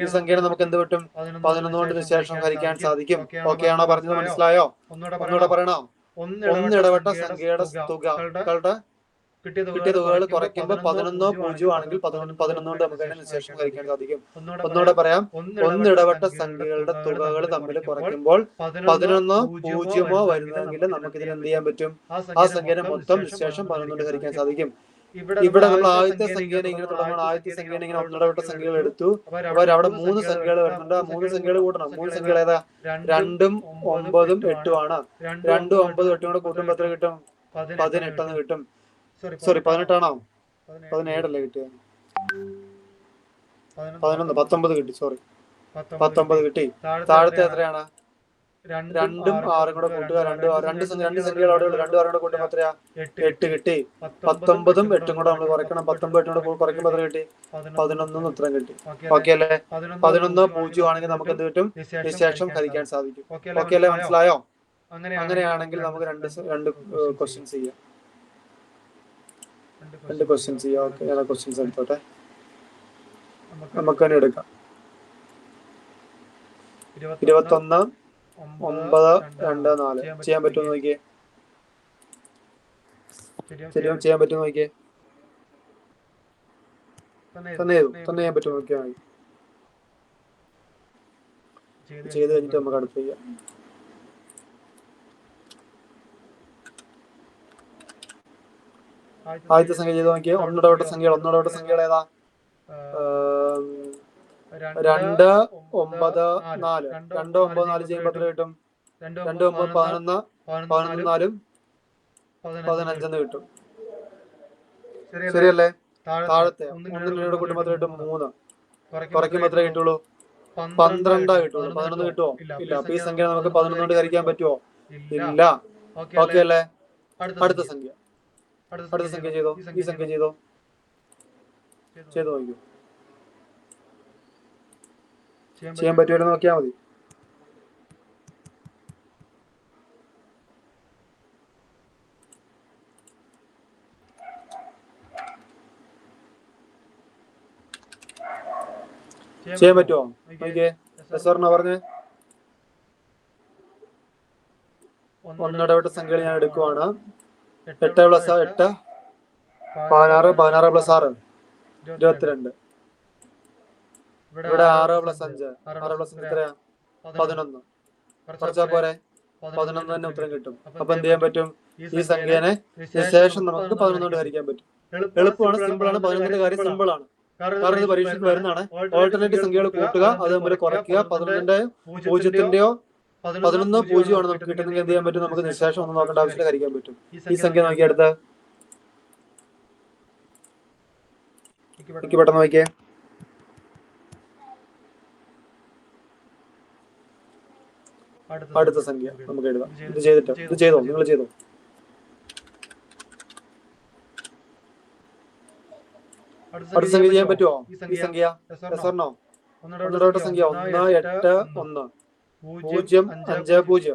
ഈ സംഖ്യയെ നമുക്ക് എന്ത് കിട്ടും? 11 കൊണ്ട് നിശേഷം ഹരിക്കാൻ സാധിക്കും. ഓക്കെ ആണോ? പറഞ്ഞത് മനസ്സിലായോ? ഒന്നുകൂടെ പറയണോ? ഒന്നിടവട്ട സംഖ്യയുടെ തുകകളുടെ കിട്ടിയ തുകകൾ കുറയ്ക്കുമ്പോൾ 11 0 ആണെങ്കിൽ 11 കൊണ്ട് നമുക്ക് അതിനെ നിശേഷം ഹരിക്കാൻ സാധിക്കും. ഒന്നുകൂടെ പറയാം. ഒന്നിടവട്ട സംഖ്യകളുടെ തുകകൾ തമ്മിൽ കുറയ്ക്കുമ്പോൾ 11 0 വരുന്നതെങ്കിൽ നമുക്ക് ഇതിന് എന്ത് ചെയ്യാൻ പറ്റും? ആ സംഖ്യനെ മൊത്തം നിശേഷം 11 കൊണ്ട് ഹരിക്കാൻ സാധിക്കും. ഇവിടെ നമ്മൾ ആദ്യത്തെ സംഖ്യനെ ഇങ്ങനെ തുടങ്ങണം. ആദ്യത്തെ സംഖ്യനെ ഇങ്ങനെ ഒന്നിടവട്ട സംഖ്യകൾ എടുത്തു. അപ്പോൾ അവിടെ 3 സംഖ്യകൾ വരുന്നുണ്ട്. ആ 3 സംഖ്യകൾ കൂട്ടണം. 3 സംഖ്യകൾ ഏതാ? 2ഉം 9ഉം 8ഉം ആണ്. 2ഉം 9ഉം 8ഉം കൂടെ കൂട്ടുമ്പോൾ എത്ര കിട്ടും? 18 എന്ന് കിട്ടും. സോറി 18 ആണോ? 17 അല്ലേ കിട്ടിയത്? 19 കിട്ടി. സോറി 19 കിട്ടി. താഴത്തെ എത്രയാണ്? 2ഉം 6ഉം കൂടെ കൂട്ടുക. രണ്ട് സംഖ്യകൾ അവിടെ ഉള്ളു. 2 6 കൂടെ കൂട്ടുമ്പോൾ എത്രയാ? 8 കിട്ടി. 19ഉം 8ഉം കൂടെ നമ്മൾ കുറയ്ക്കണം. 19 8ഉം കൂടെ കുറയ്ക്കുമ്പോൾ എത്ര കിട്ടി? 11 ഉത്തരം കിട്ടി. ഓക്കെ അല്ലേ? 11 0 ആണെങ്കിൽ നമുക്ക് എന്ത് കിട്ടും? നിശേഷം ഹരിക്കാൻ സാധിക്കും. ഓക്കെ അല്ലേ? മനസ്സിലായോ? അങ്ങനെയാണെങ്കിൽ നമുക്ക് രണ്ട് ക്വസ്റ്റ്യൻസ് ചെയ്യാം. രണ്ട് ക്വസ്റ്റ്യൻസ് ചെയ്യാം. ഓക്കെ, ഞാൻ ക്വസ്റ്റ്യൻസ് എടുത്തോട്ടെ. നമുക്ക് തന്നെ എടുക്കാം. 21 9 2 4 ചെയ്യാൻ പറ്റുമോ നോക്കിയേ? ചെയ്യാൻ പറ്റുമോ നോക്കിയേ? തന്നെ ചെയ്യാൻ പറ്റുമോ നോക്കിയാൽ മതി. ചെയ്ത് കഴിഞ്ഞിട്ട് നമുക്ക് അടുത്ത് ചെയ്യാം. ആദ്യത്തെ സംഖ്യ ചെയ്ത് നോക്കിയേ. ഒന്നിടവട്ട സംഖ്യകൾ ഏതാ? 2 9 4. 2 9 4 ചെയ്യുമ്പോൾ എത്ര കിട്ടും? 2 9 11 11 4 15 എന്ന് കിട്ടും. ശരിയല്ലേ? താഴത്തെ ഒന്നിനോട് കൂട്ടുമ്പോൾ എത്ര കിട്ടും? 3. കുറയ്ക്കുമ്പോൾ എത്ര കിട്ടുള്ളൂ? 12 കിട്ടുള്ളൂ. 11 കിട്ടുമോ? ഇല്ല. അപ്പൊ ഈ സംഖ്യ നമുക്ക് 11 കൊണ്ട് ഹരിക്കാൻ പറ്റുമോ? ഇല്ല. ഓക്കെ അല്ലേ? അടുത്ത സംഖ്യ ചെയ്തോ. ഈ സംഖ്യ ചെയ്തോ നോക്കൂ. ചെയ്യാൻ പറ്റുമല്ലോ നോക്കിയാൽ മതി. ചെയ്യാൻ പറ്റുമോ? നോക്കിയേ. സാറിന് പറഞ്ഞേ. ഒന്നിടവിട്ട സംഖ്യകൾ ഞാൻ എടുക്കുവാണ്. 8 + 8 16, 16 + 6 22. ഇവിടെ 6 + 5 6 + 5 എത്രയാ? 11. കുറച്ചാ പോരെ? 11 തന്നെ ഉത്തരം കിട്ടും. അപ്പൊ എന്ത് ചെയ്യാൻ പറ്റും? ഈ സംഖ്യനെ ശേഷം നമുക്ക് 11 കൊണ്ട് ഹരിക്കാൻ പറ്റും. എളുപ്പമാണ്, സിമ്പിൾ ആണ്. 11ന്റെ കാര്യം സിമ്പിൾ ആണ്. കാരണം ഇത് പരീക്ഷയ്ക്ക് വരുന്നതാണ്. ഓൾട്ടർനേറ്റീവ് സംഖ്യകൾ കൂട്ടുക, അത് തമ്മിൽ കുറയ്ക്കുക. 11ന്റെ 0-ന്റെയോ 11 0 ആണ് നമുക്ക് കിട്ടുന്നെങ്കിൽ എന്ത് ചെയ്യാൻ പറ്റും? നമുക്ക് നിശേഷം ഒന്നും നോക്കേണ്ട ആവശ്യമില്ല, ഹരിക്കാൻ പറ്റും. ഈ സംഖ്യ നോക്കിയെടുത്ത് പെട്ടെന്ന് നോക്കിയേ. അടുത്ത സംഖ്യ നമുക്ക് എഴുതാം. ഇത് ചെയ്തോ, നിങ്ങൾ ചെയ്തോ. അടുത്ത സംഖ്യ ചെയ്യാൻ പറ്റുമോ? ഈ സംഖ്യ എസ്സറിനോ? ഒന്നിടവിട്ട സംഖ്യ 1 8 1 0 5 0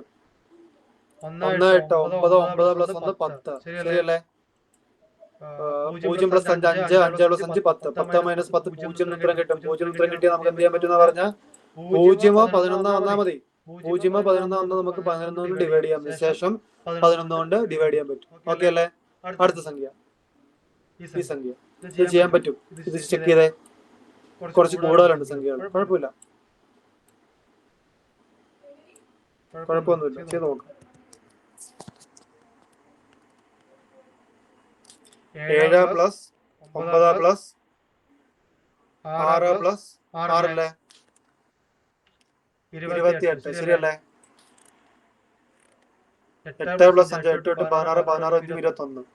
1 8 9 9 + 1 10. ശരിയല്ലേ? 0 + 5 5 5 + 5 10 10 - 10 0 ഉത്തരം കിട്ടും. 0 ഉത്തരം കിട്ടിയാൽ നമുക്ക് എന്ത് ചെയ്യാൻ പറ്റുന്ന പറഞ്ഞാൽ 0 11 വന്നാൽ മതി. 0 11 വന്നാൽ നമുക്ക് 11 കൊണ്ട് ഡിവൈഡ് ചെയ്യാം. ശേഷം 11 കൊണ്ട് ഡിവൈഡ് ചെയ്യാൻ പറ്റും. ഓക്കെ അല്ലേ? അടുത്ത സംഖ്യ ഈ സംഖ്യ ഇത് ചെയ്യാൻ പറ്റും. ഇത് ചെക്ക് ചെയ്തേ. കുറച്ച് കൂടുതലുണ്ട് സംഖ്യകൾ. കുഴപ്പമില്ല, കുഴപ്പമൊന്നുമില്ല. ചെയ്ത് നോക്കാം. 7 + 9 + 6 + 6 അല്ലേ? 28. ശരിയല്ലേ? 8 + 5 8 8 16 16 5 21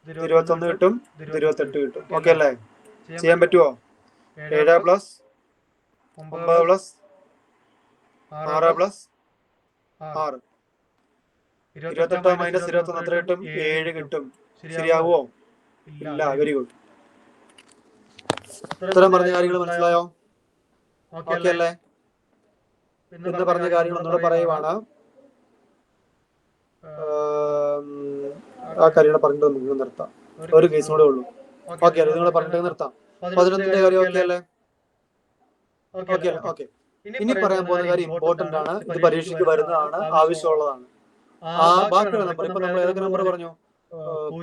21 കിട്ടും. 28 കിട്ടും. ഓക്കെ അല്ലേ? ചെയ്യാൻ പറ്റുമോ? 7 + 9 + 6 + 6 28 - 21 എത്ര കിട്ടും? 7 കിട്ടും. ശരിയാവോ? ഇല്ല. Very good. ഇത്രയും പറഞ്ഞ കാര്യങ്ങൾ മനസ്സിലായോ? ഓക്കെ അല്ലേ? ഇന്ന് പറഞ്ഞ കാര്യങ്ങൾ ഒന്നുകൂടെ പറയുവാണ്. ആ കാര്യങ്ങൾ പറഞ്ഞിട്ട് നമുക്ക് നിർത്താം. ഒരു കേസും കൂടെ ഉള്ളൂ. ഓക്കെ അല്ലേ? ഇതുകൂടെ പറഞ്ഞിട്ട് നിർത്താം. 11ന്റെ കാര്യം ഓക്കെ അല്ലേ? ഓക്കെ. ഇനി പറയാൻ പോകുന്ന കാര്യം ഇമ്പോർട്ടന്റ് ആണ്. ഇത് പരീക്ഷയ്ക്ക് വരുന്നതാണ്, ആവശ്യമുള്ളതാണ്. ബാക്കിയുള്ള നമ്പർ ഇപ്പൊ നമ്മൾ ഏതൊക്കെ നമ്പർ പറഞ്ഞു?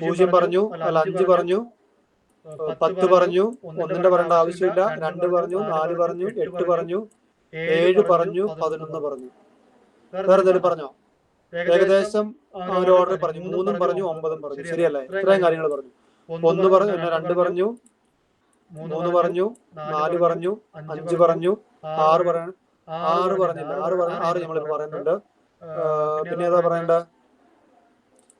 0 പറഞ്ഞു, അല്ല 5 പറഞ്ഞു, 10 പറഞ്ഞു, 1ന്റെ പറയേണ്ട ആവശ്യമില്ല, 2 പറഞ്ഞു, 4 പറഞ്ഞു, 8 പറഞ്ഞു, 7 പറഞ്ഞു, 11 പറഞ്ഞു. വേറെ എന്തെങ്കിലും പറഞ്ഞോ? ഏകദേശം ഒരു ഓർഡർ പറഞ്ഞു. 3 പറഞ്ഞു, 9 പറഞ്ഞു. ശരിയല്ലേ? ഇത്രയും കാര്യങ്ങൾ പറഞ്ഞു. 1 പറഞ്ഞു, പിന്നെ 2 പറഞ്ഞു, 3 പറഞ്ഞു, 4 പറഞ്ഞു, 5 പറഞ്ഞു, 6 പറഞ്ഞു, 6 പറഞ്ഞില്ല. 6 നമ്മളിപ്പോ പറയുന്നുണ്ട്. പിന്നെ ഏതാ പറയണ്ട?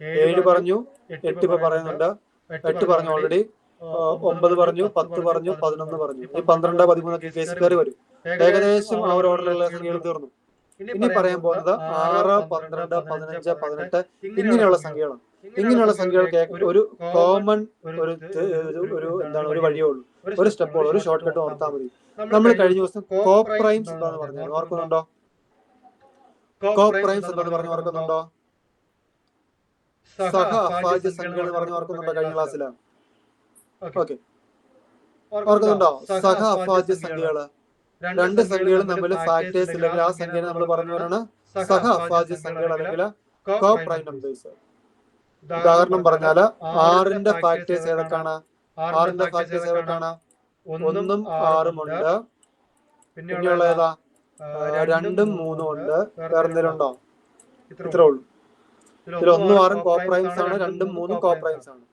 7 പറഞ്ഞു, 8 ഇപ്പൊ പറയുന്നുണ്ട്. 8 പറഞ്ഞു ഓൾറെഡി. 9 പറഞ്ഞു, 10 പറഞ്ഞു, 11 പറഞ്ഞു. ഈ 12 13 കേസ് കയറി വരും. ഏകദേശം ആ ഒരു ഓർഡറിലുള്ള സംഖ്യകൾ തീർന്നു. ഇനി പറയാൻ പോകുന്നത് 6 12 15 18 ഇങ്ങനെയുള്ള സംഖ്യകളാണ്. ഇങ്ങനെയുള്ള സംഖ്യകൾക്ക് ഒരു കോമൺ ഒരു വഴിയേ ഉള്ളൂ, ഒരു സ്റ്റെപ്പേ ഉള്ളൂ, ഒരു ഷോർട്ട് കട്ട് ഓർത്താൽ മതി. നമ്മൾ കഴിഞ്ഞ ദിവസം കോപ്രൈംസ് എന്താന്ന് പറഞ്ഞു ഓർക്കുന്നുണ്ടോ? കോപ്രൈംസ് എന്താന്ന് പറഞ്ഞു ഓർക്കുന്നുണ്ടോ? സഹ അഭാജ്യ സംഖ്യകൾ എന്ന് പറഞ്ഞു ഓർക്കുന്നുണ്ടോ കഴിഞ്ഞ ക്ലാസ്സിൽ? ഓക്കെ, ഓർക്കുന്നുണ്ടോ? സഹ അഭാജ്യ സംഖ്യകള്, രണ്ട് സംഖ്യകളും തമ്മിൽ ഫാക്ടേഴ്സ് ഇല്ലെങ്കിൽ ആ സംഖ്യനെ നമ്മൾ പറഞ്ഞവരാണ് സഹ അഭാജ്യ സംഖ്യകൾ അല്ലെങ്കിൽ കോപ്രൈം നമ്പേഴ്സ്. ഉദാഹരണം പറഞ്ഞാല് 6ന്റെ ഫാക്ടേഴ്സ് ഏതൊക്കെയാണ്? 6ന്റെ ഫാക്ടേഴ്സ് ഏതൊക്കെയാണ്? 1ഉം 6ഉം ഉണ്ട്. പിന്നെയുള്ള ഏതാ? 2ഉം 3ഉം ഉണ്ട്. വേറെ എന്തെങ്കിലും ഉണ്ടോ? ഇത്രേ ഉള്ളൂ. ഇതിൽ 1ഉം 6ഉം കോപ്രൈംസ് ആണ്, 2ഉം 3ഉം കോപ്രൈംസ് ആണ്.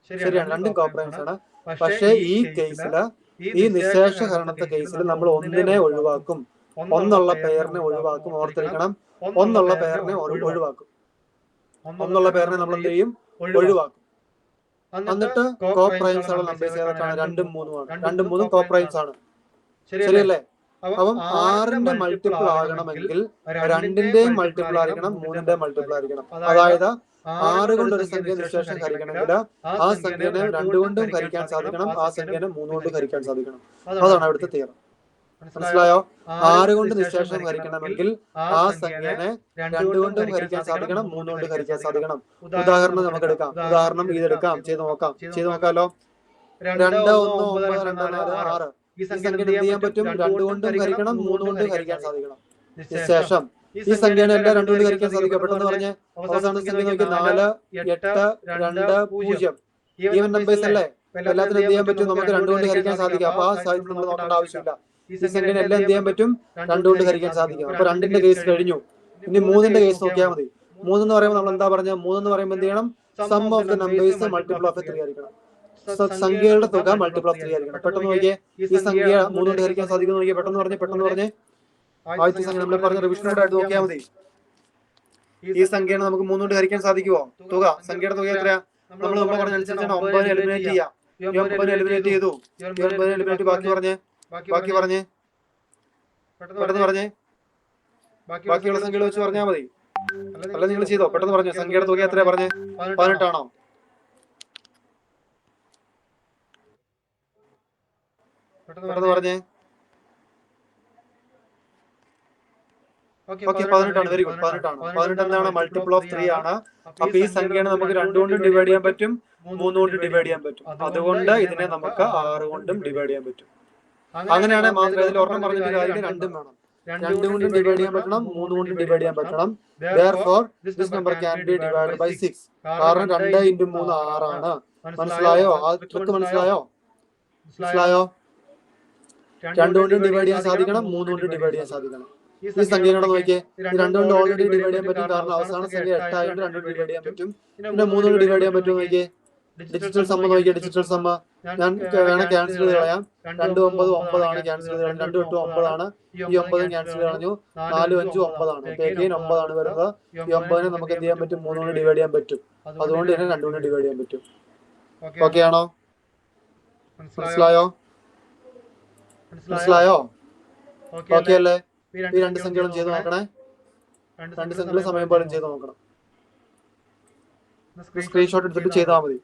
ശരിയാണ്, രണ്ടും കോപ്രൈംസ് ആണ്. പക്ഷേ ഈ കേസില്, ഈ നിശേഷ ഹരണത്തെ കേസിൽ നമ്മൾ ഒന്നിനെ ഒഴിവാക്കും, ഒന്നുള്ള പെയറിനെ ഒഴിവാക്കും. ഓർത്തിരിക്കണം, ഒന്നുള്ള പെയറിനെ ഒഴിവാക്കും. ഒന്നുള്ള പെയറിനെ നമ്മൾ എന്ത് ചെയ്യും? ഒഴിവാക്കും. എന്നിട്ട് കോ പ്രൈംസ് ഉള്ള നമ്പേഴ്സ് ഏതൊക്കെയാണ്? 2 ഉം 3 ആണ്. 2 ഉം 3 കോ പ്രൈംസ് ആണ്. ശരിയല്ലേ? അപ്പം 6ന്റെ മൾട്ടിപ്പിൾ ആകണമെങ്കിൽ 2ന്റെയും മൾട്ടിപ്പിൾ ആയിരിക്കണം, 3ന്റെയും മൾട്ടിപ്പിൾ ആയിരിക്കണം. അതായത് 6 കൊണ്ട് ഒരു സംഖ്യ നിശേഷം ഹരിക്കണമെങ്കിൽ ആ സംഖ്യനെ 2 കൊണ്ടും ഹരിക്കാൻ സാധിക്കണം, ആ സംഖ്യനെ 3 കൊണ്ടും ഹരിക്കാൻ സാധിക്കണം. അതാണ് അവിടുത്തെ തിയറം. മനസ്സിലായോ? 6 കൊണ്ട് നിശേഷം ഹരിക്കണമെങ്കിൽ ആ സംഖ്യനെ 2 കൊണ്ടും ഹരിക്കാൻ സാധിക്കണം, 3 കൊണ്ട് ഹരിക്കാൻ സാധിക്കണം. ഉദാഹരണം നമുക്ക് എടുക്കാം. ഉദാഹരണം ഇതെടുക്കാം, ചെയ്ത് നോക്കാലോ. 2, 1, 9, 2, 4, 6. ഈ സംഖ്യ എന്ത് ചെയ്യാൻ പറ്റും? 2 കൊണ്ടും ഹരിക്കണം, 3 കൊണ്ടും ഹരിക്കാൻ സാധിക്കണം. ശേഷം ഈ സംഖ്യനെ എല്ലാം 2 കൊണ്ട് ഹരിക്കാൻ സാധിക്കും. പെട്ടെന്ന് പറഞ്ഞ് അവസാന സംഖ്യ നോക്കി 4, 8, 2, 0. ഈവൻ നമ്പേഴ്സ് അല്ലേ? എല്ലാത്തിനും എന്ത് ചെയ്യാൻ പറ്റും? നമുക്ക് 2 കൊണ്ട് ഹരിക്കാൻ സാധിക്കും. അപ്പൊ ആ സാധ്യത നമ്മൾ നോക്കേണ്ട ആവശ്യമില്ല. ഈ സംഖ്യനെ എല്ലാം എന്ത് ചെയ്യാൻ പറ്റും? 2 കൊണ്ട് ഹരിക്കാൻ സാധിക്കും. അപ്പൊ 2ന്റെ കേസ് കഴിഞ്ഞു. ഇനി 3ന്റെ കേസ് നോക്കിയാൽ മതി. 3 എന്ന് പറയുമ്പോൾ നമ്മൾ എന്താ പറഞ്ഞത്? 3 എന്ന് പറയുമ്പോൾ എന്ത് ചെയ്യണം? Sum of the numbers multiple of 3 ആയിരിക്കണം. സംഖ്യകളുടെ തുക മൾട്ടിപ്പിൾ ഓഫ് 3 ആയിരിക്കണം. പെട്ടെന്ന് നോക്കിയേ, ഈ സംഖ്യ 3 കൊണ്ട് ഹരിക്കാൻ സാധിക്കും നോക്കിയേ. പെട്ടെന്ന് പറഞ്ഞേ. ആദ്യത്തെ സംഖ്യ നമ്മൾ പറഞ്ഞ റിവിഷനോട് ആയിട്ട് നോക്കിയാൽ മതി. ഈ സംഖ്യയാണ് നമുക്ക് 3 കൊണ്ട് ഹരിക്കാൻ സാധിക്കുമോ? തുക, സംഖ്യയുടെ തുക എത്രയാ? നമ്മൾ മുമ്പ് പറഞ്ഞ അനുസരിച്ചാണ് 9 എലിമിനേറ്റ് ചെയ്യാം. 9 എലിമിനേറ്റ് ചെയ്തു. 9 എലിമിനേറ്റ് ബാക്കി പറഞ്ഞേ. പെട്ടെന്ന് പറഞ്ഞേ. ബാക്കിയുള്ള സംഖ്യകൾ വെച്ച് പറഞ്ഞാൽ മതി. അല്ല, നിങ്ങൾ ചെയ്തോ? പെട്ടെന്ന് പറഞ്ഞേ. സംഖ്യയുടെ തുക എത്രയാ പറഞ്ഞേ? 18 ആണോ? പെട്ടെന്ന് പറഞ്ഞേ. ഓക്കെ, 18 ആണ്. Very good. 18 ആണ്. 18 എന്താണ്? മൾട്ടിപ്പിൾ ഓഫ് 3 ആണ്. അപ്പൊ ഈ സംഖ്യനെ നമുക്ക് 2 കൊണ്ടും ഡിവൈഡ് ചെയ്യാൻ പറ്റും, 3 കൊണ്ടും ഡിവൈഡ് ചെയ്യാൻ പറ്റും. അതുകൊണ്ട് ഇതിനെ നമുക്ക് 6 കൊണ്ടും ഡിവൈഡ് ചെയ്യാൻ പറ്റും. അങ്ങനെയാണെങ്കിൽ മാത്രമേ ഇതിൽ ഒരെണ്ണം പറഞ്ഞിട്ട് കാര്യമില്ല, 2ഉം വേണം. 2 കൊണ്ടും ഡിവൈഡ് ചെയ്യാൻ പറ്റണം, 3 കൊണ്ടും ഡിവൈഡ് ചെയ്യാൻ പറ്റണം. Therefore this number can be divided by 6. കാരണം 2 × 3 6 ആണ്. മനസ്സിലായോ? ആ ട്രിക്ക് മനസ്സിലായോ? 2 കൊണ്ടും ഡിവൈഡ് ചെയ്യാൻ സാധിക്കണം, 3 കൊണ്ടും ഡിവൈഡ് ചെയ്യാൻ സാധിക്കണം. ഈ സംഖ്യയോടെ നോക്കിയേ. 2 കൊണ്ട് ഓൾറെഡി ഡിവൈഡ് ചെയ്യാൻ പറ്റും, കാരണം അവസാന സംഖ്യ 8 ആയതുകൊണ്ട് 2 കൊണ്ട് ഡിവൈഡ് ചെയ്യാൻ പറ്റും. പിന്നെ 3 കൊണ്ട് ഡിവൈഡ് ചെയ്യാൻ പറ്റും നോക്കിയേ. ഡിജിറ്റൽ സമ്മ നോക്കിയേ. ഡിജിറ്റൽ സമ്മ ഞാൻ വേണം ക്യാൻസൽ ചെയ്ത് കളയാം. 2 9 9 ആണ്. ക്യാൻസൽ ചെയ്ത് കളയാം. 2 8 9 ആണ്. ഈ 9 ക്യാൻസൽ ചെയ്ത് കളഞ്ഞു. 4 5 9 ആണ്. അഗൈൻ 9 ആണ് വരുന്നത്. ഈ 9നെ നമുക്ക് എന്ത് ചെയ്യാൻ പറ്റും? 3 കൊണ്ട് ഡിവൈഡ് ചെയ്യാൻ പറ്റും. അതുകൊണ്ട് ഇതിനെ 2 കൊണ്ട് ഡിവൈഡ് ചെയ്യാൻ പറ്റും. ഓക്കെ ആണോ? മനസ്സിലായോ? ഓക്കെ അല്ലേ? ഈ 2 സംഖ്യകളും ചെയ്ത് നോക്കണേ. 2 സംഖ്യകളും സമയം പോലും ചെയ്ത് നോക്കണം. സ്ക്രീൻഷോട്ട് എടുത്തിട്ട് ചെയ്താൽ മതി.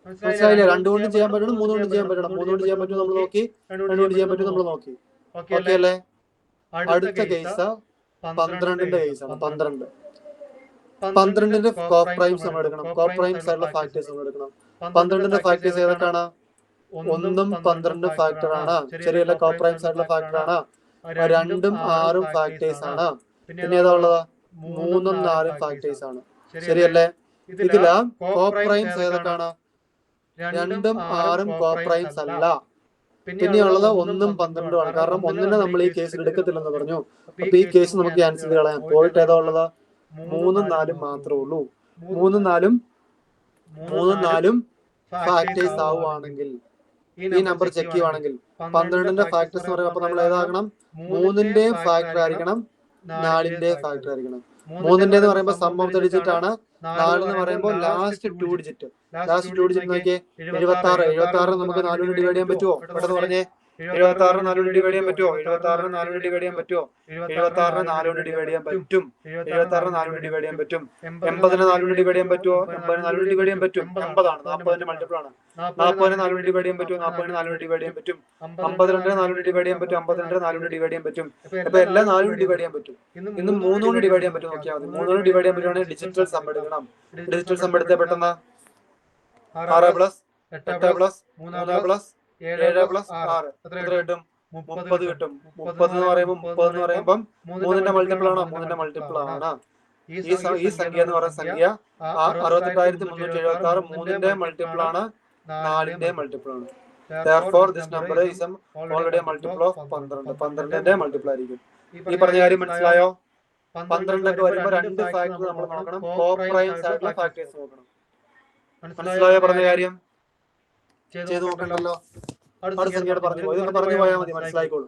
മനസ്സിലായില്ലേ? 2 കൊണ്ടും ചെയ്യാൻ പറ്റണം, 3 കൊണ്ടും ചെയ്യാൻ പറ്റണം. 3 കൊണ്ട് ചെയ്യാൻ പറ്റും നമ്മൾ നോക്കി, 2 കൊണ്ട് ചെയ്യാൻ പറ്റും നമ്മൾ നോക്കി. ഓക്കെ അല്ലേ? അടുത്ത കേസ് 12ന്റെ കേസാണ്. 12ന്റെ കോ പ്രൈംസ് നമ്മൾ എടുക്കണം. കോ പ്രൈംസ് ആയിട്ടുള്ള ഫാക്ടേഴ്സ് നമ്മൾ എടുക്കണം. 12ന്റെ ഫാക്ടേഴ്സ് ഏതൊക്കെയാണ്? 1ഉം 12ഉം ഫാക്ടർ ആണ്. ശരിയല്ല? കോ പ്രൈംസ് ആയിട്ടുള്ള ഫാക്ടർ ആണ്. 2ഉം 6ഉം ഫാക്ടേഴ്സ് ആണ്. പിന്നെ ഏതാ ഉള്ളത്? 3ഉം 4ഉം ഫാക്ടേഴ്സ് ആണ്. ശരിയല്ലേ? ഇതില് കോ പ്രൈംസ് ഏതൊക്കെയാണ്? 2ഉം 6ഉം കോ പ്രൈംസ് അല്ല. പിന്നെയുള്ളത് 1ഉം 12ഉം ആണ്. കാരണം 1നെ നമ്മൾ ഈ കേസിൽ എടുക്കത്തില്ലെന്ന് പറഞ്ഞു. അപ്പൊ ഈ കേസ് നമുക്ക് ക്യാൻസൽ ചെയ്ത് കളയാം. പോയിട്ട് ഏതാ ഉള്ളത്? 3ഉം 4ഉം മാത്രമേ ഉള്ളൂ. 3ഉം 4ഉം ഫാക്ടേഴ്സ് ആവുകയാണെങ്കിൽ, ഈ നമ്പർ ചെക്ക് ചെയ്യുവാണെങ്കിൽ 12ന്റെ ഫാക്ടേഴ്സ് എന്ന് പറയുമ്പോൾ അപ്പൊ നമ്മൾ ഏതാകണം? 3ന്റെയും ഫാക്ടർ ആയിരിക്കണം, 4ന്റെയും ഫാക്ടർ ആയിരിക്കണം. 3ന്റെ എന്ന് പറയുമ്പോൾ സം ഓഫ് ദ ഡിജിറ്റ് ആണ്. 4 എന്ന് പറയുമ്പോൾ ലാസ്റ്റ് 2 ഡിജിറ്റ്. നോക്കിയേ. 76. 76 നമുക്ക് 4 കൊണ്ട് ഡിവൈഡ് ചെയ്യാൻ പറ്റുമോ? പെട്ടെന്ന് പറഞ്ഞേ. 76 4 കൊണ്ട് ഡിവൈഡ് ചെയ്യാൻ പറ്റുമോ? 76 4 കൊണ്ട് ഡിവൈഡ് ചെയ്യാൻ പറ്റുമോ? 76 4 കൊണ്ട് ഡിവൈഡ് ചെയ്യാൻ പറ്റും. 76 4 കൊണ്ട് ഡിവൈഡ് ചെയ്യാൻ പറ്റും. 80 4 കൊണ്ട് ഡിവൈഡ് ചെയ്യാൻ പറ്റുമോ? 80 4 കൊണ്ട് ഡിവൈഡ് ചെയ്യാൻ പറ്റും. 80 ആണ്. 40ന്റെ മൾട്ടിപ്പിൾ ആണ്. 40 4 കൊണ്ട് ഡിവൈഡ് ചെയ്യാൻ പറ്റുമോ? 40 4 കൊണ്ട് ഡിവൈഡ് ചെയ്യാൻ പറ്റും. 52 4 കൊണ്ട് ഡിവൈഡ് ചെയ്യാൻ പറ്റും. 52 4 കൊണ്ട് ഡിവൈഡ് ചെയ്യാൻ പറ്റും. അപ്പൊ എല്ലാം 4 കൊണ്ട് ഡിവൈഡ് ചെയ്യാൻ പറ്റും. ഇന്ന് 3 കൊണ്ട് ഡിവൈഡ് ചെയ്യാൻ പറ്റും നോക്കിയാൽ മതി. 3 കൊണ്ട് ഡിവൈഡ് ചെയ്യാൻ പറ്റുവാണെങ്കിൽ ഡിജിറ്റൽ സം എടുക്കണം. ഡിജിറ്റൽ സം എടുത്തേ പെട്ടെന്ന് 6 പ്ലസ് 8 പ്ലസ് 3 പ്ലസ് 7 പ്ലസ് 6 എത്ര കിട്ടും? 30 കിട്ടും. 30 എന്ന് പറയുമ്പോൾ 3ന്റെ മൾട്ടിപ്പിൾ ആണോ? 3ന്റെ മൾട്ടിപ്പിൾ ആണ്. ഈ സംഖ്യ എന്ന് പറയുന്ന സംഖ്യ 68,376 3ന്റെ മൾട്ടിപ്പിൾ ആണ്, 4ന്റെ മൾട്ടിപ്പിൾ ആണ്. Therefore this number is already a multiple of 12. 12ന്റെ multiple ആയിരിക്കും. ഈ പറഞ്ഞ കാര്യം മനസ്സിലായോ? 12 ഒക്കെ വരുമ്പോൾ 2 ഫാക്ടർ നമ്മൾ നോക്കണം. കോ പ്രൈംസ് ആയിട്ടുള്ള ഫാക്ടേഴ്സ് നോക്കണം. മനസ്സിലായോ പറഞ്ഞ കാര്യം? ചെയ്ത് നോക്കണ്ടല്ലോ. അടുത്ത സംഖ്യയോട് പറഞ്ഞു പോയി. ഇതൊക്കെ പറഞ്ഞു പോയാൽ മതി, മനസ്സിലായിക്കോളൂ.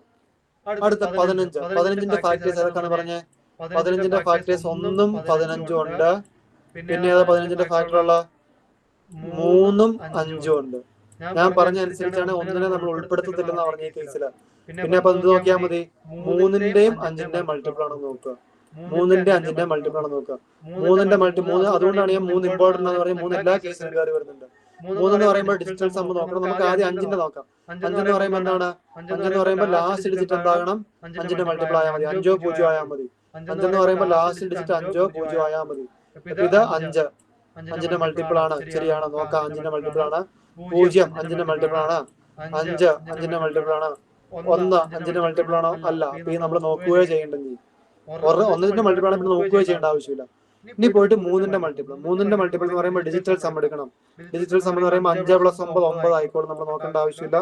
അടുത്ത 15. 15ന്റെ ഫാക്ടേഴ്സ് ഏതൊക്കെയാണ് പറഞ്ഞേ? 15ന്റെ ഫാക്ടേഴ്സ് 1ഉം 15ഉം ഉണ്ട്. പിന്നെ ഏതാ 15ന്റെ ഫാക്ടർ ഉള്ള? 3ഉം 5ഉം ഉണ്ട്. ഞാൻ പറഞ്ഞ അനുസരിച്ചാണ് ഒന്നിനെ നമ്മൾ ഉൾപ്പെടുത്തത്തില്ലെന്ന് പറഞ്ഞ ഈ കേസില്. പിന്നെ അപ്പൊ എന്ത് നോക്കിയാൽ മതി? 3ന്റെയും 5ന്റെയും മൾട്ടിപ്പിൾ ആണെന്ന് നോക്കുക. 3ന്റെ 5ന്റെയും മൾട്ടിപ്പിൾ ആണ് നോക്കുക. 3ന്റെ മൾട്ടിപ്പിൾ, അതുകൊണ്ടാണ് ഞാൻ 3 ഇമ്പോർട്ടന്റ് എന്ന് പറയുന്നത്. 3 എല്ലാ കേസിലും കയറി വരുന്നുണ്ട്. 3 എന്ന് പറയുമ്പോൾ ഡിജിറ്റൽ സം നോക്കണം. നമുക്ക് ആദ്യം 5ന്റെ നോക്കാം. 5 എന്ന് പറയുമ്പോൾ എന്താണ്? 5 എന്ന് പറയുമ്പോൾ ലാസ്റ്റ് ഡിജിറ്റ് എന്താകണം? 5ന്റെ മൾട്ടിപ്പിൾ ആയാൽ മതി. 5ഓ 0 ആയാൽ മതി. 5 എന്ന് പറയുമ്പോൾ ലാസ്റ്റ് ഡിജിറ്റ് 5ഓ 0 ആയാൽ മതി. ഇത് 5. 5ന്റെ മൾട്ടിപ്പിൾ ആണ്. ശരിയാണ്, നോക്കാം. 5ന്റെ മൾട്ടിപ്പിൾ ആണ് 0. 5ന്റെ മൾട്ടിപ്പിൾ ആണ് 5. 5ന്റെ മൾട്ടിപ്പിൾ ആണ് 1. 5ന്റെ മൾട്ടിപ്പിൾ ആണോ? അല്ല. അപ്പൊ ഈ നമ്മൾ നോക്കുകയോ ചെയ്യേണ്ടെങ്കിൽ 1ന്റെ മൾട്ടിപ്പിൾ ആണ്, പിന്നെ നോക്കുകയോ ചെയ്യേണ്ട ആവശ്യമില്ല. ഇനി പോയിട്ട് 3ന്റെ മൾട്ടിപ്പിൾ. 3ന്റെ മൾട്ടിപ്പിൾ എന്ന് പറയുമ്പോൾ ഡിജിറ്റൽ സം എടുക്കണം. ഡിജിറ്റൽ സം എന്ന് പറയുമ്പോൾ 5 + 9 9 ആയിക്കോളും. നമ്മൾ നോക്കേണ്ട ആവശ്യമില്ല.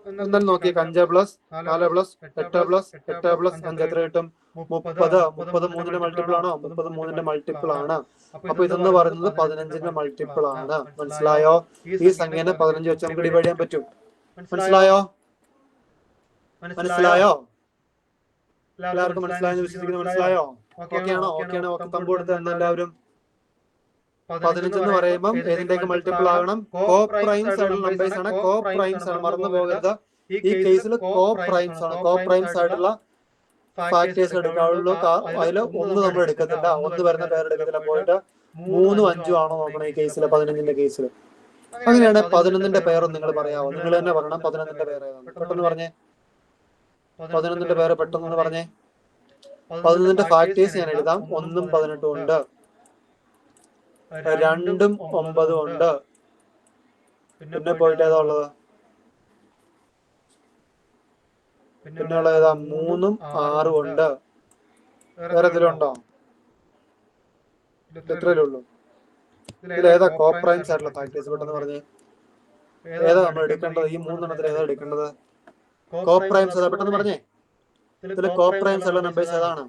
എന്തായാലും നോക്കിയേക്ക്. 5 + 4 + 8 + 8 + 5 എത്ര കിട്ടും? 30. 30 3ന്റെ മൾട്ടിപ്പിൾ ആണോ? 30 3ന്റെ മൾട്ടിപ്പിൾ ആണ്. അപ്പൊ ഇതെന്ന് പറയുന്നത് 15ന്റെ മൾട്ടിപ്പിൾ ആണ്. മനസ്സിലായോ? ഈ സംഖ്യനെ 15 വെച്ച് നമുക്ക് ഡിവൈഡ് ചെയ്യാൻ പറ്റും. മനസ്സിലായോ? എല്ലാവർക്കും മനസ്സിലായെന്ന് വിശ്വസിക്കുന്നു. മനസ്സിലായോ? ഓക്കെ ആണോ? ഓക്കെ തമ്പ് കൊടുത്ത് എല്ലാവരും. 15 എന്ന് പറയുമ്പോൾ ഏതിന്റെയൊക്കെ മൾട്ടിപ്പിൾ ആകണം? കോ പ്രൈംസ് ആയിട്ടുള്ള നമ്പേഴ്സ് ആണ്. കോ പ്രൈംസ് ആണ്, മറന്നു പോകരുത്. ഈ കേസിൽ കോ പ്രൈംസ് ആണ്. കോ പ്രൈംസ് ആയിട്ടുള്ള ഫാക്ടേഴ്സ് എടുക്കാവുള്ളൂ. അതിൽ 1 നമ്മൾ എടുക്കത്തില്ല. 1 വരുന്ന പേര് എടുക്കത്തില്ല. പോയിട്ട് 3ഉം 5ഉം ആണോ നോക്കണം ഈ കേസിൽ, 15ന്റെ കേസിൽ. അങ്ങനെയാണ് 11ന്റെ പേരും നിങ്ങൾ പറയാമോ? നിങ്ങൾ തന്നെ പറയണം 11ന്റെ പേര് ഏതാണ്. പെട്ടെന്ന് പറഞ്ഞേ. 11ന്റെ പേര് പെട്ടെന്ന് പറഞ്ഞേ. 11ന്റെ ഫാക്ടേഴ്സ് ഞാൻ എഴുതാം. 1ഉം 18ഉം ഉണ്ട്. 2ഉം 9ഉം ഉണ്ട്. പിന്നെ പോയിട്ട് ഏതാ ഉള്ളത്? പിന്നെ ഉള്ള ഏതാ? 3ഉം 6ഉം ഉണ്ട്. വേറെ എന്തെങ്കിലും ഉണ്ടോ? ഇത്രയല്ലേ ഉള്ളൂ. ഇതിൽ ഏതാ കോ പ്രൈംസ് ആയിട്ടുള്ള ഫാക്ടേഴ്സ്? പെട്ടെന്ന് പറഞ്ഞേ. ഏതാ നമ്മൾ എടുക്കേണ്ടത്? ഈ 3 ഏതാ എടുക്കേണ്ടത്? കോ പ്രൈംസ് ഏതാ? പെട്ടെന്ന് പറഞ്ഞേ. ഇതിൽ കോ പ്രൈംസ് ഉള്ള നമ്പേഴ്സ് ഏതാണ്?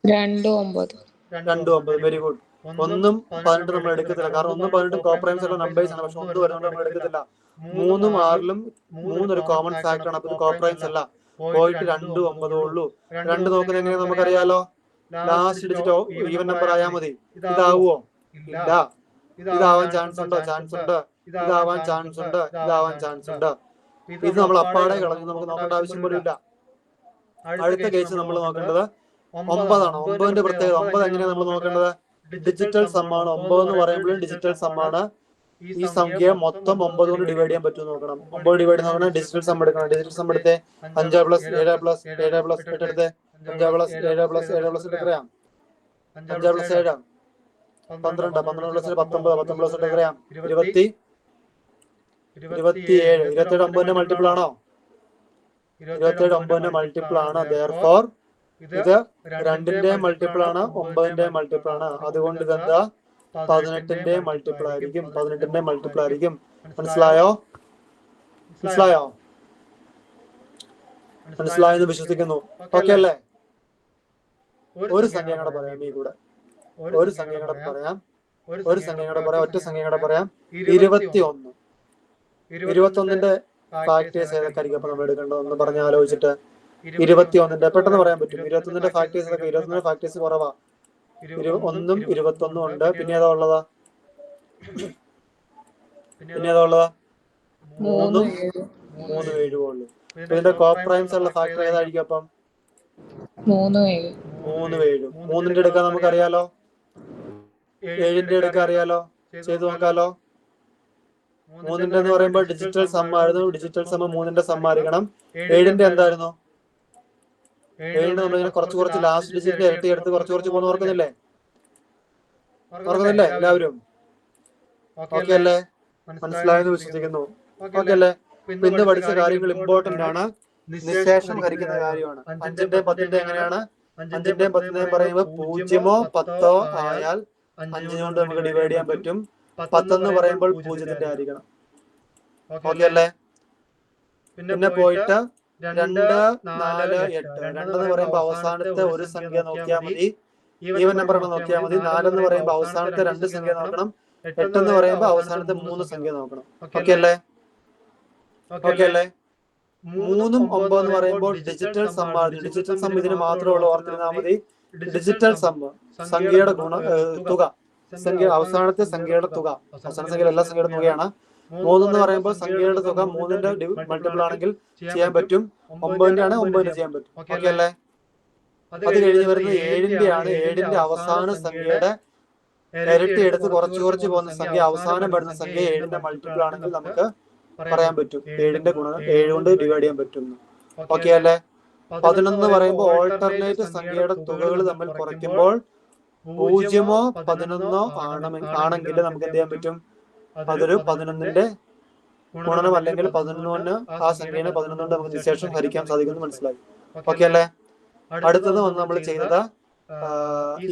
2 9. Very good. 1ഉം 18 നമ്മൾ എടുക്കത്തില്ല. കാരണം 1ഉം 18 കോ പ്രൈംസ് ഉള്ള നമ്പേഴ്സ് ആണ്. പക്ഷെ 1 വരുന്നത് നമ്മൾ എടുക്കത്തില്ല. 3ഉം 6ലും 3 ഒരു കോമൺ ഫാക്ടർ ആണ്. അപ്പൊ ഇത് കോ പ്രൈംസ് അല്ല. പോയിട്ട് 2ഉം 9ഉം ഉള്ളൂ. 2 നോക്കുന്നത് എങ്ങനെയാ നമുക്കറിയാലോ. ലാസ്റ്റ് ഡിജിറ്റ് ഈവൻ നമ്പർ ആയാൽ മതി. ഇതാവുമോ? ഇല്ല. ഇതാവാൻ ചാൻസ് ഉണ്ടോ? ചാൻസ് ഉണ്ട്. ഇതാവാൻ ചാൻസ് ഉണ്ട്. ഇതാവാൻ ചാൻസ് ഉണ്ട്. ഇത് നമ്മൾ അപ്പാടെ കളഞ്ഞു. നമുക്ക് നോക്കേണ്ട ആവശ്യം പോലും ഇല്ല. അടുത്ത കേസ് നമ്മൾ നോക്കേണ്ടത് 9 ആണ്. 9ന്റെ പ്രത്യേകത. 9 എങ്ങനെയാണ് നമ്മൾ നോക്കേണ്ടത്? ഡിജിറ്റൽ സം ആണ്. 9 എന്ന് പറയുമ്പോഴും ഡിജിറ്റൽ സം ആണ്. ഈ സംഖ്യ മൊത്തം 9 കൊണ്ട് ഡിവൈഡ് ചെയ്യാൻ പറ്റും നോക്കണം. 9 ഡിവൈഡ് നോക്കണം. ഡിജിറ്റൽ സം എടുക്കണം. ഡിജിറ്റൽ സം എടുത്തേ. 5 + 7 + 7 + 8 എടുത്തേ. 5 + 7 + 7 + 8 എത്രയാ? 5 + 7 12. 12 + 19. 19 + 8 എത്രയാ? 27. 27 9ന്റെ മൾട്ടിപ്പിൾ ആണോ? 27 9ന്റെ മൾട്ടിപ്പിൾ ആണ്. therefore ഇത് 2ന്റെ മൾട്ടിപ്പിൾ ആണ്, 9ന്റെ മൾട്ടിപ്പിൾ ആണ്. അതുകൊണ്ട് ഇതെന്താ? 18ന്റെ മൾട്ടിപ്പിൾ ആയിരിക്കും. 18ന്റെ മൾട്ടിപ്പിൾ ആയിരിക്കും. മനസ്സിലായോ? മനസ്സിലായെന്ന് വിശ്വസിക്കുന്നു. ഓക്കെ അല്ലേ? ഒരു സംഖ്യ കൂടെ പറയാം. ഈ കൂടെ ഒരു സംഖ്യ കൂടെ പറയാം. ഒറ്റ സംഖ്യ കൂടെ പറയാം. 21. 21ന്റെ ഫാക്ടേഴ്സ് ഏതൊക്കെ ആയിരിക്കും അപ്പൊ നമ്മൾ എടുക്കേണ്ടതെന്ന് പറഞ്ഞ് ആലോചിച്ചിട്ട്. 21ന്റെ പെട്ടെന്ന് പറയാൻ പറ്റും. 21ന്റെ ഫാക്ടേഴ്സ് ഏതൊക്കെ? 21ന്റെ ഫാക്ടേഴ്സ് കുറവാ. 1ഉം 21ഉം ഉണ്ട്. പിന്നെ ഏതാ ഉള്ളതാ? 3ഉം 7ഉം ഉള്ളു. ഇതിന്റെ കോ പ്രൈംസ് ഉള്ള ഫാക്ടർ ഏതായിരിക്കും അപ്പം? 3 7. 3ന്റെ എടുക്കാൻ നമുക്കറിയാലോ. 7ന്റെ എടുക്കാൻ അറിയാലോ. ചെയ്തു നോക്കാലോ. 3ന്റെ എന്ന് പറയുമ്പോൾ ഡിജിറ്റൽ സം ആയിരുന്നു. ഡിജിറ്റൽ സം 3ന്റെ സം ആയിരിക്കണം. 7ന്റെ എന്തായിരുന്നു? 7ന്റെ നമ്മളിങ്ങനെ കുറച്ച് ലാസ്റ്റ് ഡിജിറ്റിന്റെ ഇരട്ടി എടുത്ത് കുറച്ച് പോകുന്ന ഓർക്കുന്നില്ലേ എല്ലാവരും? ഓക്കെ അല്ലേ? മനസ്സിലായെന്ന് വിശ്വസിക്കുന്നു. ഓക്കെ അല്ലേ? ഇന്ന് പഠിച്ച കാര്യങ്ങൾ ഇമ്പോർട്ടന്റ് ആണ്. നിശേഷം ഹരിക്കുന്ന കാര്യമാണ്. 5ന്റെയും 10ന്റെയും എങ്ങനെയാണ്? 5ന്റെയും 10ന്റെയും പറയുമ്പോൾ 0മോ 10ഓ ആയാൽ 5 കൊണ്ട് നമുക്ക് ഡിവൈഡ് ചെയ്യാൻ പറ്റും. 10 എന്ന് പറയുമ്പോൾ 0ന്റെ ആയിരിക്കണം. ഓക്കെ അല്ലേ? പിന്നെ പോയിട്ട് 2 4 8. 2 എന്ന് പറയുമ്പോൾ അവസാനത്തെ ഒരു സംഖ്യ നോക്കിയാൽ മതി. ഈവൻ നമ്പർ നോക്കിയാൽ മതി. 4 എന്ന് പറയുമ്പോൾ അവസാനത്തെ 2 സംഖ്യ നോക്കണം. 8 എന്ന് പറയുമ്പോൾ അവസാനത്തെ 3 സംഖ്യ നോക്കണം. ഓക്കെ അല്ലേ? 3ഉം 9 എന്ന് പറയുമ്പോൾ ഡിജിറ്റൽ സം ആണ്. ഡിജിറ്റൽ സം ഇതിന് മാത്രമേ ഉള്ളൂ. ഓർത്തിരുന്നാൽ മതി. ഡിജിറ്റൽ സം സംഖ്യയുടെ തുക. അവസാനത്തെ സംഖ്യയുടെ തുക, അവസാന സംഖ്യയിൽ എല്ലാ സംഖ്യയുടെ തുകയാണ്. 3 എന്ന് പറയുമ്പോൾ സംഖ്യയുടെ തുക 3ന്റെ മൾട്ടിപ്പിൾ ആണെങ്കിൽ ചെയ്യാൻ പറ്റും. 9ന്റെ ആണ് 9ന് ചെയ്യാൻ പറ്റും. ഓക്കെ അല്ലേ? അത് കഴിഞ്ഞ് വരുന്നത് 7ന്റെ ആണ്. 7ന്റെ അവസാന സംഖ്യയുടെ ഇരട്ടി എടുത്ത് കുറച്ച് പോകുന്ന സംഖ്യ, അവസാനം വരുന്ന സംഖ്യ 7ന്റെ മൾട്ടിപ്പിൾ ആണെങ്കിൽ നമുക്ക് പറയാൻ പറ്റും 7ന്റെ ഗുണം 7 കൊണ്ട് ഡിവൈഡ് ചെയ്യാൻ പറ്റും. ഓക്കെ അല്ലേ? 11 എന്ന് പറയുമ്പോൾ ഓൾട്ടർനേറ്റ് സംഖ്യയുടെ തുകകൾ തമ്മിൽ കുറയ്ക്കുമ്പോൾ 0 11 ആണെങ്കിൽ നമുക്ക് എന്ത് ചെയ്യാൻ പറ്റും? അതൊരു 11ന്റെ ഗുണനം അല്ലെങ്കിൽ 11 ആ സംഖ്യനെ 11 കൊണ്ട് നമുക്ക് നിശേഷം ഹരിക്കാൻ സാധിക്കുമെന്ന് മനസ്സിലായി. ഓക്കെ അല്ലേ? അടുത്തത് വന്ന് നമ്മൾ ചെയ്തത്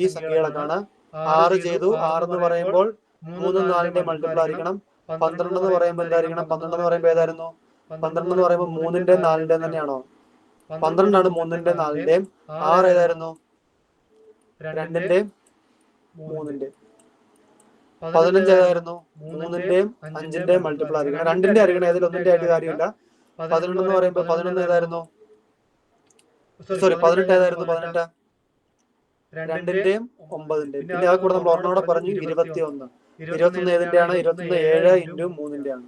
ഈ സംഖ്യകളൊക്കെയാണ്. 6 ചെയ്തു. 6 എന്ന് പറയുമ്പോൾ 3 4ന്റെ മൾട്ടിപ്പിൾ ആയിരിക്കണം. 12 എന്ന് പറയുമ്പോൾ എന്തായിരിക്കണം? 12 എന്ന് പറയുമ്പോൾ ഏതായിരുന്നു? 12 എന്ന് പറയുമ്പോൾ 3ന്റെ 4ന്റെ തന്നെയാണോ? 12 ആണ് 3ന്റെ 4ന്റെയും. 6 ഏതായിരുന്നു? 2ന്റെയും 3ന്റെയും. 15 ഏതായിരുന്നു? 3ന്റെയും 5ന്റെയും മൾട്ടിപ്പിൾ ആയിരിക്കണം. 2ന്റെ ആയിരിക്കണം, ഏതിൽ ഒന്നിന്റെ ആയിട്ട് കാര്യമില്ല. 11 എന്ന് പറയുമ്പോൾ 11 ഏതായിരുന്നു? 18 ഏതായിരുന്നു? 18 2ന്റെയും 9ന്റെയും. പിന്നെ ആ കൂടെ നമ്മൾ ഒരെണ്ണോടെ പറഞ്ഞു 21. 21 ഏതിന്റെയാണ്? 21 7 ഇൻറ്റു 3ന്റെ ആണ്.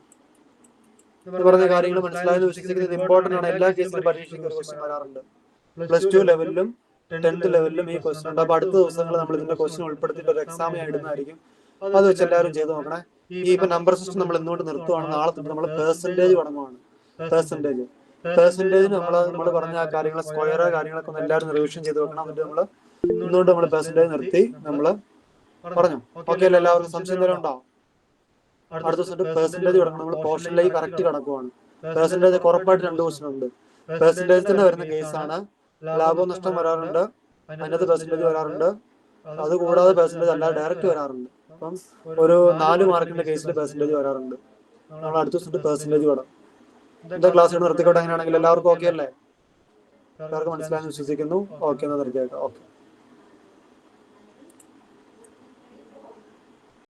ഇത് പറഞ്ഞ കാര്യങ്ങൾ മനസ്സിലായെന്ന് വിശ്വസിക്കുന്നത് ഇമ്പോർട്ടന്റ് ആണ്. എല്ലാ കേസിലും പരീക്ഷയ്ക്ക് ഒരു ക്വസ്റ്റ്യൻ വരാറുണ്ട്. +2 ലെവലിലും 10th ലെവലിലും ഈ ക്വസ്റ്റ്യൻ ഉണ്ട്. അപ്പൊ അടുത്ത ദിവസങ്ങൾ നമ്മൾ ഇതിന്റെ ക്വസ്റ്റ്യൻ ഉൾപ്പെടുത്തിയിട്ട് ഒരു എക്സാം ഇടുന്നതായിരിക്കും. അത് വെച്ച് എല്ലാവരും ചെയ്ത് നോക്കണേ. ഈ ഇപ്പൊ നമ്പർ സിസ്റ്റം നമ്മൾ ഇന്നുകൊണ്ട് നിർത്തുവാണ്. നാളെ തൊട്ട് നമ്മൾ പെർസെന്റേജ് തുടങ്ങുവാണ്. പെർസെന്റേജിന് നമ്മൾ പറഞ്ഞ ആ കാര്യങ്ങൾ, സ്ക്വയർ കാര്യങ്ങളൊക്കെ ഒന്ന് എല്ലാവരും റിവിഷൻ ചെയ്ത് വെക്കണം. എന്നിട്ട് ഇന്നുകൊണ്ട് നമ്മൾ പെർസെന്റേജ് നിർത്തി നമ്മൾ പറഞ്ഞു. ഓക്കെ അല്ലേ? എല്ലാവർക്കും സംശയം എന്തെങ്കിലും ഉണ്ടോ? അടുത്ത ദിവസം പെർസെന്റേജ് തുടങ്ങണം. നമ്മൾ പോർഷനിലേക്ക് കറക്റ്റ് കടക്കുവാണ്. പെർസെന്റേജ് ഉറപ്പായിട്ട് 2 ക്വസ്റ്റ്യൻ ഉണ്ട്. പെർസെന്റേജ് തന്നെ വരുന്ന കേസാണ്. ലാഭവും നഷ്ടം വരാറുണ്ട്, അതിനകത്ത് പെർസെന്റേജ് വരാറുണ്ട്. അതുകൂടാതെ പെർസെന്റേജ് അല്ലാതെ ഡയറക്റ്റ് വരാറുണ്ട്. അപ്പം ഒരു 4 മാർക്കിന്റെ കേസിൽ പെർസെന്റേജ് വരാറുണ്ട്. നമ്മൾ അടുത്ത ദിവസം പെർസെന്റേജ് വേണം. എന്താ ക്ലാസ് നിർത്തിക്കോട്ടെ? അങ്ങനെയാണെങ്കിൽ എല്ലാവർക്കും ഓക്കെ അല്ലേ? എല്ലാവർക്കും മനസ്സിലായെന്ന് വിശ്വസിക്കുന്നു. ഓക്കെ, എന്നാ നിർത്തിയേക്കാം. ഓക്കെ.